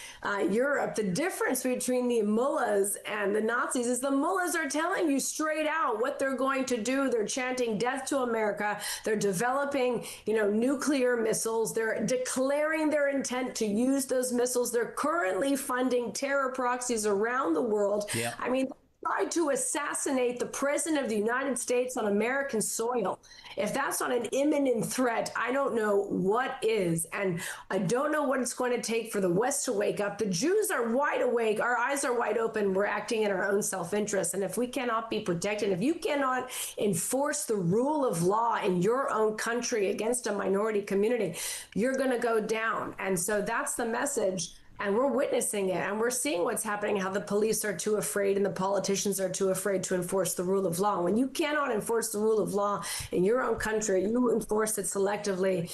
Europe. The difference between the mullahs and the Nazis is the mullahs are telling you straight out what they're going to do. They're chanting death to America. They're developing nuclear missiles. They're declaring their intent to use those missiles. They're currently funding terror proxies around the world. Yeah. I mean, tried to assassinate the president of the United States on American soil. If that's not an imminent threat, I don't know what is. And I don't know what it's going to take for the West to wake up. The Jews are wide awake. Our eyes are wide open. We're acting in our own self-interest. And if we cannot be protected, if you cannot enforce the rule of law in your own country against a minority community, you're going to go down. And so that's the message. And we're witnessing it, and we're seeing what's happening, how the police are too afraid and the politicians are too afraid to enforce the rule of law. When you cannot enforce the rule of law in your own country, you enforce it selectively,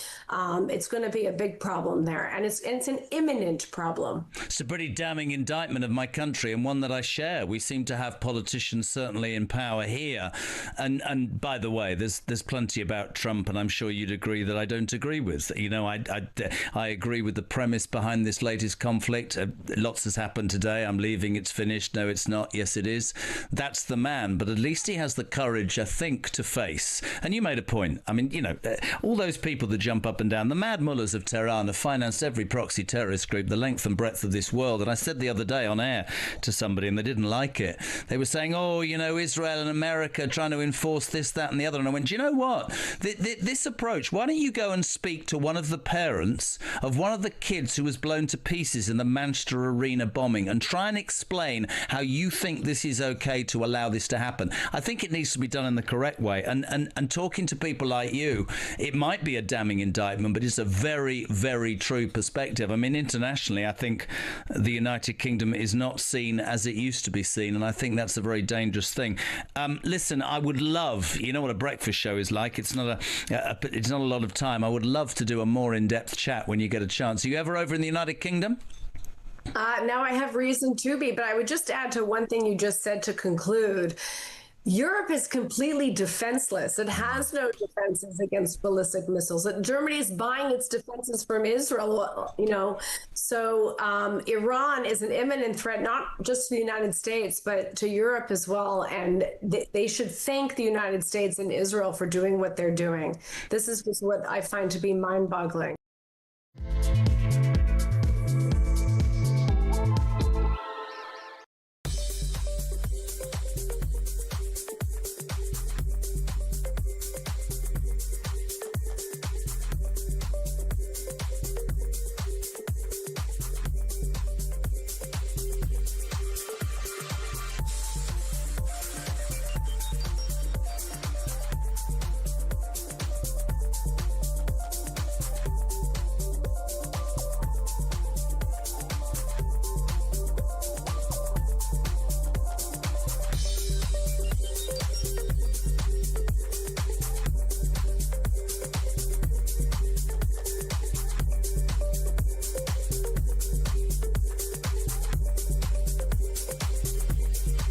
it's going to be a big problem there. And it's an imminent problem. It's a pretty damning indictment of my country, and one that I share. We seem to have politicians certainly in power here. And by the way, there's plenty about Trump, and I'm sure you'd agree that I don't agree with. I agree with the premise behind this latest conversation conflict. Lots has happened today. I'm leaving. It's finished. No, it's not. Yes, it is. That's the man. But at least he has the courage, I think, to face. And you made a point. I mean, you know, all those people that jump up and down, the mad mullahs of Tehran have financed every proxy terrorist group the length and breadth of this world. And I said the other day on air to somebody, and they didn't like it. They were saying, oh, you know, Israel and America trying to enforce this, that, and the other. And I went, do you know what? This approach, why don't you go and speak to one of the parents of one of the kids who was blown to pieces in the Manchester Arena bombing and try and explain how you think this is okay to allow this to happen. I think it needs to be done in the correct way. And talking to people like you, it might be a damning indictment, but it's a very, very true perspective. I mean, internationally, I think the United Kingdom is not seen as it used to be seen, and I think that's a very dangerous thing. Listen, I would love, you know what a breakfast show is like. It's not a lot of time. I would love to do a more in-depth chat when you get a chance. Are you ever over in the United Kingdom? Now I have reason to be, but I would just add to one thing you just said to conclude. Europe is completely defenseless. It has no defenses against ballistic missiles. Germany is buying its defenses from Israel, you know. So Iran is an imminent threat, not just to the United States, but to Europe as well. And they should thank the United States and Israel for doing what they're doing. This is just what I find to be mind-boggling.